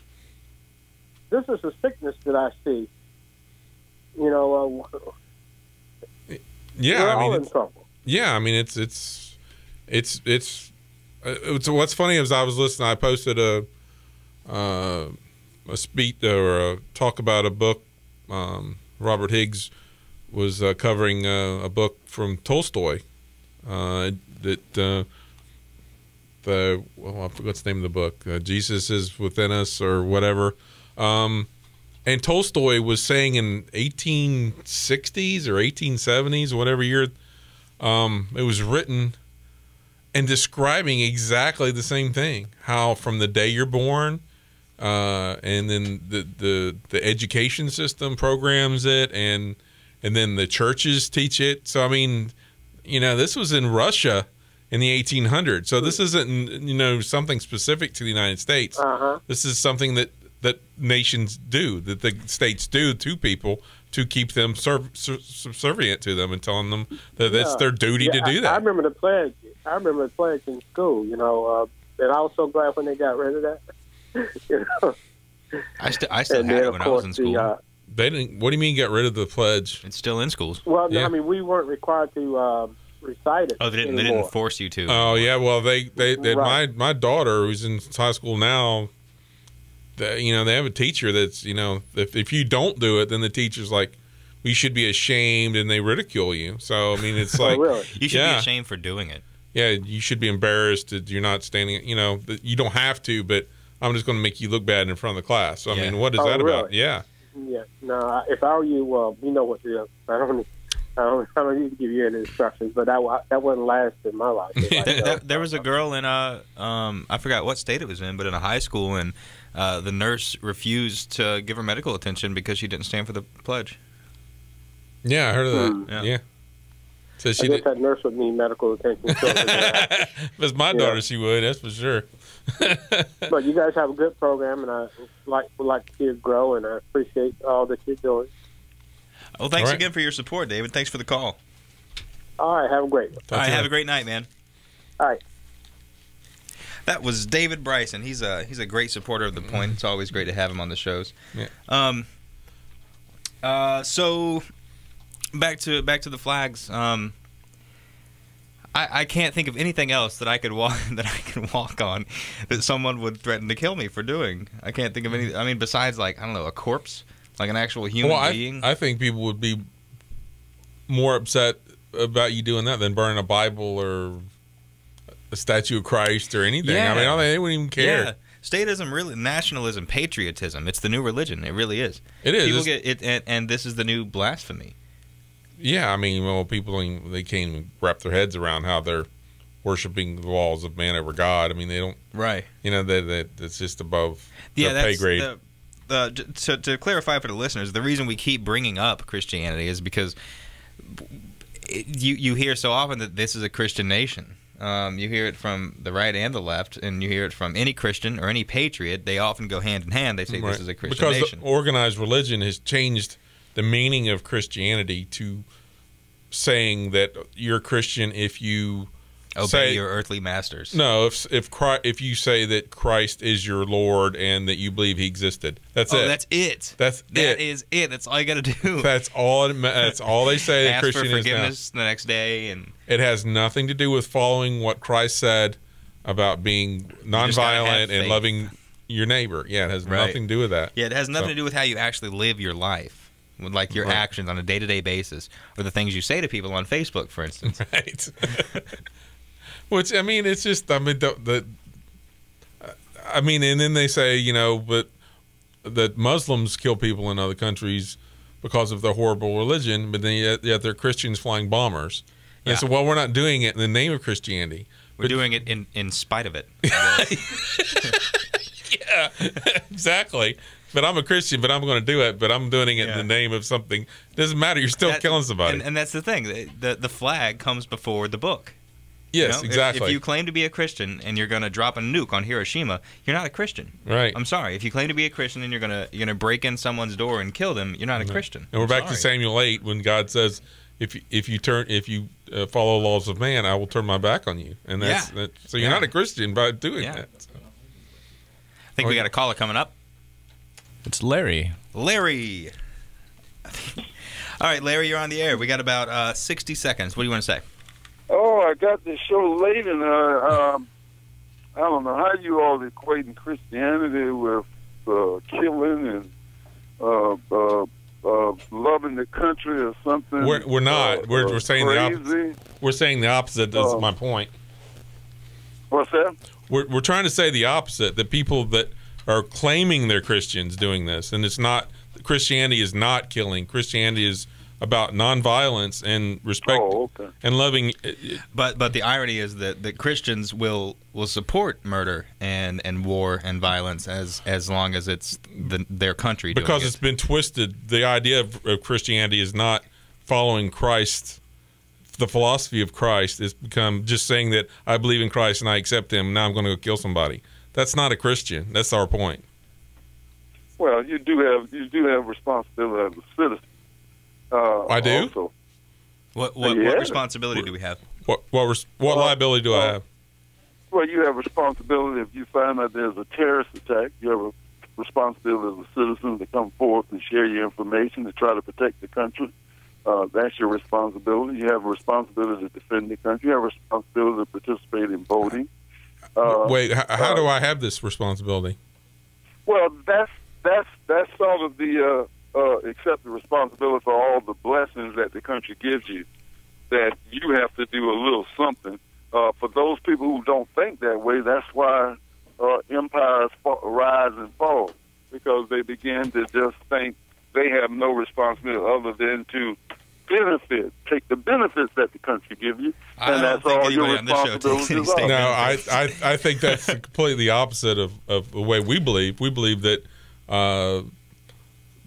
[SPEAKER 9] this is a sickness that I see.
[SPEAKER 3] Yeah,
[SPEAKER 9] we're all in trouble.
[SPEAKER 3] Yeah, I mean, it's what's funny is I was listening. I posted a speech or a talk about a book. Robert Higgs was covering a book from Tolstoy that I forgot what's the name of the book. Jesus is within us or whatever. And Tolstoy was saying in 1860s or 1870s, whatever year it was written, and describing exactly the same thing. How from the day you're born, and then the education system programs it, and then the churches teach it. So I mean, this was in Russia in the 1800s. So this isn't something specific to the United States. This is something that nations do, that the states do to people to keep them subservient to them and telling them that it's their duty to do that.
[SPEAKER 9] I remember the pledge. In school, and I was so glad when they got rid of that.
[SPEAKER 1] I still had it when I was in school.
[SPEAKER 3] They didn't. What do you mean get rid of the pledge?
[SPEAKER 1] It's still in schools.
[SPEAKER 9] Well, I mean, we weren't required to recite it.
[SPEAKER 1] Oh, they didn't force you to.
[SPEAKER 3] Oh yeah, well they right. my daughter who's in high school now. They have a teacher that's if you don't do it, then the teacher's like, we should be ashamed, and they ridicule you. So I mean, it's like
[SPEAKER 9] really?
[SPEAKER 1] You should be ashamed for doing it.
[SPEAKER 3] Yeah, you should be embarrassed that you're not standing. You don't have to, but I'm just going to make you look bad in front of the class. So, I mean, what is that
[SPEAKER 9] really?
[SPEAKER 3] about? Yeah.
[SPEAKER 9] Yeah. No, if I were you, you know what to do. I don't need to give you any instructions, but that wouldn't last in my life.
[SPEAKER 1] There was a girl in I forgot what state it was in, but in a high school, and the nurse refused to give her medical attention because she didn't stand for the pledge.
[SPEAKER 3] Yeah, I heard of that. Yeah. So
[SPEAKER 9] I guess that nurse would need medical attention.
[SPEAKER 3] If it's my daughter, she would. That's for sure.
[SPEAKER 9] But you guys have a good program, and I would like to see it grow, and I appreciate all that you're doing.
[SPEAKER 1] Well, thanks again for your support, David. Thanks for the call.
[SPEAKER 9] All right, have a great one.
[SPEAKER 1] All right, have a great night, man.
[SPEAKER 9] All right.
[SPEAKER 1] That was David Bryson. He's a great supporter of The Point. It's always great to have him on the shows.
[SPEAKER 3] Yeah.
[SPEAKER 1] So back to the flags. I can't think of anything else that I could walk on that someone would threaten to kill me for doing. I can't think of any. I mean, besides a corpse, like an actual human being.
[SPEAKER 3] I think people would be more upset about you doing that than burning a Bible or a statue of Christ or anything.
[SPEAKER 1] Yeah.
[SPEAKER 3] I mean, they wouldn't even care.
[SPEAKER 1] Yeah. Statism, really, nationalism, patriotism. It's the new religion. It really is.
[SPEAKER 3] It is.
[SPEAKER 1] People get it, and this is the new blasphemy.
[SPEAKER 3] Yeah, I mean, people, they can't even wrap their heads around how they're worshiping the laws of man over God. I mean, they don't.
[SPEAKER 1] Right.
[SPEAKER 3] That's just above their pay grade.
[SPEAKER 1] To clarify for the listeners, the reason we keep bringing up Christianity is because you hear so often that this is a Christian nation. You hear it from the right and the left, and you hear it from any Christian or any patriot. They often go hand in hand. They say this is a Christian nation.
[SPEAKER 3] Because organized religion has changed the meaning of Christianity to saying that you're a Christian if you
[SPEAKER 1] obey your earthly masters.
[SPEAKER 3] No, if you say that Christ is your Lord and that you believe He existed, that's it.
[SPEAKER 1] That's it.
[SPEAKER 3] That
[SPEAKER 1] is it. That's all you got to do.
[SPEAKER 3] That's all they say. That
[SPEAKER 1] Ask
[SPEAKER 3] Christian
[SPEAKER 1] for forgiveness
[SPEAKER 3] is now.
[SPEAKER 1] the next day, and
[SPEAKER 3] it has nothing to do with following what Christ said about being nonviolent and loving your neighbor. Yeah, it has nothing to do with that.
[SPEAKER 1] Yeah, it has nothing to do with how you actually live your life. Like your actions on a day-to-day basis, or the things you say to people on Facebook, for instance.
[SPEAKER 3] Right. Which, I mean, it's just, I mean, and then they say, but that Muslims kill people in other countries because of their horrible religion, but then yet they're Christians flying bombers. And they say, well, we're not doing it in the name of Christianity.
[SPEAKER 1] We're doing it in spite of it.
[SPEAKER 3] Yeah, exactly. But I'm a Christian, but I'm going to do it. But I'm doing it in the name of something. It doesn't matter. You're still killing somebody.
[SPEAKER 1] And that's the thing. The flag comes before the book.
[SPEAKER 3] Yes, exactly.
[SPEAKER 1] If you claim to be a Christian and you're going to drop a nuke on Hiroshima, you're not a Christian.
[SPEAKER 3] Right.
[SPEAKER 1] I'm sorry. If you claim to be a Christian and you're gonna break in someone's door and kill them, you're not a Christian.
[SPEAKER 3] And we're back to Samuel 8 when God says, "If you follow the laws of man, I will turn my back on you." And so you're not a Christian by doing that. So.
[SPEAKER 1] I think we got a caller coming up.
[SPEAKER 2] It's Larry.
[SPEAKER 1] Larry. All right, Larry, you're on the air. We got about 60 seconds. What do you want to say?
[SPEAKER 14] Oh, I got this show late, and I don't know how you all equating Christianity with killing and loving the country or something.
[SPEAKER 3] We're not. We're saying
[SPEAKER 14] crazy.
[SPEAKER 3] the opposite. We're saying the opposite. That's my point.
[SPEAKER 14] What's that?
[SPEAKER 3] We're trying to say the opposite. The people that are claiming they're Christians doing this, and it's not. Christianity is not killing. Christianity is about nonviolence and respect and loving.
[SPEAKER 1] But the irony is that Christians will support murder and war and violence as long as it's their country doing
[SPEAKER 3] because it's been twisted. The idea of Christianity is not following Christ. The philosophy of Christ has become just saying that I believe in Christ and I accept him. Now I'm going to go kill somebody. That's not a Christian. That's our point.
[SPEAKER 14] Well, you do have responsibility as a citizen.
[SPEAKER 3] I do.
[SPEAKER 14] Also.
[SPEAKER 1] What responsibility do we have?
[SPEAKER 3] What liability do I have?
[SPEAKER 14] Well, you have responsibility if you find that there's a terrorist attack. You have a responsibility as a citizen to come forth and share your information to try to protect the country. That's your responsibility. You have a responsibility to defend the country. You have a responsibility to participate in voting.
[SPEAKER 3] Wait, how do I have this responsibility?
[SPEAKER 14] Well, that's sort of the accept the responsibility for all the blessings that the country gives you, that you have to do a little something. For those people who don't think that way, that's why empires rise and fall, because they begin to just think they have no responsibility other than to take the benefits that the country gives you, and that's all your responsibility.
[SPEAKER 3] No, I think that's completely opposite of the way we believe. We believe that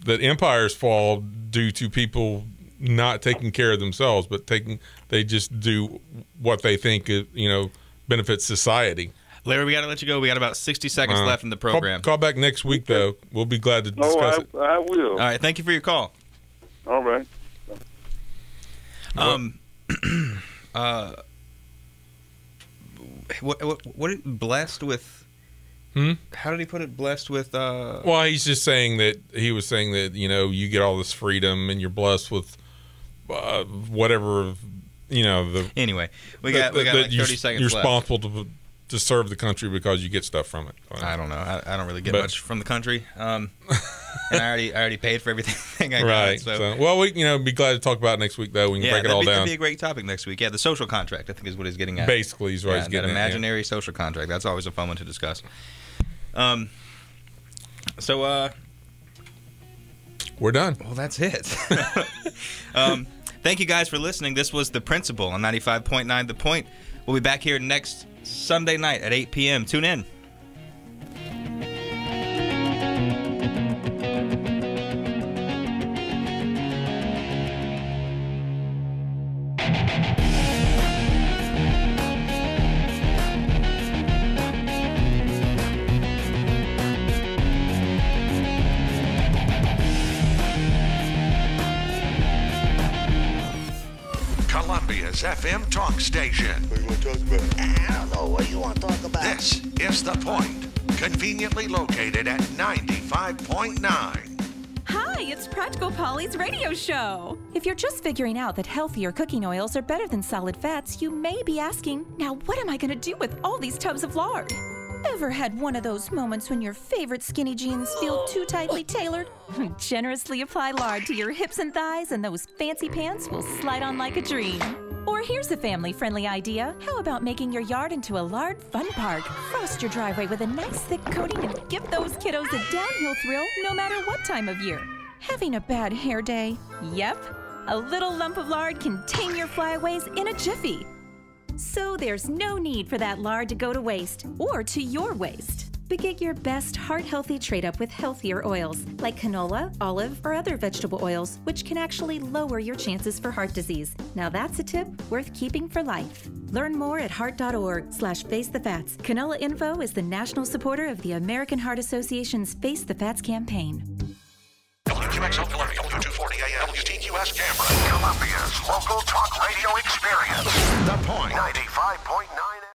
[SPEAKER 3] that empires fall due to people not taking care of themselves, but they just do what they think benefits society.
[SPEAKER 1] Larry, we got to let you go. We got about 60 seconds left in the program.
[SPEAKER 3] Call back next week, though. We'll be glad to discuss it.
[SPEAKER 14] I will.
[SPEAKER 1] All right, thank you for your call.
[SPEAKER 14] All right.
[SPEAKER 1] What blessed with? How did he put it? Blessed with?
[SPEAKER 3] Well, he's just saying that you get all this freedom and you're blessed with whatever
[SPEAKER 1] Anyway, we got like 30 seconds
[SPEAKER 3] You're
[SPEAKER 1] left.
[SPEAKER 3] responsible to serve the country because you get stuff from it.
[SPEAKER 1] I don't know. I don't really get much from the country, and I already paid for everything I got.
[SPEAKER 3] Right.
[SPEAKER 1] So
[SPEAKER 3] well, we be glad to talk about it next week though. We can break it all down.
[SPEAKER 1] That'd be a great topic next week. Yeah, the social contract I think is what he's getting at.
[SPEAKER 3] Basically, he's
[SPEAKER 1] getting
[SPEAKER 3] at.
[SPEAKER 1] That imaginary social contract. That's always a fun one to discuss. So
[SPEAKER 3] we're done.
[SPEAKER 1] Well, that's it. Thank you guys for listening. This was The Principle on 95.9 The Point. We'll be back here next Sunday night at 8 p.m. Tune in.
[SPEAKER 4] Columbia's FM talk station.
[SPEAKER 11] What do you want to talk about? I don't know. What do you want to talk about?
[SPEAKER 4] This is The Point, conveniently located at 95.9.
[SPEAKER 16] Hi, it's Practical Polly's radio show. If you're just figuring out that healthier cooking oils are better than solid fats, you may be asking, now what am I going to do with all these tubs of lard? Ever had one of those moments when your favorite skinny jeans feel too tightly tailored? Generously apply lard to your hips and thighs and those fancy pants will slide on like a dream. Or here's a family-friendly idea. How about making your yard into a lard fun park? Frost your driveway with a nice thick coating and give those kiddos a downhill thrill no matter what time of year. Having a bad hair day? Yep. A little lump of lard can tame your flyaways in a jiffy. So there's no need for that lard to go to waste or to your waste. but get your best heart-healthy trade-up with healthier oils like canola, olive, or other vegetable oils, which can actually lower your chances for heart disease. Now that's a tip worth keeping for life. Learn more at heart.org/facethefats. Canola Info is the national supporter of the American Heart Association's Face the Fats campaign.
[SPEAKER 4] WQXL Columbia, W240 AM, WTQS Canberra, Columbia's local talk radio experience. The Point 95.9.